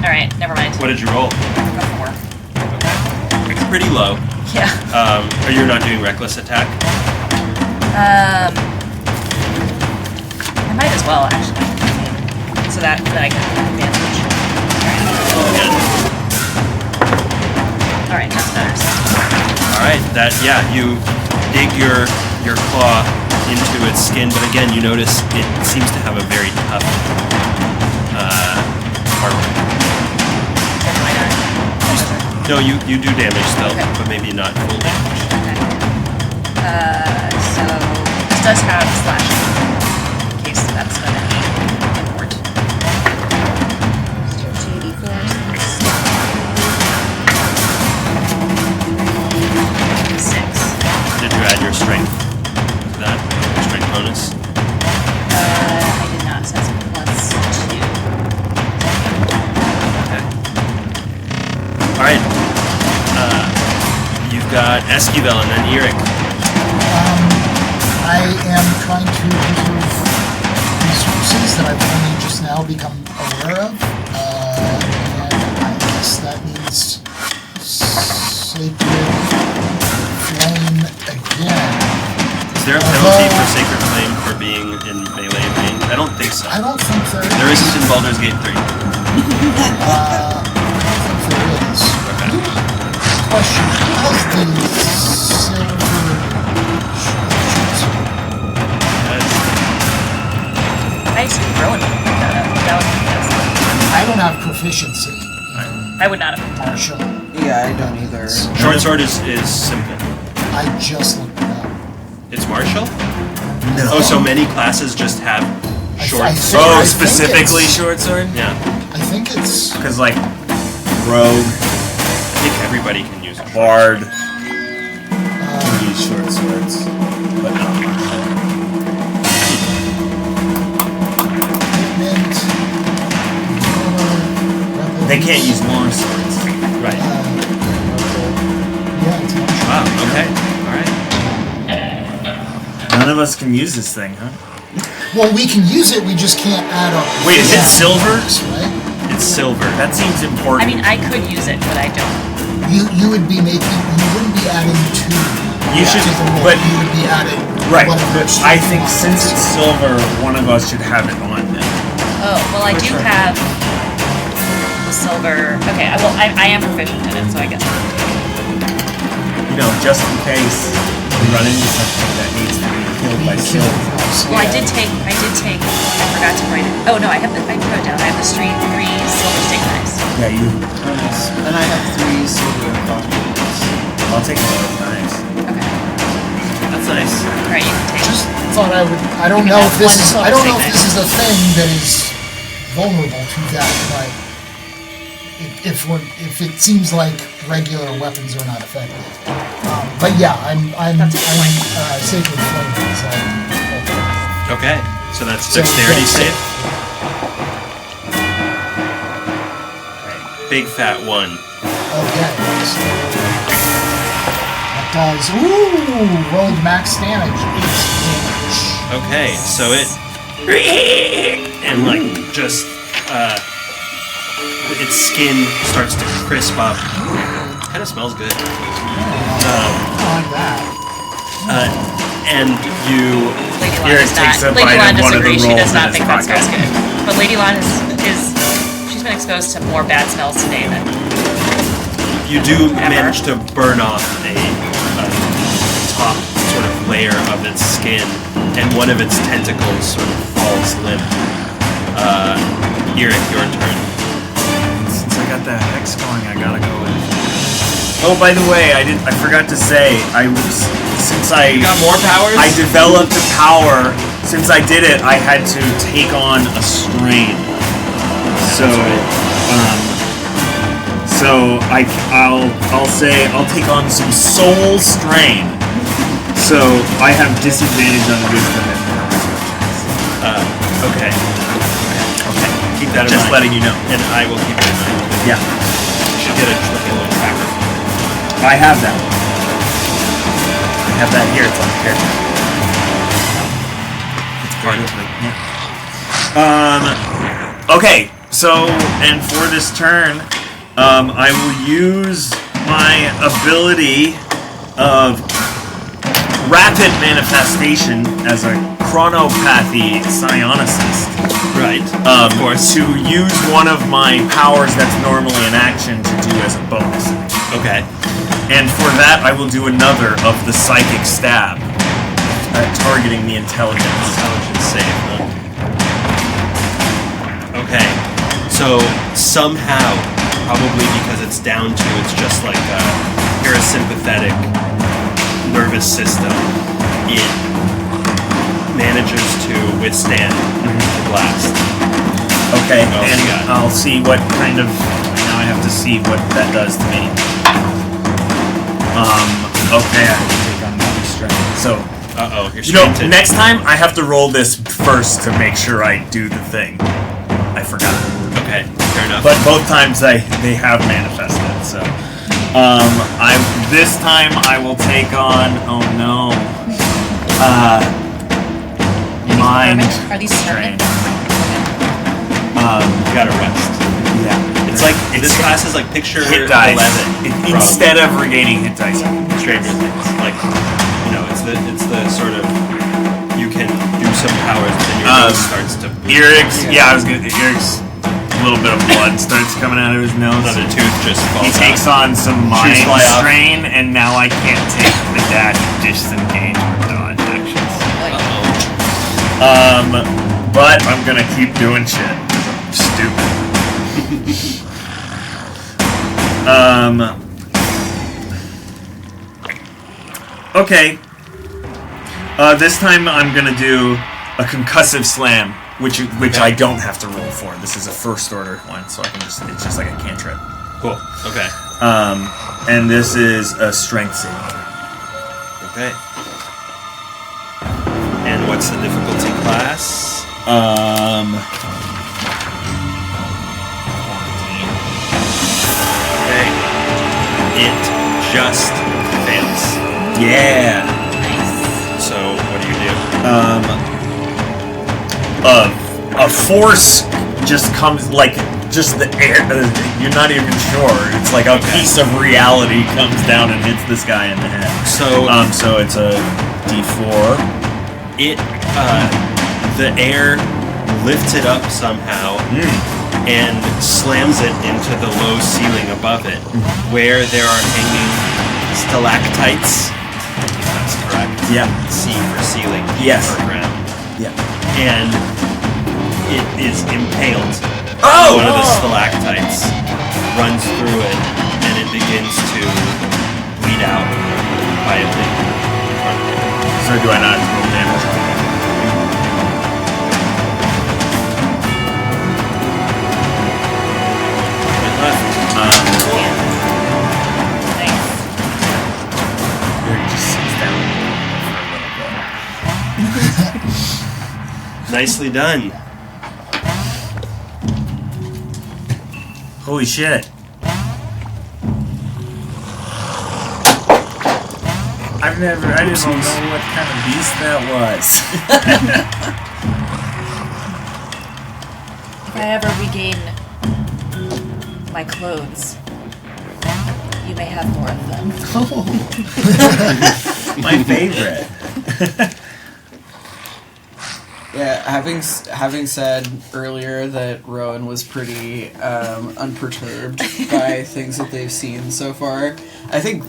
Alright, never mind. What did you roll? A 4. It's pretty low. Yeah. Are you not doing reckless attack? I might as well, actually. So that I can have advantage. Alright, that's better. Alright, you dig your claw into its skin, but again, you notice it seems to have a very tough armor. No, you do damage still, Okay. but maybe not full damage. Okay. So this does have slashing, in case that's an import. So 2d4, 6. Did you add your strength to that? Your strength bonus? I did not, so that's +2. Okay. Alright. You've got Esquivel and then Eric. I am trying to preserve resources that I've only just now become aware of, and I guess that means Sacred Flame again. Is there a penalty for Sacred Flame for being in melee range? I don't think so. I don't think there is. There isn't in Baldur's Gate 3. I don't think there is. Okay. Question, how's the silver I assume Rowan would pick that up. That would be best. I don't have proficiency in I would not have. martial. Yeah, I don't either. Short sword is simple. I just looked it up. It's martial? No. Oh, so many classes just have short I sword. think- Oh, I think specifically it's- short sword? Yeah. I think it's... Because, like, rogue, I think everybody can use a short bard, sword. can use short swords, but not martial. Equipment, They can't use long swords. Right. Yeah, it's martial. Wow, okay. Alright. None of us can use this thing, huh? Well, we can use it, we just can't add up... Wait, is it silver? Right? It's silver. That seems I important. mean, I could use it, but I don't. You would be making... You wouldn't be adding two You should- to the roll. but- You would be adding... Right, one of but each I to think the since models. it's silver, one of us should have it on then. Oh, well, I do sure. have the silver. Okay, well, I am proficient in it, so I guess. You know, just in case we run into something that needs to be killed by silver. Well, I did take. I forgot to write it. Oh no, I wrote it down. I have the street 3 silver steak knives. Yeah, you. And I have 3 silver coffees. I'll take one of those knives. Okay. That's nice. All right, you can take. Just thought I would... I don't know if this is... I don't know if this is a thing that is vulnerable to that, but... If it seems like regular weapons are not effective. But yeah, I'm Sacred Flame is Okay. So that's dexterity save. Big fat 1. Okay, so that does... Ooh! Rolled max damage. 8 damage. Okay, so it and like just its skin starts to crisp up. Kind of smells good. I like that. And you Lady Lan Here, does it takes not. a Lady bite Lan of one of the disagrees. She rolls does in not his think that smells pocket. good. But Lady Lan is she's been exposed to more bad smells today than do manage to burn off a top sort of layer of its skin, and one of its tentacles sort of falls limp. Eric, your turn. Since I got that hex going, I gotta go with. Oh, by the way, I forgot to say, You got more powers? I developed a power. Since I did it, I had to take on a strain. So, I'll say I'll take on some soul strain. So I have disadvantage on wisdom. Okay. Keep that in mind. Just letting you know. And I will keep it in mind. Yeah. You should get a little tracker. I have that. I have that here. It's on the character. It's part of it. Yeah. Okay. So, and for this turn, I will use my ability of rapid manifestation as a chronopathy psionicist. Right. Of course. To use one of my powers that's normally an action to do as a bonus. Okay. And for that, I will do another of the psychic stab, targeting the intelligence. Intelligence save, huh? Okay. So somehow, probably because it's down to it's just like a parasympathetic nervous system, it manages to withstand the blast. Okay, and I'll see what kind of. Now I have to see what that does to me. Okay, I have to take on another strength. So, you're next time I have to roll this first to make sure I do the thing. I forgot. Okay, fair enough. But both times they have manifested. So, this time I will take on. Oh no. Mind Are these strain. You gotta rest. Yeah. It's like this class is like picture hit dice 11 instead of regaining hit dice. Stranger Things. Like, it's the sort of you can do some powers, but then your nose starts to. Eric's Eric's a little bit of blood starts coming out of his nose. Another tooth just falls He takes on some mind strain, and now I can't take the dash, disengage, or dodge actions. But I'm gonna keep doing shit. I'm stupid. Okay. This time I'm gonna do a concussive slam, which I don't have to roll for. This is a first order one, so it's just like a cantrip. Cool. Okay. And this is a strength save. Okay. And what's the difficulty class? Okay. It just fails. Yeah. Nice. So what do you do? A force just comes, like, just the air. You're not even sure. It's like a piece of reality comes down and hits this guy in the head. So it's a D4. It the air lifts it up somehow and slams it into the low ceiling above it, where there are hanging stalactites. If that's correct. Yeah. C for ceiling. Yes. For ground. Yeah. And it is impaled. Oh! One of the stalactites runs through it, and it begins to bleed out quietly. So do I not roll damage? Eric just sits down for a little bit. Nicely done. Holy shit. I didn't know what kind of beast that was. If I ever regain my clothes, you may have more of them. My favorite. Yeah, having said earlier that Rowan was pretty unperturbed by things that they've seen so far, I think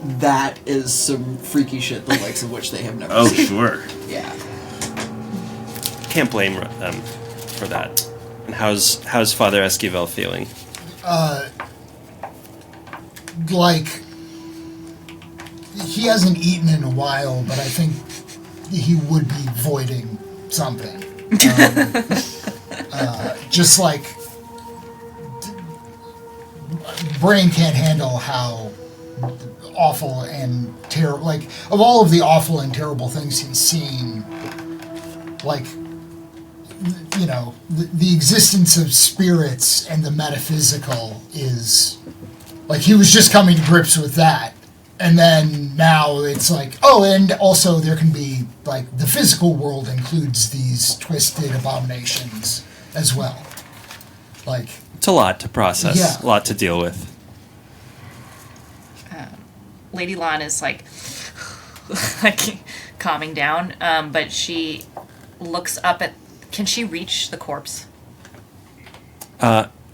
that is some freaky shit, the likes of which they have never Oh, seen. sure. Yeah. Can't blame them for that. And how's Father Esquivel feeling? Like, he hasn't eaten in a while, but I think he would be voiding something. Just like, brain can't handle how awful and terrible, like, of all of the awful and terrible things he's seen, like, you know, the existence of spirits and the metaphysical is, like, he was just coming to grips with that. And then now it's like, oh, and also there can be, like, the physical world includes these twisted abominations as well. Like, It's a lot to process, Yeah. a lot to deal with. Lady Lon is like calming down, but she looks up at. Can she reach the corpse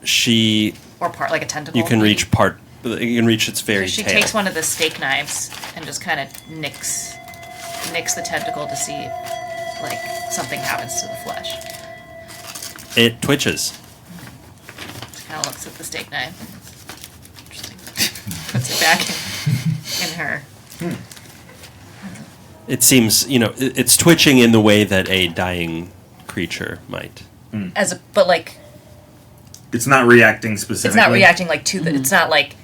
She, or part like a tentacle? you can maybe? reach part. You can reach its very So she tail. takes one of the steak knives and just kind of nicks the tentacle to see like something happens to the flesh. It twitches. She kind of looks at the steak knife. Interesting. Puts it back in her. It seems, it's twitching in the way that a dying creature might. But like It's not reacting specifically. it's not reacting like to the. It's not like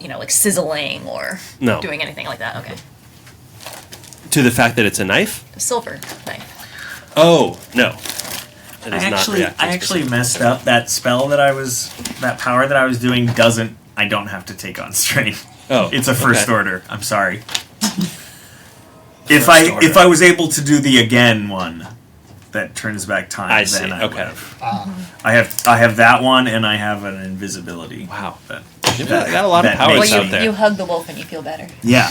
like sizzling or No. doing anything like that. Okay. To the fact that it's a knife? A silver knife. Oh, no. It I is not actually reacting messed up that spell that power that I was doing I don't have to take on strain. Oh, It's a first okay. order. I'm sorry. If I was able to do the again one that turns back time, I see, then I okay. would have. I have that one and I have an invisibility. Wow. That, You've got a lot of that powers makes- out there. You hug the wolf and you feel better. Yeah.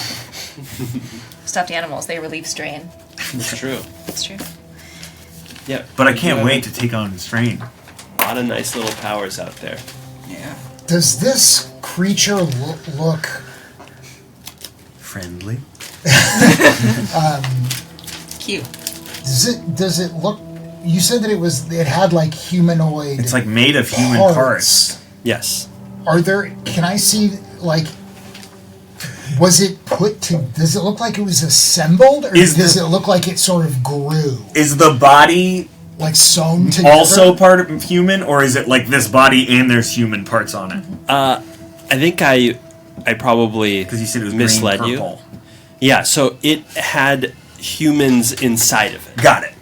Stuffed animals, they relieve strain. It's true. It's true. Yeah. But I can't wait to take on strain. A lot of nice little powers out there. Yeah. does this creature look Friendly. Cute. Does it look? You said that it had like humanoid. It's like made of human parts. Yes. Are there? Can I see like? Was it put to? Does it look like it was assembled, or does it look like it sort of grew? Is the body like sewn together? also part of human, or is it like this body and there's human parts on it? I think I probably Because you said it was misled green, you. purple. Yeah, so it had humans inside of it. Got it.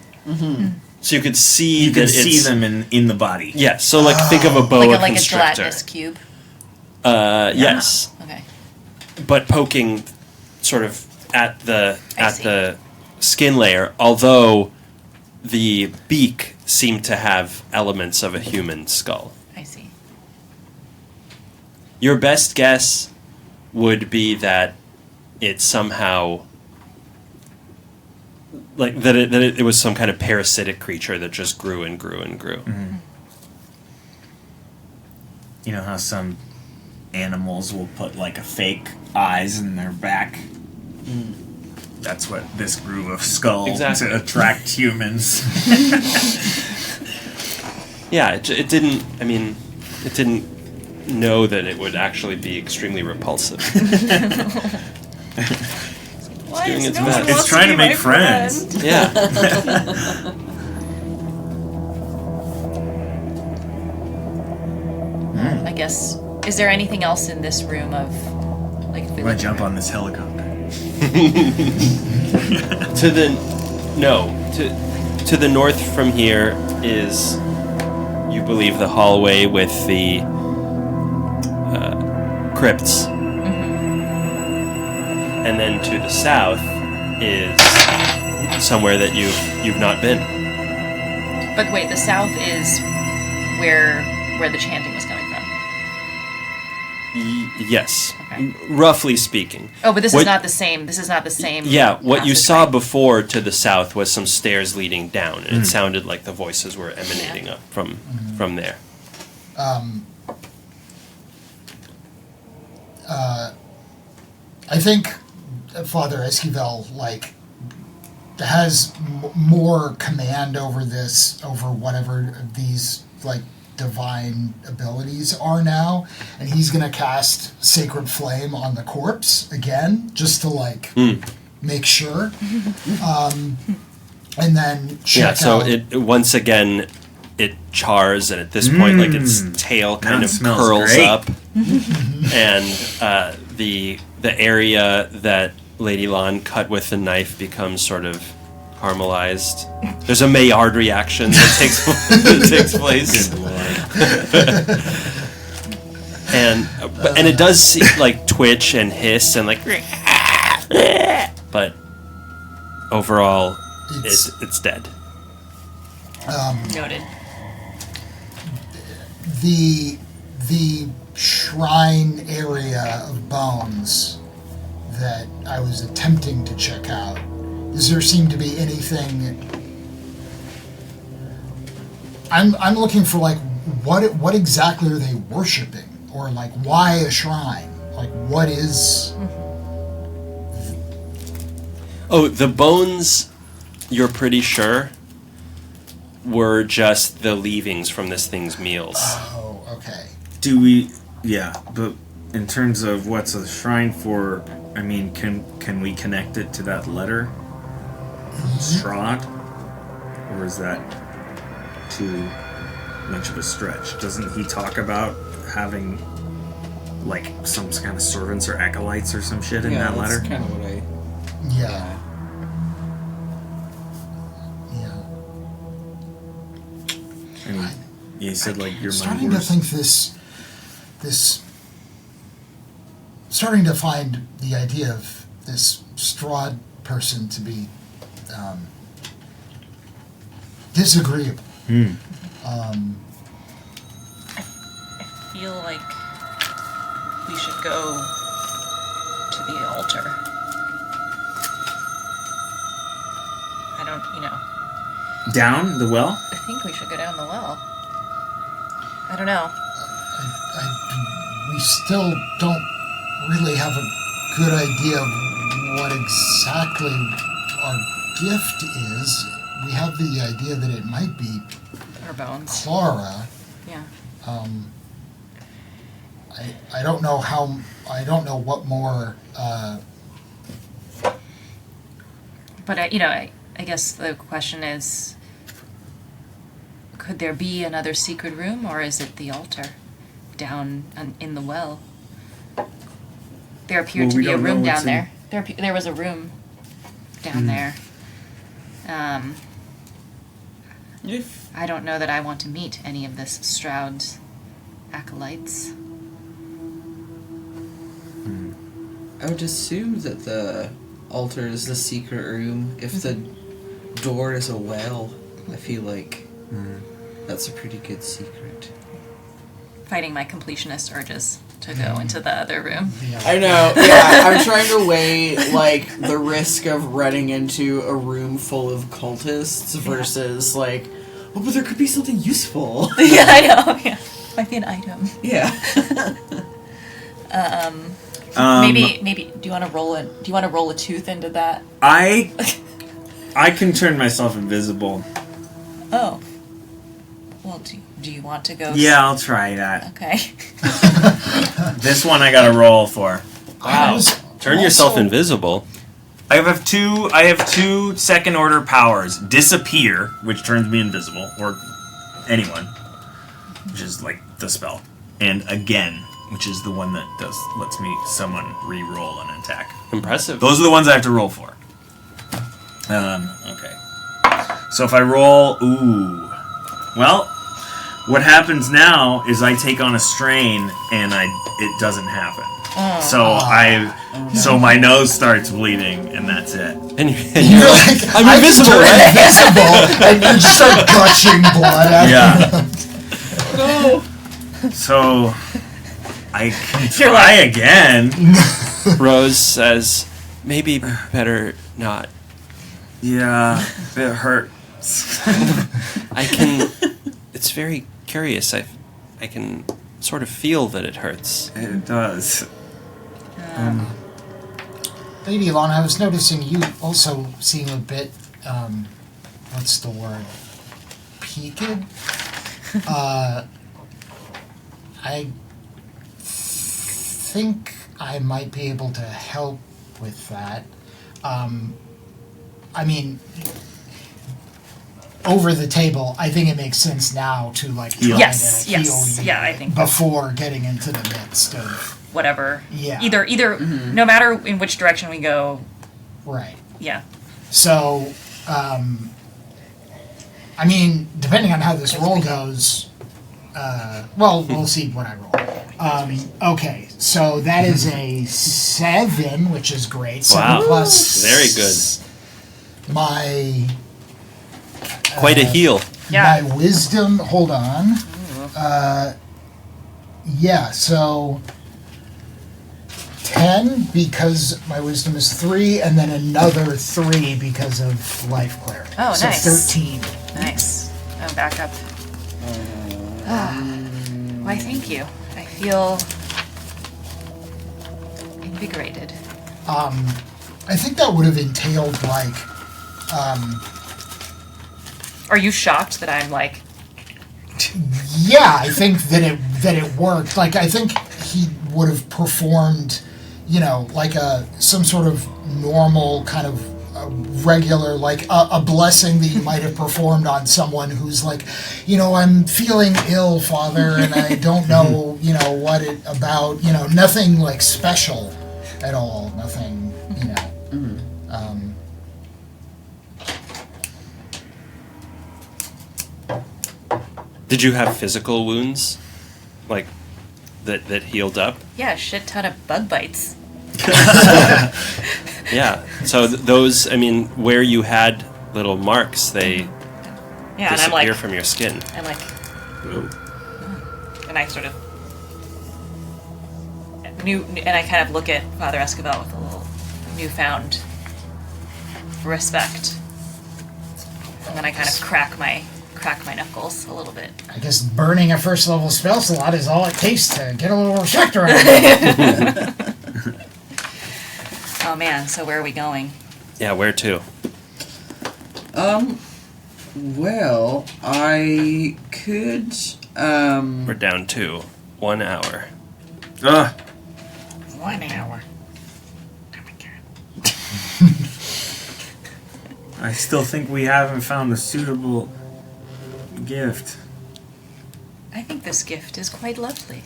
So you could see You that can see it's, them in the body. Yeah, so like think of a boa Like a constrictor. gelatinous cube. Yes. Okay. But poking sort of at I see. the skin layer, although the beak seemed to have elements of a human skull. I see. Your best guess would be that it somehow like that it was some kind of parasitic creature that just grew and grew and grew. Mm-hmm. You know how some animals will put like a fake eyes in their back? That's what this grew of skull Exactly. to attract humans. Yeah, it didn't. I mean, it didn't know that it would actually be extremely repulsive. Why doing is its no best. one It's wants trying to be make my friends. friend? Yeah. I guess. Is there anything else in this room of like? If we I'm gonna look jump around? on this helicopter. To the north from here is, you believe, the hallway with the crypts, and then to the south is somewhere that you've not been. But wait, the south is where the chanting was coming from. Yes, Okay. roughly speaking. Oh, but this What- is not the same. This is not the same. Yeah, what you passage, saw right? before to the south was some stairs leading down, and it sounded like the voices were emanating up from there. I think Father Esquivel, has more command over this, over whatever these, divine abilities are now, and he's going to cast Sacred Flame on the corpse again, just to, make sure. And then check so out... it once again, it chars, and at this point, its tail kind of curls great. up, and the area that Lady Lon cut with the knife becomes sort of caramelized. There's a Maillard reaction that takes place. Good lord. and it does twitch and hiss and but overall it's dead. Noted. The shrine area of bones that I was attempting to check out, does there seem to be anything... I'm looking for what exactly are they worshiping, or why a shrine? What is... Oh, the bones, you're pretty sure, were just the leavings from this thing's meals. Oh, okay. Do we... Yeah, but in terms of what's a shrine for, I mean, can we connect it to that letter? Strahd? Or is that too much of a stretch? Doesn't he talk about having, some kind of servants or acolytes or some shit in that letter? That's kind of what I... Yeah. And you said, your mind starting to think this... Starting to find the idea of this Strahd person to be disagreeable. I feel like we should go to the altar. I don't, Down the well? I think we should go down the well. I don't know. We still don't really have a good idea of what exactly our gift is. We have the idea that it might be Our bones. Clara. Yeah. I don't know what more. But I guess the question is, could there be another secret room, or is it the altar down in the well? There appeared to be a room down there. There was a room down there. I don't know that I want to meet any of this Strahd's acolytes. I would assume that the altar is the secret room. If the door is a well, I feel like that's a pretty good secret. Fighting my completionist urges to go into the other room. I know, yeah, I'm trying to weigh, the risk of running into a room full of cultists versus, but there could be something useful. Yeah, I know, yeah. Might be an item. Yeah. Maybe. Do you want to roll a tooth into that? I can turn myself invisible. Oh. Well, do you want to go? Yeah, I'll try that. Okay. This one I got to roll for. Wow. Turn yourself invisible. I have two second order powers: disappear, which turns me invisible, or anyone, which is the spell, and again, which is the one that lets me someone re-roll an attack. Impressive. Those are the ones I have to roll for. Okay. So if I roll, well, what happens now is I take on a strain and it doesn't happen. So my nose starts bleeding and that's it. And you're like, I'm invisible, right? Invisible, and you just start gushing blood out. Yeah. No. So I can try again. Rose says, maybe better not. Yeah, it hurts. It's very curious. I can sort of feel that it hurts. It does. Lady Lon, I was noticing you also seem a bit, what's the word? Peaked? I think I might be able to help with that. I mean, over the table, I think it makes sense now to try to heal you Yeah, I think before getting into the midst of whatever. Yeah. Either no matter in which direction we go. Right. Yeah. So, I mean, depending on how this roll goes, well, we'll see what I roll. Okay, so that is a 7, which is great. 7 plus. Very good. My. Quite a heal. Yeah. My wisdom. Hold on. Yeah, so 10 because my wisdom is 3, and then another 3 because of life clarity. Oh, so nice. 13. Nice. Oh, back up. Why, thank you. I feel invigorated. I think that would have entailed Are you shocked that I'm like? yeah, I think that it worked. Like, I think he would have performed, some sort of normal kind of regular, a blessing that you might have performed on someone who's like, I'm feeling ill, Father, and I don't know, what it about, nothing like special at all, nothing, Did you have physical wounds, that healed up? Yeah, a shit ton of bug bites. Yeah. So those, where you had little marks, they Yeah, and I'm disappear like, from your skin. I'm like, and I sort of and I kind of look at Father Esquivel with a little newfound respect, and then I kind of crack my knuckles a little bit. I guess burning a first level spell slot is all it takes to get a little respect around it. Oh man, so where are we going? Yeah, where to? Well, I could, We're down to 1 hour. 1 hour. I still think we haven't found a suitable gift. I think this gift is quite lovely. I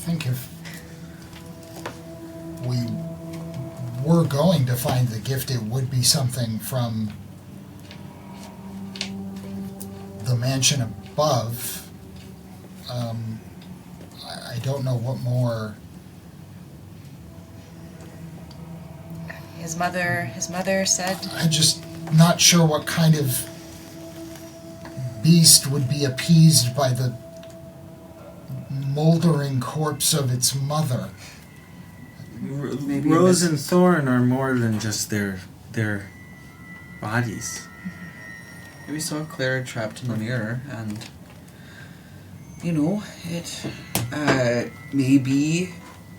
think if we were going to find the gift, it would be something from the mansion above. I don't know what more. His mother said. I'm just not sure what kind of beast would be appeased by the moldering corpse of its mother. Maybe Rose and Thorn are more than just their bodies. we saw Clara trapped in the mirror, and it may be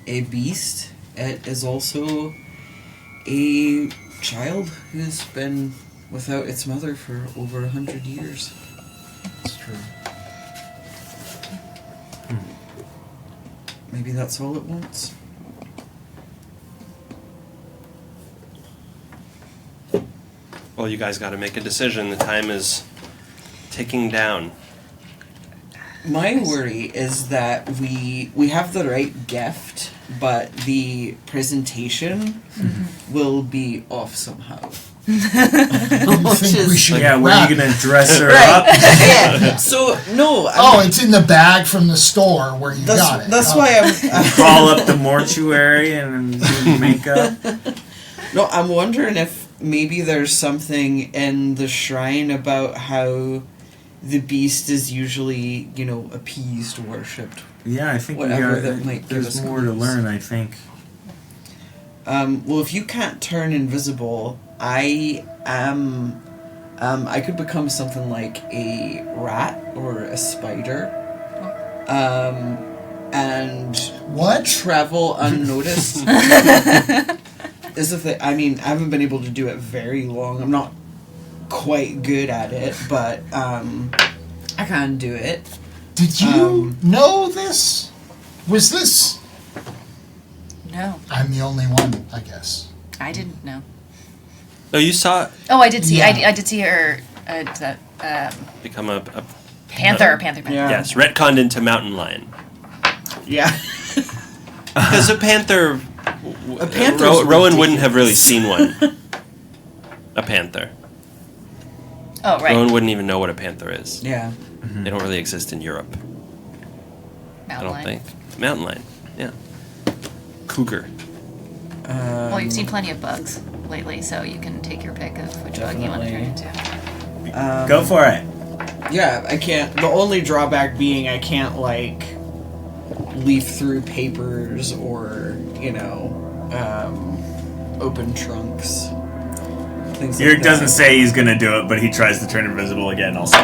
a beast. It is also a child who's been without its mother for over 100 years. That's true. Maybe that's all it wants. Well, you guys got to make a decision. The time is ticking down. My worry is that we have the right gift, but the presentation will be off somehow. You think we should Yeah, were wrap you gonna dress her Right. up? Yeah. So no. it's in the bag from the store where you got it. That's Okay. why I'm. Call up the mortuary and do makeup. No, I'm wondering if maybe there's something in the shrine about how the beast is usually, appeased, worshipped. Yeah, I think Whatever we that got, might give there's us more to clues. learn, I think. Well, if you can't turn invisible, I could become something like a rat or a spider. And What? travel unnoticed. is the thing. I mean, I haven't been able to do it very long. I'm not quite good at it, but I can do it. Did you know this? Was this? No, I'm the only one, I guess. I didn't know. Oh, you saw Oh, I did see. Yeah. I did see her become a panther. Yeah. yes, retconned into mountain lion. Yeah. Because a panther, panther's Rowan wouldn't have really seen one. A panther. Oh, right. Rowan wouldn't even know what a panther is. Yeah. They don't really exist in Europe. I Mountain don't lion. think. Mountain lion. Yeah. Cougar. Well, you've seen plenty of bugs lately, so you can take your pick of which bug you want to turn into. Go for it. Yeah, I can't. The only drawback being I can't, like, leaf through papers or, open trunks. Things like Yurk that. doesn't say he's gonna do it, but he tries to turn invisible again also.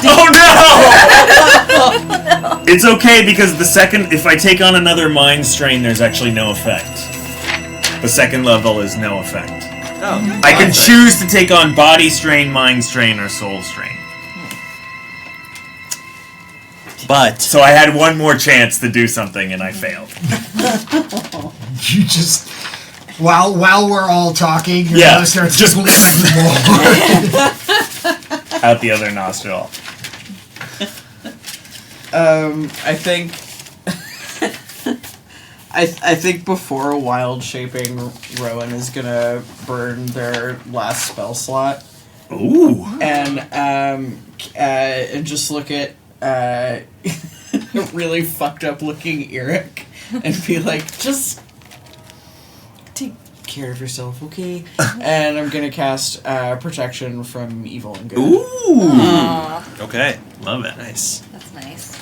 Oh no! It's okay because if I take on another mind strain, there's actually no effect. The second level is no effect. Oh. I can choose to take on body strain, mind strain, or soul strain. But So I had one more chance to do something and I failed. You just while we're all talking, your Yeah, nose starts just- bleeding more. Out the other nostril. I think I think before wild shaping, Rowan is gonna burn their last spell slot. Ooh. And just look at really fucked up looking Eric and be like, just take care of yourself, okay? And I'm gonna cast protection from evil and good. Ooh. okay. Love it. Nice. That's nice.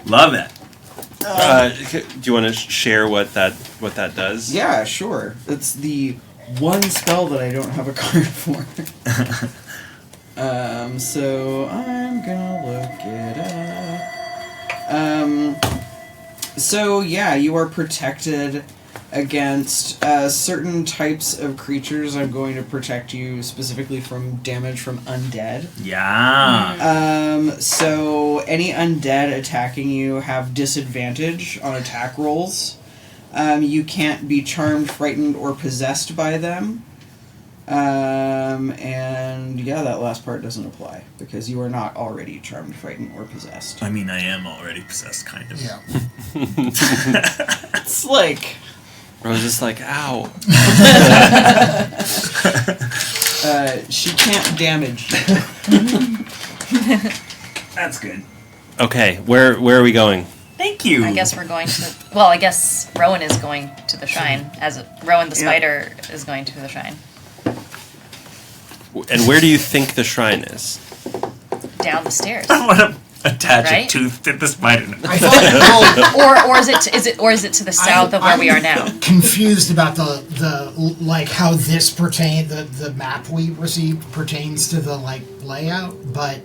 Love it. Do you want to share what that does? Yeah, sure. It's the one spell that I don't have a card for. So I'm gonna look it up. So yeah, you are protected against certain types of creatures. I'm going to protect you specifically from damage from undead. Yeah. So any undead attacking you have disadvantage on attack rolls. You can't be charmed, frightened, or possessed by them. And yeah, that last part doesn't apply because you are not already charmed, frightened, or possessed. I mean, I am already possessed, kind of. Yeah. It's like Rose is like, ow. she can't damage you. That's good. Okay, where are we going? Thank you. I guess we're going to. Well, I guess Rowan is going to the shrine. Rowan the spider is going to the shrine. And where do you think the shrine is? Down the stairs. I want to attach Right? a tooth to the spider. I thought, or is it to the south of where we are now? Confused about the like how this the map we received pertains to the like layout, but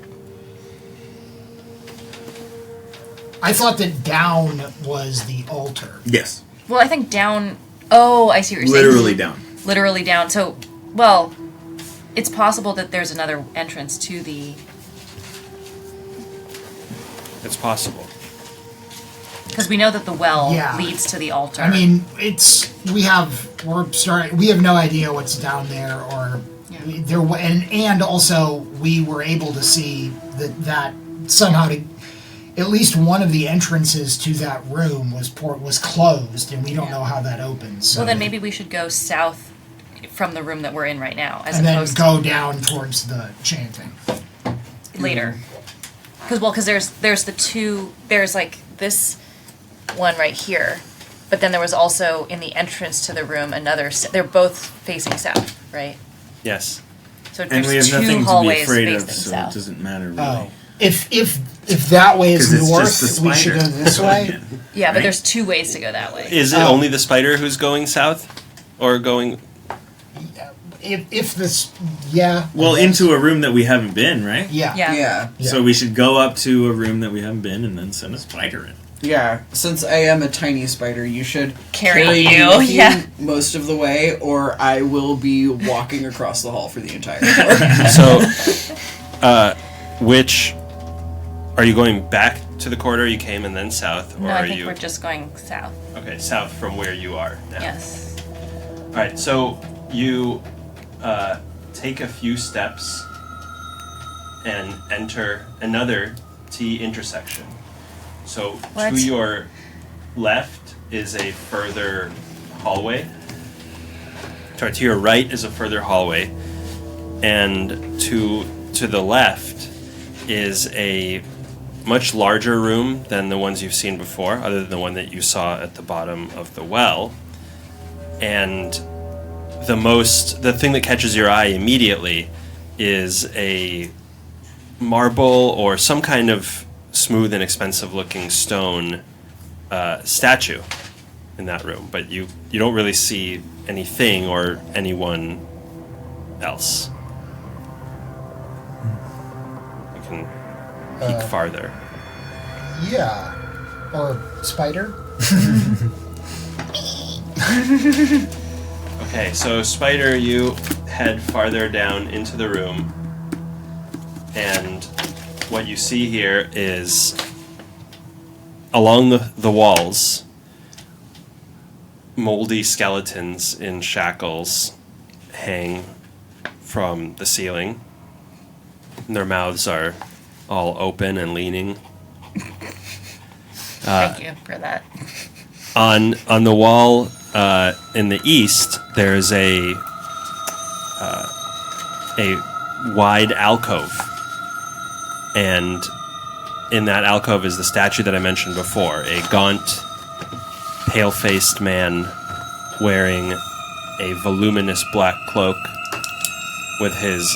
I thought that down was the altar. Yes. Well, I think down. Oh, I see what you're saying. Literally down. Literally down. So, well, it's possible that there's another entrance to the. It's possible. Because we know that the well Yeah. leads to the altar. I mean, we have no idea what's down there or there, and also we were able to see that somehow at least one of the entrances to that room was closed, and we don't know how that opens. So well, then maybe we should go south from the room that we're in right now, as and then opposed go down towards the chanting. to later. Because there's the two. There's like this one right here, but then there was also in the entrance to the room another. They're both facing south, right? Yes. So And there's we have two nothing to be hallways afraid facing of, so south. it doesn't matter really. Oh, if that way is 'Cause it's north, just the we should go spider. this way. Yeah, but Right? there's two ways to go that way. Is it only the spider who's going south? Or going... If this, yeah. Well, into a room that we haven't been, right? Yeah. Yeah. Yeah. So we should go up to a room that we haven't been and then send a spider in. Yeah, since I am a tiny spider, you should Carry me you, with yeah. most of the way, or I will be walking across the hall for the entire tour. So, which are you going back to the corridor you came and then south, or No, are I think you we're just going south. okay south from where you are now? Yes. All right. So you take a few steps and enter another T intersection. So What? to your left is a further hallway. Sorry, to your right is a further hallway, and to the left is a much larger room than the ones you've seen before, other than the one that you saw at the bottom of the well. And the thing that catches your eye immediately is a marble or some kind of smooth and expensive looking stone statue in that room, but you don't really see anything or anyone else. You can peek farther. Yeah. Or spider? Okay, so Spider, you head farther down into the room, and what you see here is along the walls, moldy skeletons in shackles hang from the ceiling. And their mouths are all open and leaning. Thank you for that. On the wall in the east, there's a wide alcove, and in that alcove is the statue that I mentioned before, a gaunt, pale-faced man wearing a voluminous black cloak with his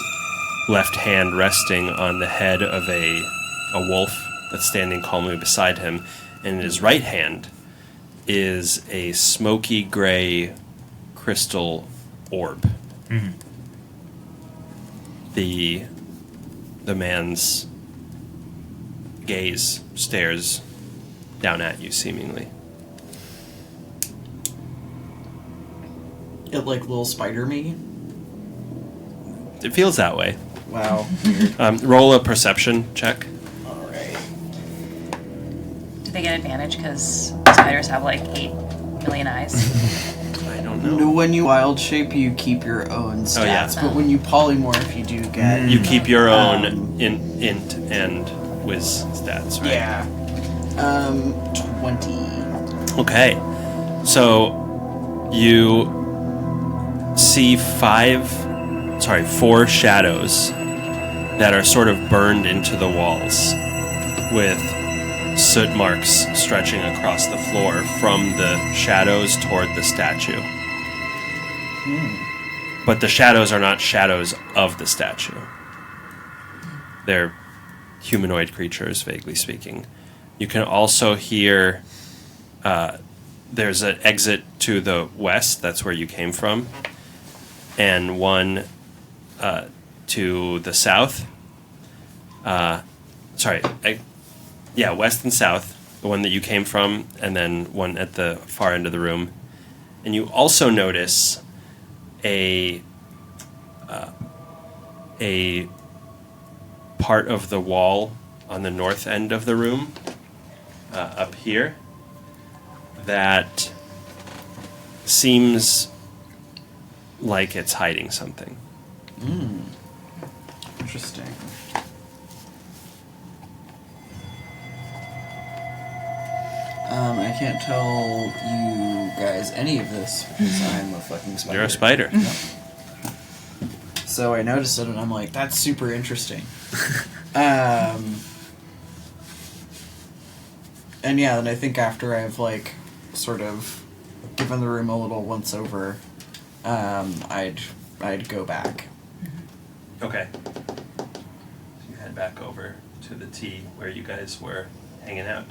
left hand resting on the head of a wolf that's standing calmly beside him, and in his right hand is a smoky gray crystal orb. Mm-hmm. The man's gaze stares down at you, seemingly. It like little spider me. It feels that way. Wow. Weird. Roll a perception check. Alright. Do they get advantage because spiders have like 8 million eyes? I don't No, know. when you wild shape, you keep your own stats, yeah. but when you polymorph, you do get. You keep your own int and whiz stats, right? Yeah. 20. Okay. So you see 4 shadows that are sort of burned into the walls with soot marks stretching across the floor from the shadows toward the statue. But the shadows are not shadows of the statue. They're humanoid creatures, vaguely speaking. You can also hear there's an exit to the west, that's where you came from, and one to the south. West and south, the one that you came from, and then one at the far end of the room. And you also notice a part of the wall on the north end of the room, up here, that seems like it's hiding something. Interesting. I can't tell you guys any of this because I'm a fucking spider. You're a spider. So I noticed it and I'm like, that's super interesting. And yeah, and I think after I've like sort of given the room a little once over, I'd go back. Okay. So you head back over to the T where you guys were hanging out.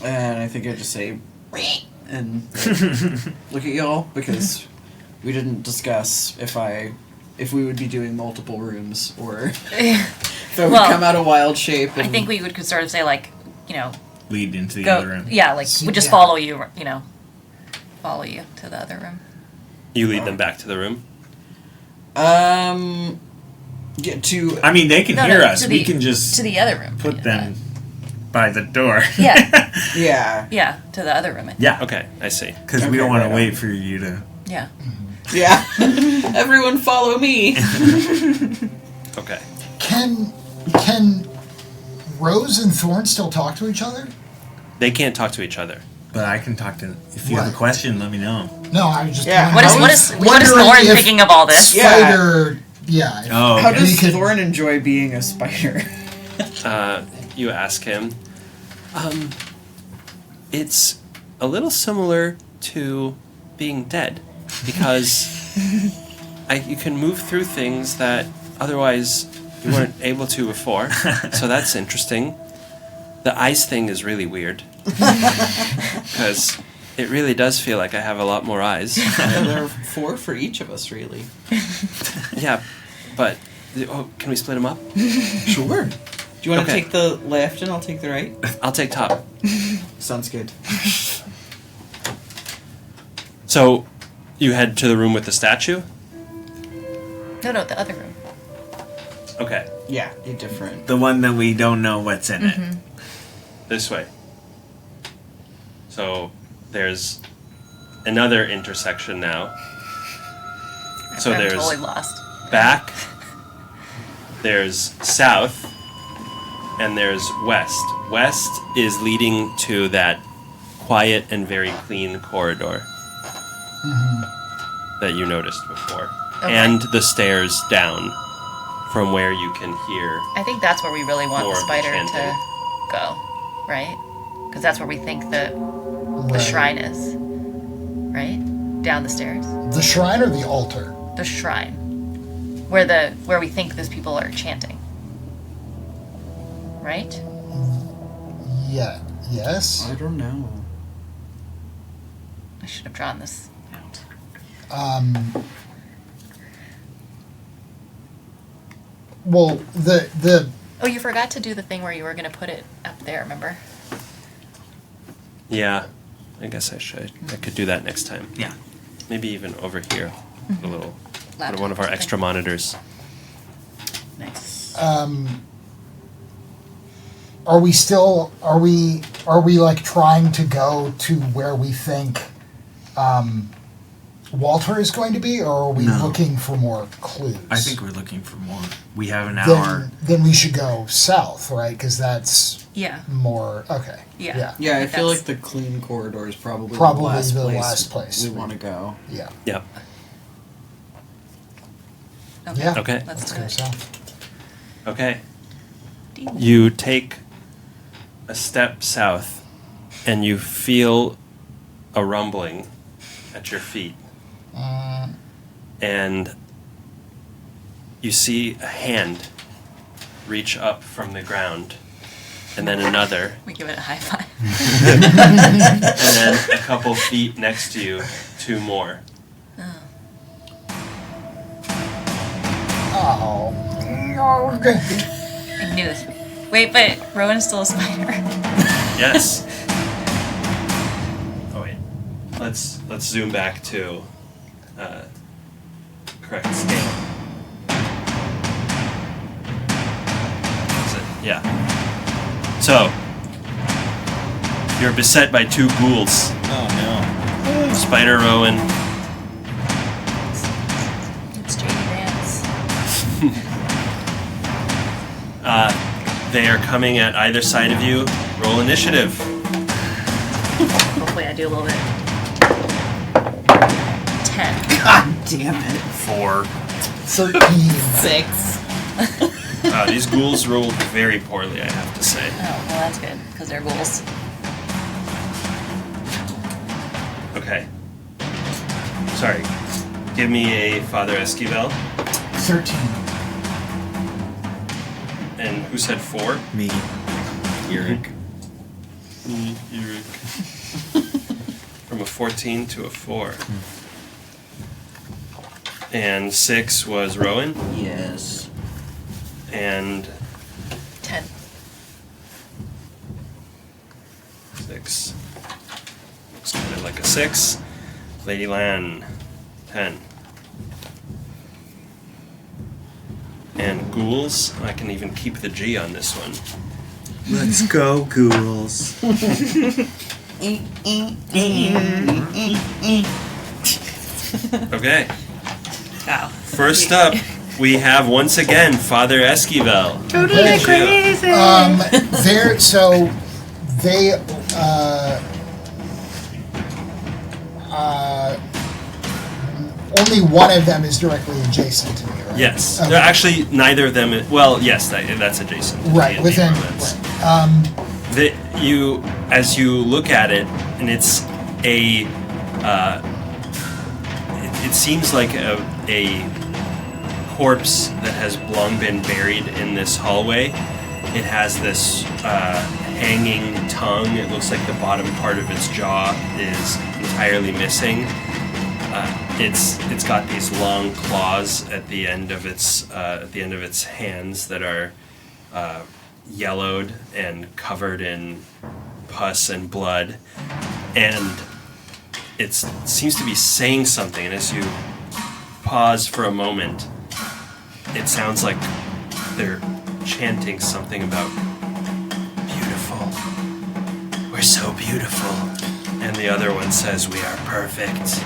And I think I just say, and look at y'all, because we didn't discuss if I if we would be doing multiple rooms, or if it would come out of wild shape. I think we could sort of say, like, lead into the go, other room. Yeah, like, we'd just follow you, follow you to the other room. You lead them back to the room? Get to... I mean, they can hear us. We can just... To the other room. Put them by the door. Yeah. Yeah. Yeah, to the other room. Yeah. Okay, I see. Because we don't want to wait for you to... Yeah. Yeah. Everyone follow me. Okay. Can Rose and Thorn still talk to each other? They can't talk to each other. But I can talk to... If you have a question, let me know. No, I was just... Yeah. What is Thorn thinking of all this? Spider... Yeah. How does Thorn enjoy being a spider? You ask him. It's a little similar to being dead, because you can move through things that otherwise you weren't able to before. So that's interesting. The eyes thing is really weird, because it really does feel like I have a lot more eyes. There are 4 for each of us, really. Yeah, but can we split them up? Sure. Do you want to take the left and I'll take the right? I'll take top. Sounds good. So, you head to the room with the statue? No, the other room. Okay. Yeah, different. The one that we don't know what's in it. This way. So, there's another intersection now. So I'm there's totally lost. Back, there's south, and there's west. West is leading to that quiet and very clean corridor that you noticed before. Okay. And the stairs down from where you can hear. I think that's where we really want More the of the spider chanting. to go, right? Because that's where we think the shrine is, right? Down the stairs. The shrine or the altar? The shrine, where we think those people are chanting, right? Yeah. Yes. I don't know. I should have drawn this out. Well, the Oh, you forgot to do the thing where you were going to put it up there, remember? Yeah, I guess I could do that next time. Yeah. Maybe even over here. A little. Laptop One of our or extra something. monitors. Nice. are we like trying to go to where we think Walter is going to be, or are we looking for more clues? I think we're looking for more. We have an hour. Then we should go south, right? Because that's more okay. Yeah. Yeah, I feel like the clean corridor is probably the last place we want to go. Yeah. Yep. Okay. Yeah. Okay. Let's go do it. south. Okay. You take a step south, and you feel a rumbling at your feet. And you see a hand reach up from the ground, and then another. We give it a high five. And then a couple feet next to you, 2 more. Oh. I knew this. Wait, but Rowan's still a spider. Yes. Oh wait. Let's zoom back to correct scale. That's it. Yeah. So you're beset by 2 ghouls. Oh no. Spider Rowan. It's Jady Vance. They are coming at either side of you. Roll initiative. Hopefully I do a little bit. 10. God damn it. 4. 13. 6. These ghouls rolled very poorly, I have to say. Oh, well that's good, because they're ghouls. Okay. Sorry. Give me a Father Esquivel. 13. And who said 4? Me. Eric. Eric. From a 14 to a 4. And 6 was Rowan. Yes. And 10. 6. Looks kind of like a 6. Lady Lan, 10. And ghouls, I can even keep the G on this one. Let's go, ghouls. Okay. Wow. First up, we have once again Father Esquivel. Totally crazy. Only one of them is directly adjacent to me, right? Yes. Okay. No, actually, neither of them. Well, yes, that's adjacent. to Right, D&D within. romance. Right. As you look at it, and it's a. It seems like a corpse that has long been buried in this hallway. It has this hanging tongue. It looks like the bottom part of its jaw is entirely missing. It's got these long claws at the end of its hands that are yellowed and covered in pus and blood, and it seems to be saying something. And as you pause for a moment, it sounds like they're chanting something about beautiful. We're so beautiful. And the other one says, "We are perfect.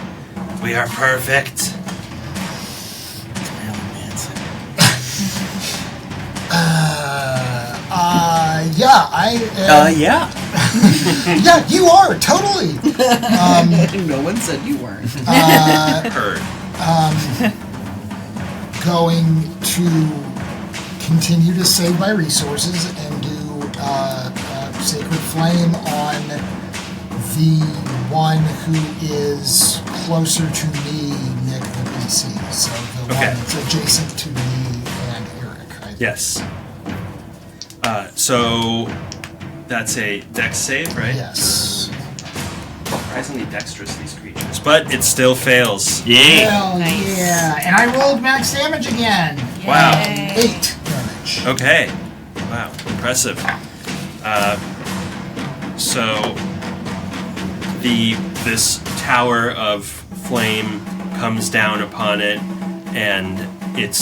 We are perfect." Yeah, I. Yeah. Yeah, you are totally. No one said you weren't. Heard. Going to continue to save my resources and do Sacred Flame on the one who is closer to me, Nick the PC. So the Okay. one that's adjacent to me and Eric. Yes. So that's a dex save, right? Yes. Surprisingly dexterous, these creatures. But it still fails. Hell Nice. yeah. And I rolled max damage again. Wow. 8 damage. Okay. Wow. Impressive. So this tower of flame comes down upon it, and it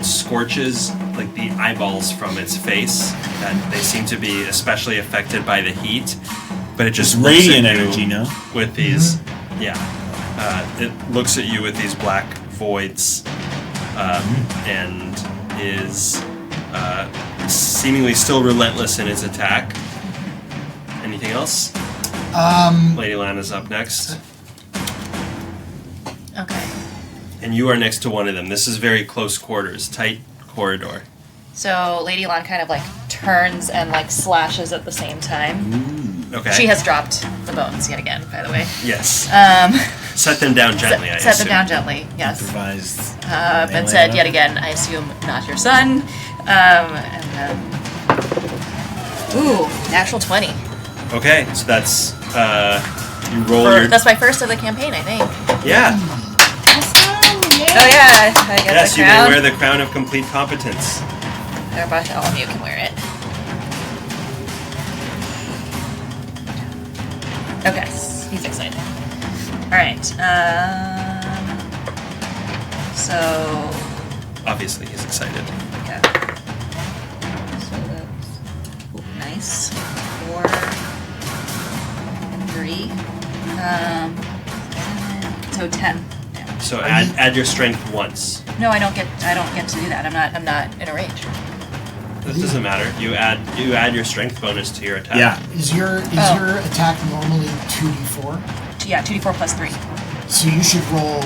scorches like the eyeballs from its face. And they seem to be especially affected by the heat. But it just looks Radiant at you energy, no? with these, it looks at you with these black voids, and is seemingly still relentless in its attack. Anything else? Lady Lana's up next, Okay. and you are next to one of them. This is very close quarters, tight corridor. So Lady Lan kind of like turns and like slashes at the same time. Okay. She has dropped the bones yet again, by the way. Yes. Set them down gently. I Set assume. them down gently, yes. Improvised. And said yet again, I assume not your son. And then. Ooh, natural 20. Okay, so that's you roll your. That's my first of the campaign, I think. Yeah. Oh yeah, I get Yes, the you crown. may wear the crown of complete competence. Everybody, all of you can wear it. Okay, he's excited. Alright, so... Obviously, he's excited. Okay. So that's... Ooh, nice. 4... and 3. So 10 damage. So add your strength once. No, I don't get to do that. I'm not in a rage. That doesn't matter. You add your strength bonus to your attack. Yeah. Is your attack normally 2d4? Yeah, 2d4 plus 3. So you should roll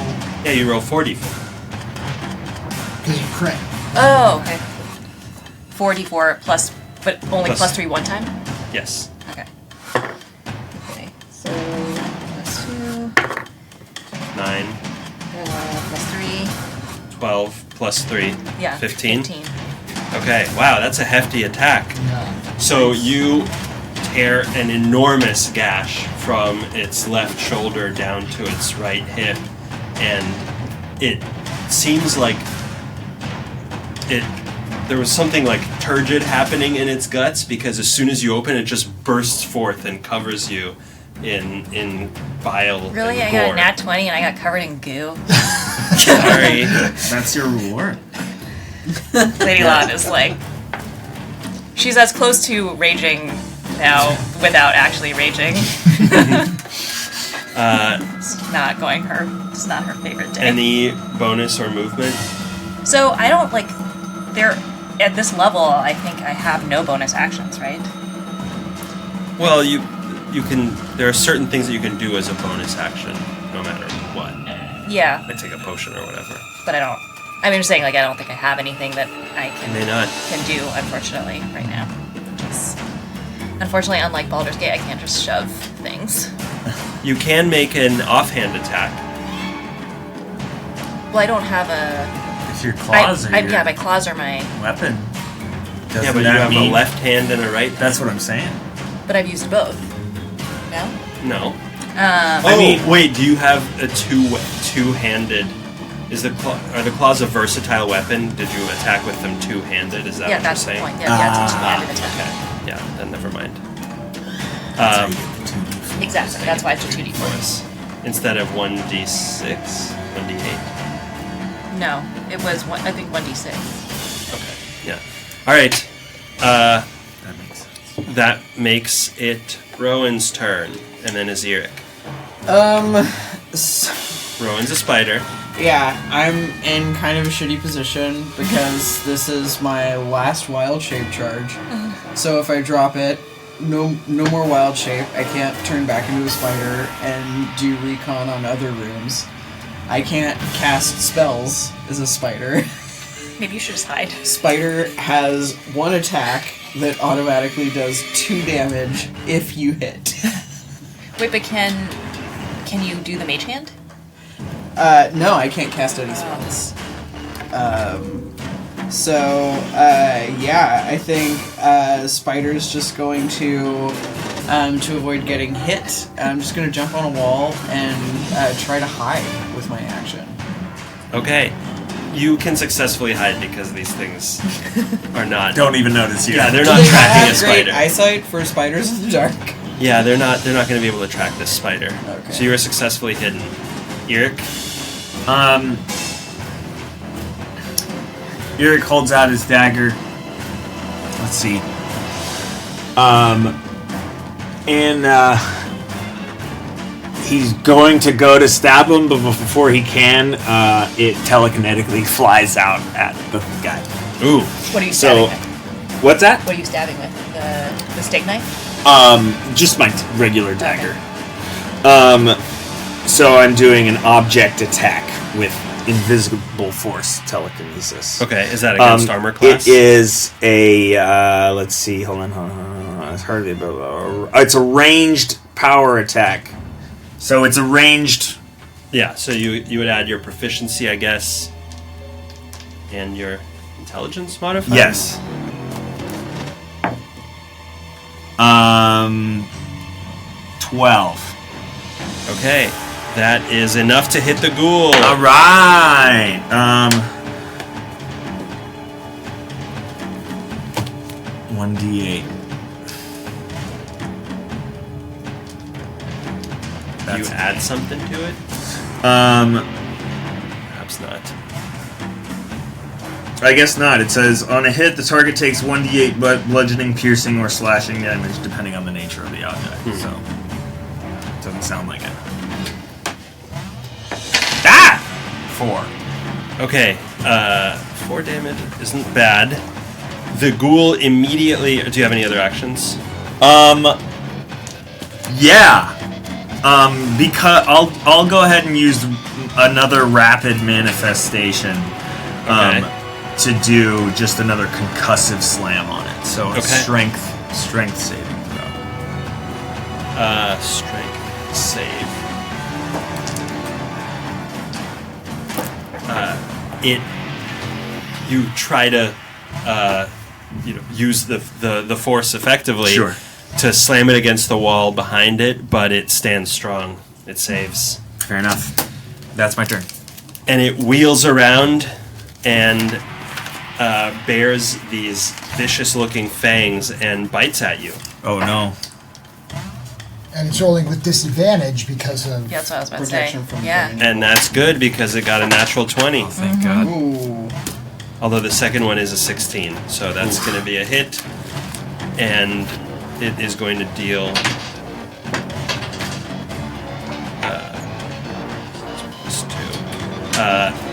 Yeah, you roll 40. because you crit. Oh, okay. 4d4 plus, but only Plus- plus 3 one time? Yes. Okay. Okay, so plus 2, 9, plus 3. 12, plus 3. Yeah. 15? 15. Okay, wow, that's a hefty attack. Yeah. So you tear an enormous gash from its left shoulder down to its right hip, and it seems like there was something like turgid happening in its guts, because as soon as you open it just bursts forth and covers you in bile. Really? and I got gore. a nat 20 and I got covered in goo. Sorry. That's your reward. Lady Lon is like, she's as close to raging now without actually raging. It's not going her. It's not her favorite day. Any bonus or movement? So I don't like. There at this level, I think I have no bonus actions, right? Well, you can. There are certain things that you can do as a bonus action, no matter what. Yeah, Like take a potion or whatever. but I don't. I mean, I'm just saying, like, I don't think I have anything that I You may not. can do, unfortunately, right now. Just, unfortunately, unlike Baldur's Gate, I can't just shove things. You can make an offhand attack. Well, I don't have a. If your claws are your yeah, my claws are my. weapon. Yeah, Doesn't but you that have mean- a left hand and a right. That's what I'm saying. But I've used both. No. No. I mean- wait. Do you have a two-handed? Are the claws a versatile weapon? Did you attack with them two-handed? Is that Yeah, what that's you're the saying? point. Yeah, it's a two-handed attack. Okay. Yeah, then never mind. Exactly. That's why it's a 2d4. Force. Instead of 1d6, 1d8. No, it was I think 1d6. Okay. Yeah. All right. That makes sense. That makes it Rowan's turn, and then Aziric. Rowan's a spider. Yeah, I'm in kind of a shitty position because this is my last wild shape charge. So if I drop it, no more wild shape. I can't turn back into a spider and do recon on other rooms. I can't cast spells as a spider. Maybe you should just hide. Spider has one attack that automatically does 2 damage if you hit. Wait, but can you do the mage hand? No, I can't cast any spells. Yeah, I think Spider's just going to avoid getting hit, I'm just going to jump on a wall and try to hide with my action. Okay. You can successfully hide because these things are not. Don't even notice you. Yeah, they're Do not they tracking a have great spider. eyesight for spiders in the dark? Yeah, they're not going to be able to track this spider. Okay. So you are successfully hidden. Eric? Eric holds out his dagger. Let's see. He's going to go to stab him, but before he can, it telekinetically flies out at the guy. Ooh. What are you stabbing with? What's that? What are you stabbing with? The steak knife? Just my regular dagger. So I'm doing an object attack with invisible force telekinesis. Okay, is that against armor class? It is a, let's see, hold on. It's hardly, it's a ranged power attack. So it's a ranged... Yeah, so you would add your proficiency, I guess, and your intelligence modifier? Yes. 12. Okay, that is enough to hit the ghoul. All right. 1d8. You add something to it? Perhaps not. I guess not. It says, on a hit, the target takes 1d8 bludgeoning, piercing, or slashing damage, depending on the nature of the object. So, doesn't sound like it. 4. Okay, 4 damage isn't bad. The ghoul immediately... Do you have any other actions? Yeah. Because I'll go ahead and use another rapid manifestation. To do just another concussive slam on it. So a strength saving throw. Strength save. You try to use the force effectively to slam it against the wall behind it, but it stands strong. It saves. Fair enough. That's my turn. and it wheels around and bears these vicious-looking fangs and bites at you. Oh no. And it's rolling with disadvantage because of Yeah, that's what I was about to say. protection from Yeah. danger. And that's good because it got a natural 20. Thank God. Ooh. Although the second one is a 16, so that's going to be a hit, and it is going to deal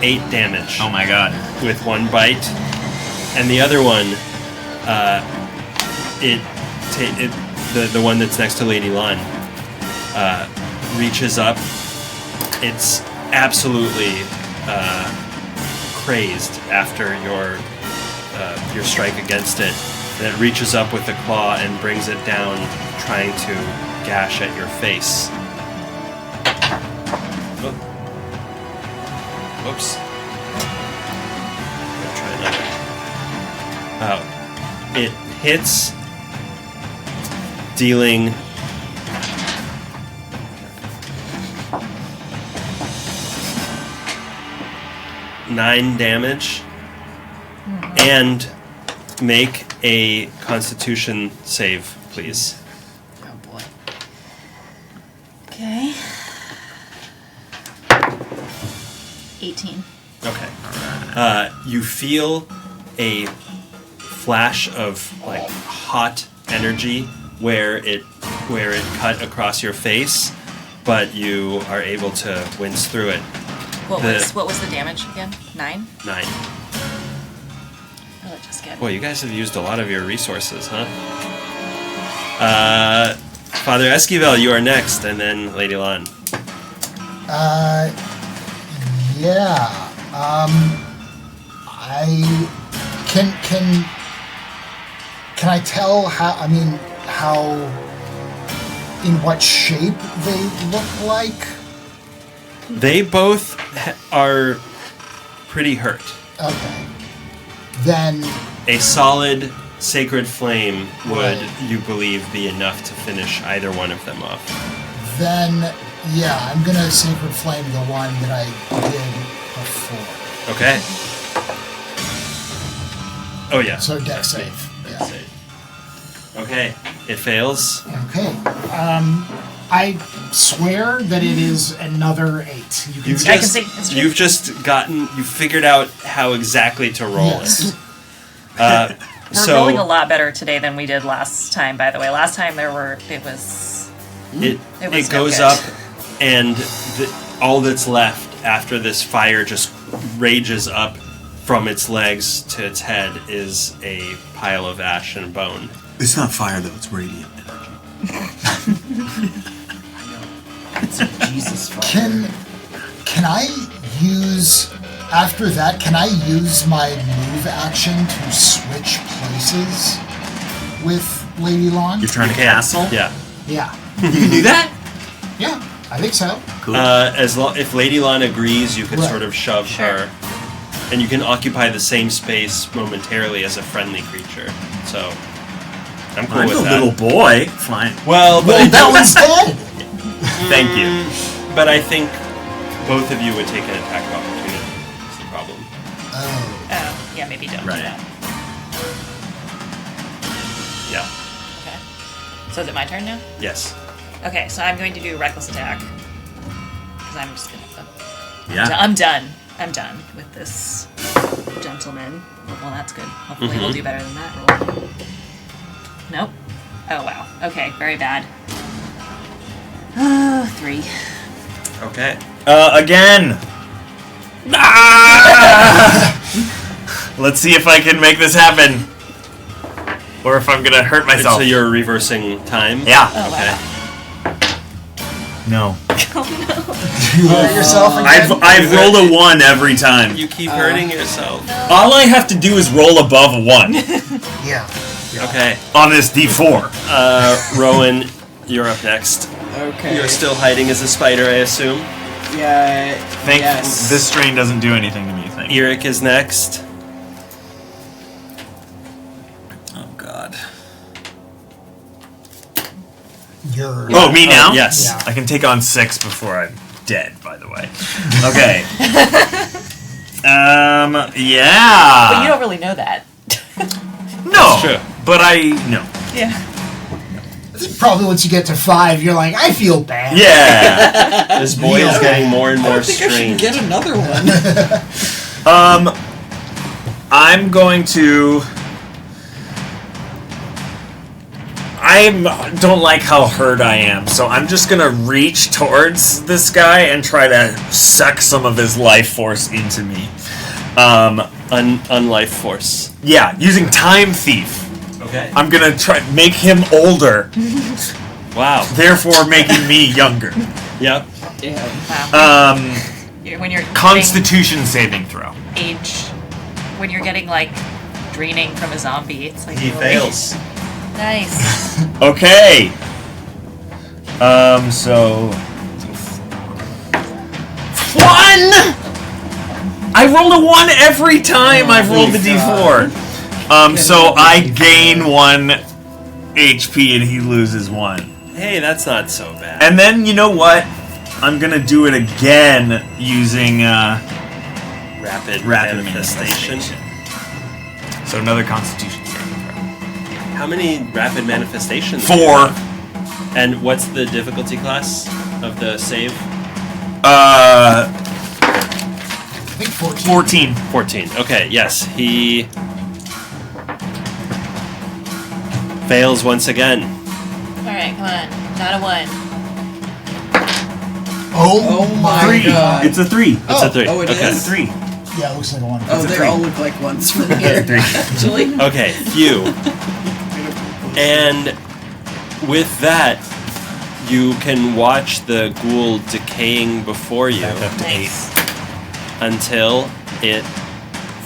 8 damage Oh my God. with one bite, and the other one, the one that's next to Lady Lon, reaches up. It's absolutely crazed after your strike against it, and it reaches up with the claw and brings it down, trying to gash at your face. Oh. Whoops. I'll try another. It hits, dealing 9 damage, and make a Constitution save, please. Oh boy. Okay. 18. Okay. You feel a flash of like hot energy where it cut across your face, but you are able to wince through it. What was the damage again? 9? 9. Oh, just get. Boy, you guys have used a lot of your resources, huh? Father Esquivel, you are next, and then Lady Lon. Yeah. I can I tell how in what shape they look like? They both are pretty hurt. Okay. Then A solid sacred flame would, Right. you believe, be enough to finish either one of them off. yeah, I'm gonna Sacred Flame the one that I did before. Okay. Oh yeah. So deck save. Yeah. Okay, it fails. Okay. I swear that it is another 8. You can You've see I can just, see. It's true. you've just you figured out how exactly to roll Yes. it. We're So rolling a lot better today than we did last time, by the way. Last time it was it was no goes good. up, and all that's left after this fire just rages up from its legs to its head is a pile of ash and bone. It's not fire though, it's radiant energy. Jesus fuck. Can I use after that? Can I use my move action to switch places with Lady Lon? You're trying to castle? Yeah. Yeah, You can do that? yeah, I think so. Cool. If Lady Lon agrees, you can Right. sort of shove her, and you can occupy the same space momentarily as a friendly creature. So I'm cool I'm with a that. little boy. Fine. Well, but I That don't- one's dead. Thank you. But I think both of you would take an attack of opportunity. That's the problem. Oh, Oh, yeah, maybe don't Right. do that. Yeah. Okay. So is it my turn now? Yes. Okay, so I'm going to do reckless attack. Because I'm just gonna. Yeah. I'm done. I'm done with this gentleman. Well, that's good. Hopefully we'll do better than that roll. Nope. Oh, wow. Okay, very bad. 3. Okay. Again. Ah! Let's see if I can make this happen. Or if I'm gonna hurt myself. So you're reversing time? Yeah. Oh, Okay. No. you hurt yourself again? I've rolled a 1 every time. You keep hurting yourself. All I have to do is roll above a 1 Yeah. Okay. on this D4. Rowan, you're up next. Okay. You're still hiding as a spider, I assume. Yeah. Thank yes. this strain doesn't do anything to me. Thank you. Eric is next. Oh God. You're. Oh, me now? Yes. Yeah. I can take on 6 before I'm dead, by the way. Okay. Yeah. But you don't really know that. No. True. But I know. Yeah. Probably once you get to 5, you're like, I feel bad. Yeah. This boy is getting more and more I think I should strange. get another one. I'm going to. I don't like how hurt I am, so I'm just gonna reach towards this guy and try to suck some of his life force into me. Unlife force. Yeah, using Time Thief. Okay. I'm gonna try make him older, Wow. therefore making me younger. Yep. Wow. When you're Constitution saving throw. getting age, when you're getting like draining from a zombie, it's like He really- fails. Nice. Okay. So 1. I rolled a 1 every time I've rolled the d4. So I gain 1 HP and he loses 1. Hey, that's not so bad. And then you know what? I'm gonna do it again using Rapid manifestation. So another Constitution saving throw. How many rapid manifestations? 4. do you have? And what's the difficulty class of the save? I think 14. 14. 14. Okay, yes. He fails once again. Alright, come on. Not a 1. Oh my 3. god. It's a 3. It's a 3. oh, it okay. is? It's a 3. Yeah, it looks like a 1. Oh, they 3. all look like ones from here. 3. Actually. Okay, phew. And with that, you can watch the ghoul decaying before you Nice. until it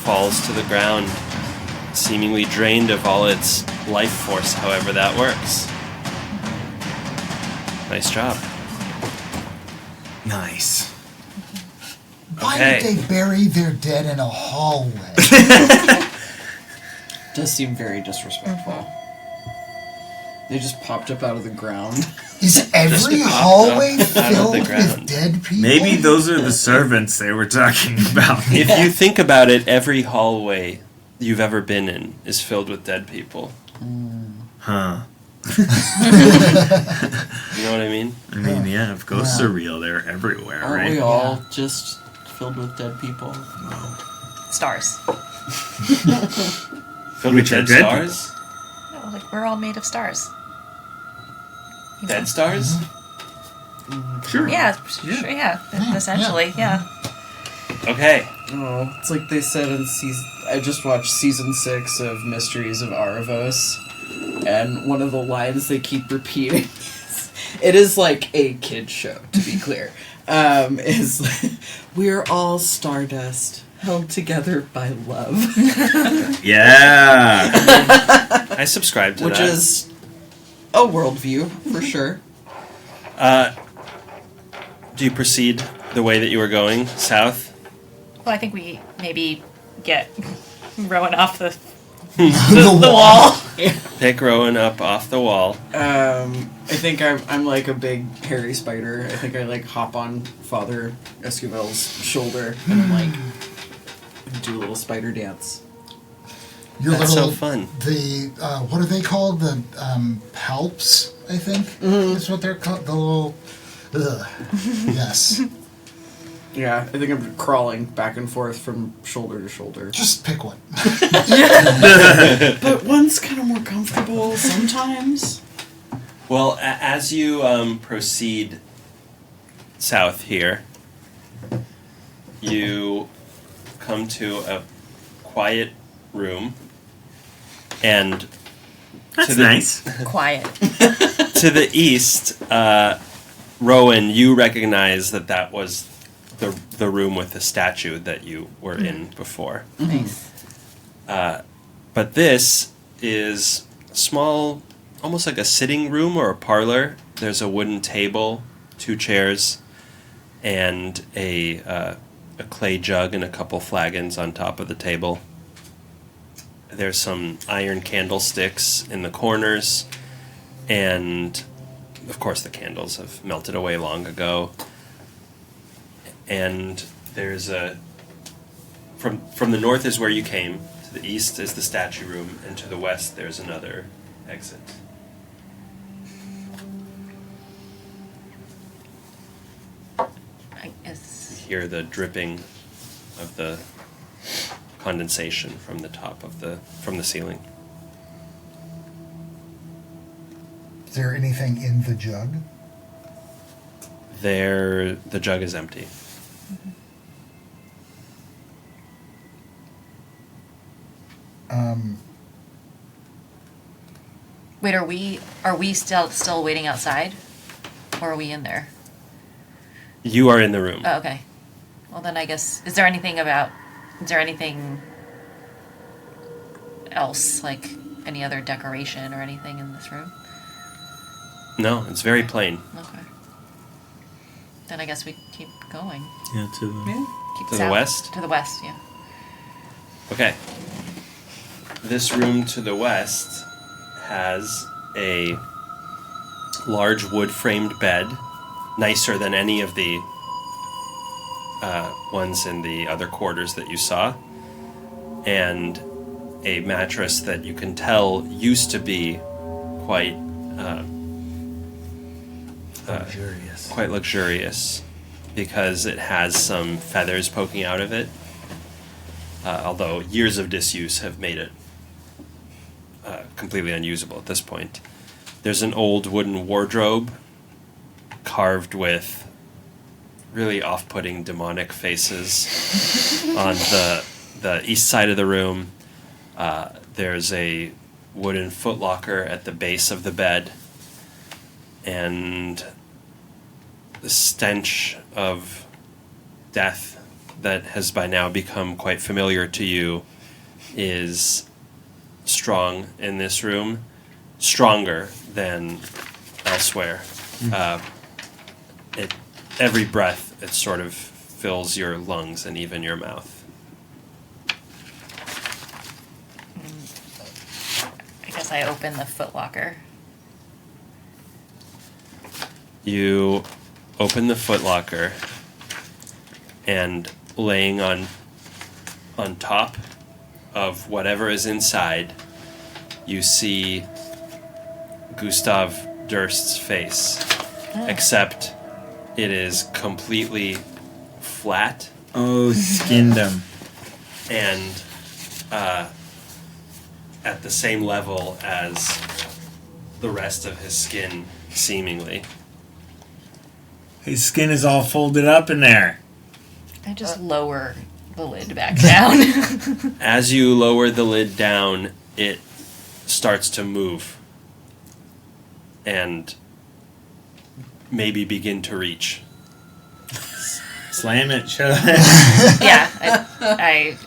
falls to the ground, seemingly drained of all its life force, however that works. Nice job. Nice. Why Okay. did they bury their dead in a hallway? Does seem very disrespectful. They just popped up out of the ground. Is every popped hallway up out of the filled with ground. dead people? Maybe those are the servants they were talking about. If you think about it, every hallway you've ever been in is filled with dead people. Huh. You know what I mean? I mean, yeah, if ghosts are real, they're everywhere, Aren't right? we all just filled with dead people? Stars. Filled with Which are dead dead stars? No, like we're all made of stars. You know? Dead stars? Sure. Yeah, sure, yeah. Essentially, yeah. Okay. Oh, it's like they said in season. I just watched season 6 of Mysteries of Aravos, and one of the lines they keep repeating is, it is like a kid show, to be clear, is we're all stardust held together by love. Yeah. I subscribe to Which that. is a worldview, for sure. Do you proceed the way that you were going, south? Well, I think we maybe get Rowan off the the wall. Pick Rowan up off the wall. I think I'm like a big hairy spider. I think I like hop on Father Esquivel's shoulder and I'm like do a little spider dance. Your That's little, so fun. The, what are they called? The palps, I think? That's what they're called. The little... Ugh. Yes. Yeah, I think I'm crawling back and forth from shoulder to shoulder. Just pick one. But one's kind of more comfortable sometimes. Well, as you proceed south here, you come to a quiet room, and That's nice. Quiet. to the east, Rowan, you recognize that was the room with the statue that you were in before. Nice. But this is small, almost like a sitting room or a parlor. There's a wooden table, 2 chairs, and a clay jug and a couple flagons on top of the table. There's some iron candlesticks in the corners, and of course the candles have melted away long ago. and there's a... From the north is where you came, to the east is the statue room, and to the west there's another exit. I guess. You hear the dripping of the condensation from the top of from the ceiling. Is there anything in the jug? The jug is empty. Wait, are we still waiting outside, or are we in there? You are in the room. Oh, okay. Well, then I guess is there anything else, like any other decoration or anything in this room? No, it's very plain. Okay. Then I guess we keep going. Yeah, to the... Keep To the south. west? To the west, yeah. Okay. This room to the west has a large wood-framed bed, nicer than any of the ones in the other quarters that you saw, and a mattress that you can tell used to be quite luxurious. Quite luxurious, because it has some feathers poking out of it. Although years of disuse have made it completely unusable at this point. There's an old wooden wardrobe carved with really off-putting demonic faces on the east side of the room. There's a wooden footlocker at the base of the bed, and the stench of death that has by now become quite familiar to you is strong in this room, stronger than elsewhere. Every breath, it sort of fills your lungs and even your mouth. I guess I open the footlocker. You open the footlocker, and laying on top of whatever is inside, you see Gustav Durst's face, except it is completely flat. Oh, skinned him. And at the same level as the rest of his skin, seemingly. His skin is all folded up in there. I just lower the lid back down. As you lower the lid down, it starts to move and maybe begin to reach. Slam it shut. Yeah, I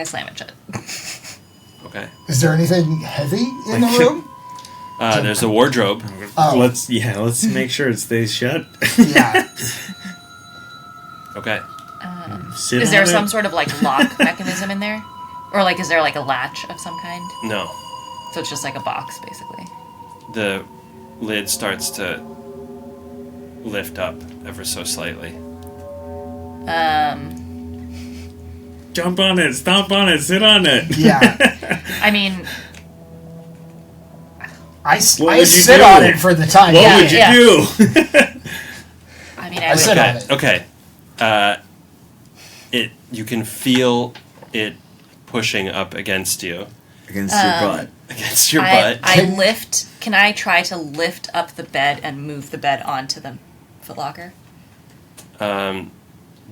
slam it shut. Okay. Is there anything heavy in the room? There's a wardrobe. Oh. Let's make sure it stays shut. Yeah. Okay. Is there some sort of like lock mechanism in there? Or like is there like a latch of some kind? No. So it's just like a box basically. The lid starts to lift up ever so slightly. Jump on it, stomp on it, sit on it. Yeah. I mean, I would you sit do? on it for the time. What Yeah, would you yeah. do? I mean, I sit on it. Okay. You can feel it pushing up against you. Against your butt. Against your butt. Can I try to lift up the bed and move the bed onto the footlocker?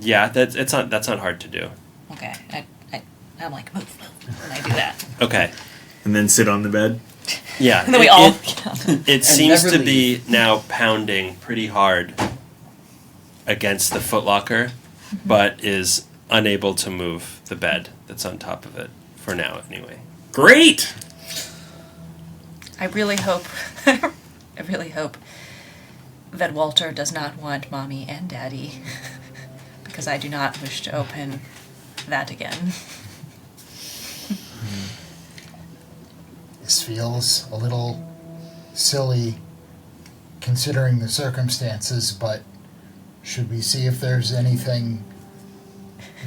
Yeah, that's not hard to do. Okay. I'm like, move. And I do that. Okay. And then sit on the bed. Yeah. And then we all... It seems never to be now pounding pretty hard against the footlocker, but is unable to move the bed that's on top of it, for now anyway. Great! I really hope that Walter does not want Mommy and Daddy, because I do not wish to open that again. This feels a little silly considering the circumstances, but Should we see if there's anything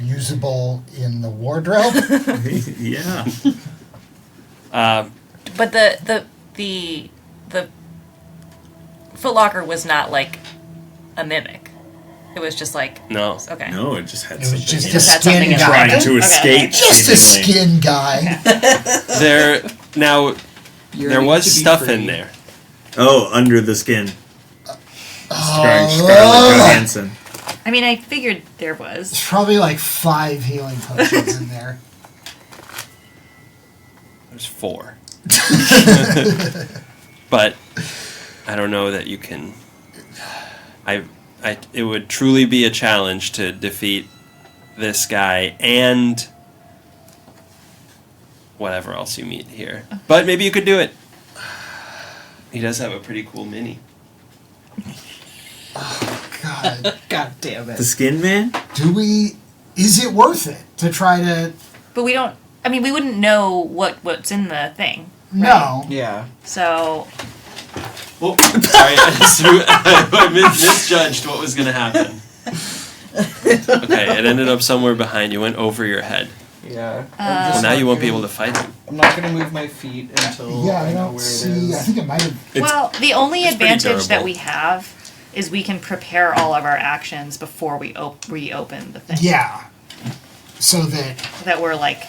usable in the wardrobe? Yeah. But the footlocker was not like a mimic. It was just like No. okay. No, it just had It was something. just It a just had skin something in guy. trying common? to Okay. escape. Just a seemingly. skin guy. There now there was to be stuff free. in there. Oh, under the skin. Scarlett Oh. Johansson. I mean, I figured there was. There's probably like 5 healing potions in there. There's 4. But I don't know that you can. It would truly be a challenge to defeat this guy and whatever else you meet here. But maybe you could do it. He does have a pretty cool mini. God. God damn it. The Skin Man? Is it worth it to try to... But we don't. I mean, we wouldn't know what's in the thing. No. Yeah. So Oh, sorry, I misjudged what was going to happen. Okay, it ended up somewhere behind you, went over your head. Yeah. Well, now you won't be able to fight him. I'm not going to move my feet until Yeah, I I know don't where see... it is. I think it might have... well, the only it's pretty advantage that durable. we have is we can prepare all of our actions before we reopen the thing. Yeah. So that That we're like,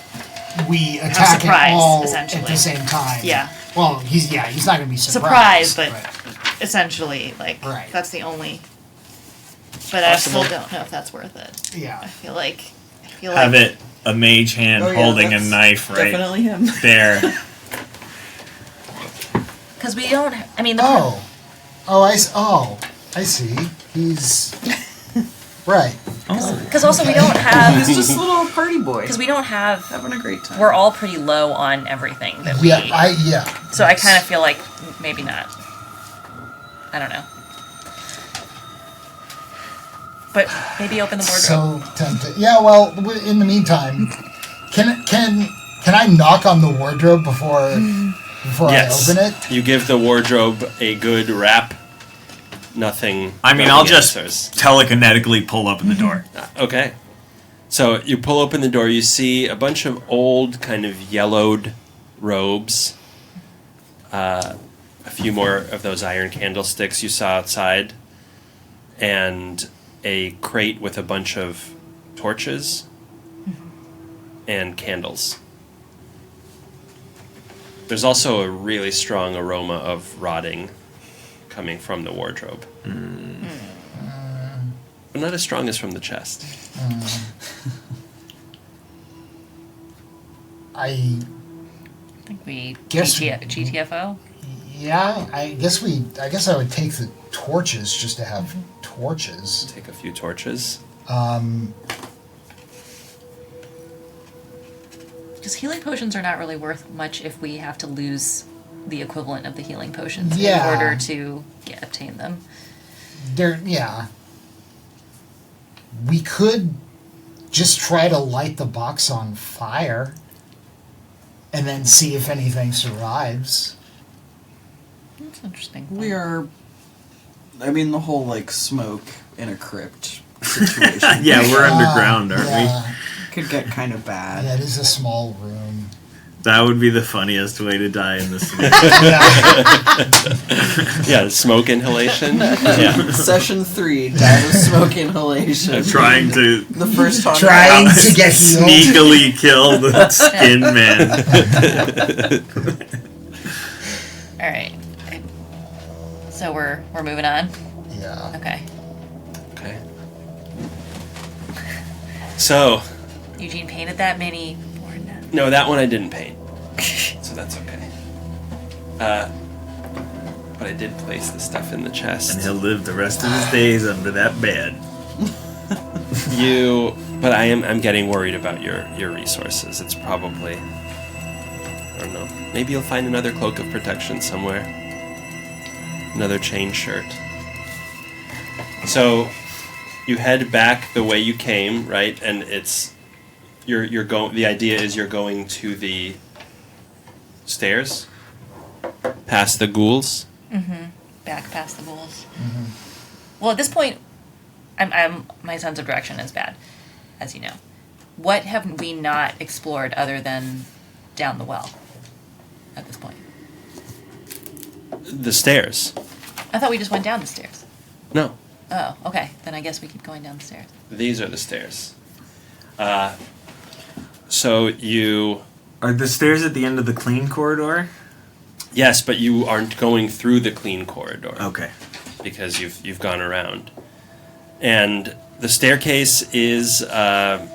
we attack it surprise, all essentially. at the same time. yeah, Well, he's not going to be surprised. surprised, but essentially, like, Right. that's the only. But I still don't know if that's worth it. I Yeah. feel like. Have it a mage hand Oh, yeah, holding a that's knife right Definitely him. there. Because we don't. I mean, the I see. He's... Right. because also we don't have. He's just a little party boy. Because we don't have. Having a great time. We're all pretty low on everything that we. Yeah, So I kind of feel like maybe not. I don't know. But maybe open the wardrobe. So tempted. Yeah, well, in the meantime, can I knock on the wardrobe before Yes. I open it? You give the wardrobe a good wrap. Nothing. I mean, nothing I'll just answers. telekinetically pull open the door. Okay. So you pull open the door, you see a bunch of old, kind of yellowed robes. A few more of those iron candlesticks you saw outside. And a crate with a bunch of torches and candles. There's also a really strong aroma of rotting coming from the wardrobe. But not as strong as from the chest. I think we Guess- GTFO. Yeah, I guess I would take the torches just to have torches. Take a few torches. Because healing potions are not really worth much if we have to lose the equivalent of the healing potions Yeah. in order to obtain them. Yeah. We could just try to light the box on fire and then see if anything survives. That's interesting. We are. I mean, the whole, like, smoke in a crypt situation. Yeah, we're underground, aren't yeah. Could get kind of bad. Yeah, it is a small room. we? That would be the funniest way to die in this movie. Yeah, smoke inhalation. Yeah. Session 3, die with smoke inhalation. Trying to The first haunted Trying house. to get healed. sneakily kill the Skin Man. All right. So we're moving on. Yeah. Okay. Okay. So, Eugene painted that mini. no, that one I didn't paint. So that's okay. But I did place the stuff in the chest. And he'll live the rest of his days under that bed. But I'm getting worried about your resources. It's probably, I don't know. Maybe you'll find another cloak of protection somewhere. Another chain shirt. So, you head back the way you came, right? And it's you're going. The idea is you're going to the stairs, past the ghouls. Back past the ghouls. Well, at this point, my sense of direction is bad, as you know. What have we not explored other than down the well at this point? The stairs. I thought we just went down the stairs. No. Oh, okay. Then I guess we keep going down the stairs. These are the stairs. So you... Are the stairs at the end of the clean corridor? Yes, but you aren't going through the clean corridor. Okay. Because you've gone around. And the staircase is, like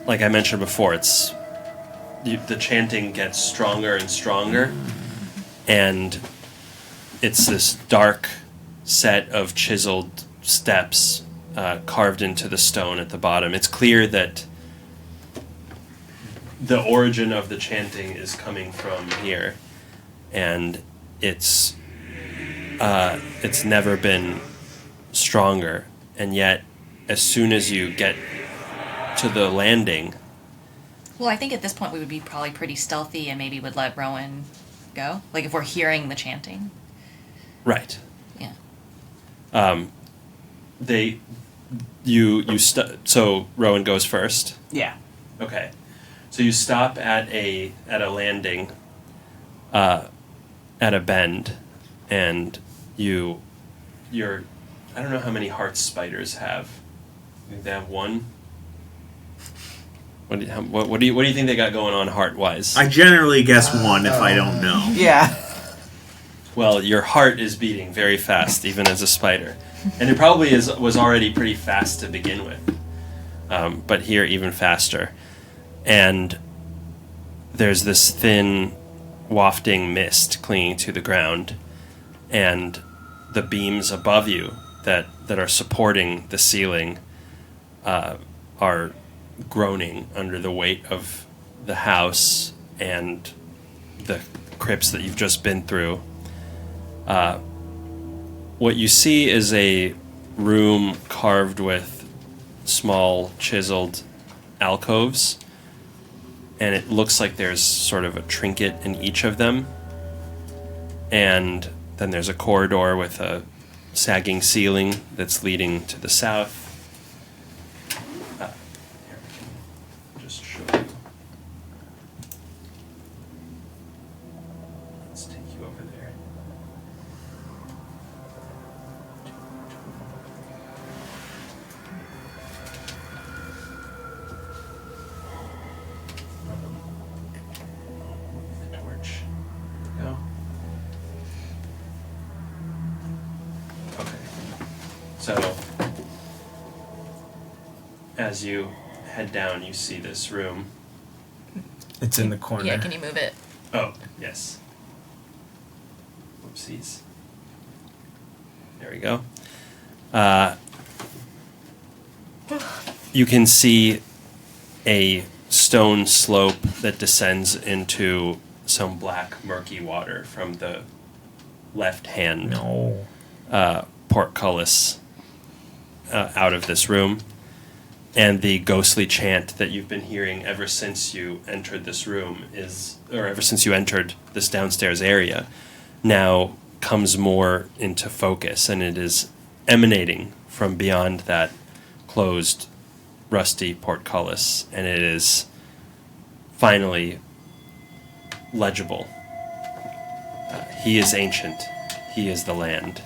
I mentioned before, it's... the chanting gets stronger and stronger. And it's this dark set of chiseled steps carved into the stone at the bottom. It's clear that the origin of the chanting is coming from here, and it's never been stronger. And yet, as soon as you get to the landing... Well, I think at this point we would be probably pretty stealthy and maybe would let Rowan go. Like, if we're hearing the chanting. Right. Yeah. So Rowan goes first? Yeah. Okay. So you stop at a landing, at a bend, and you're I don't know how many heart spiders have. I think they have one. What do you think they got going on heart wise? I generally guess one if I don't know. Yeah. Well, your heart is beating very fast, even as a spider, and it probably was already pretty fast to begin with, but here even faster. And there's this thin, wafting mist clinging to the ground, and the beams above you that are supporting the ceiling are groaning under the weight of the house and the crypts that you've just been through. What you see is a room carved with small chiseled alcoves, and it looks like there's sort of a trinket in each of them. And then there's a corridor with a sagging ceiling that's leading to the south. Here, I can just show you. Let's take you over there. The torch. There we go. Okay. So, as you head down, you see this room. It's in the corner. Yeah, can you move it? Oh, yes. Whoopsies. There we go. You can see a stone slope that descends into some black, murky water from the left-hand portcullis out of this room. And the ghostly chant that you've been hearing ever since you entered this room ever since you entered this downstairs area, now comes more into focus, and it is emanating from beyond that closed, rusty portcullis, and it is finally legible. He is ancient. He is the land.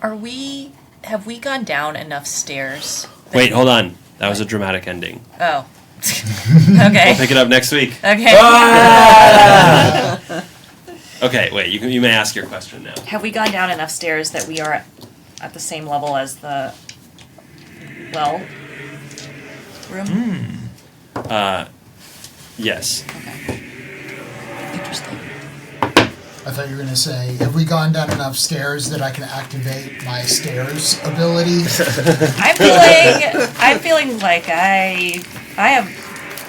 Have we gone down enough stairs? Wait, hold on. That was a dramatic ending. Oh. Okay. We'll pick it up next week. Okay. Okay, wait. You may ask your question now. Have we gone down enough stairs that we are at the same level as the room? Yes. Okay. Interesting. I thought you were going to say, have we gone down enough stairs that I can activate my stairs ability? I'm feeling like I have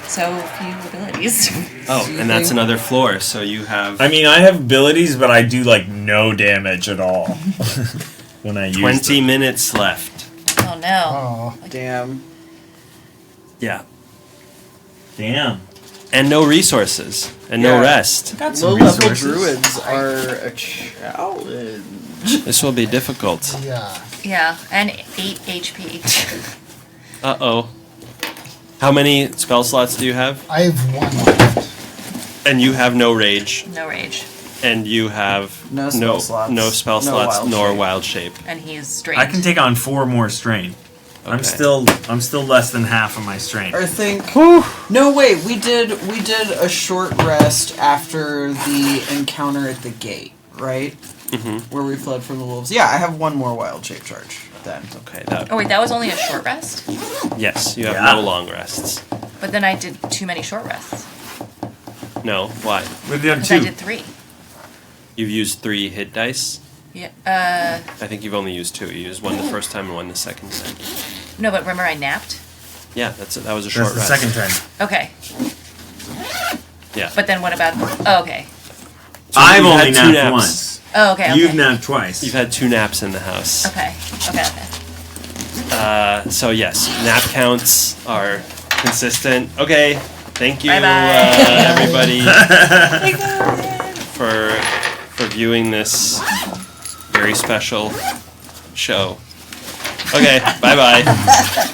so few abilities. Oh, and that's another floor, so you have... I mean, I have abilities, but I do, no damage at all when I use 20 them. minutes left. Oh, no. Oh, Yeah. Damn. And no resources. and no rest. Got some Low-level resources. druids are a challenge. This will be difficult. Yeah. Yeah, and 8 HP. Uh-oh. How many spell slots do you have? I have one left. And you have no rage. No rage. And you have No spell slots. no spell No slots, wild nor shape. wild shape. And he's strained. I can take on 4 more strain. I'm Okay. still less than half of my strain. I think. No, wait. We did a short rest after the encounter at the gate, right? Mm-hmm. Where we fled from the wolves. Yeah, I have one more wild shape charge then. Okay, Oh wait, that was only a short rest? yes, you have Yeah. no long rests. But then I did too many short rests. No, why? With the other Because I 2. did 3. You've used 3 hit dice. Yeah. I think you've only used 2. You used 1 the first time and 1 the second time. No, but remember I napped? Yeah, that was a short That's the rest. second time. Okay. Yeah. But then what about... Oh, okay. I've you've only had 2 napped naps. once. Oh, okay, okay. You've napped twice. You've had 2 naps in the house. Okay. So yes, nap counts are consistent. Okay, thank you, Bye-bye. everybody, for viewing this very special show. Okay, bye bye.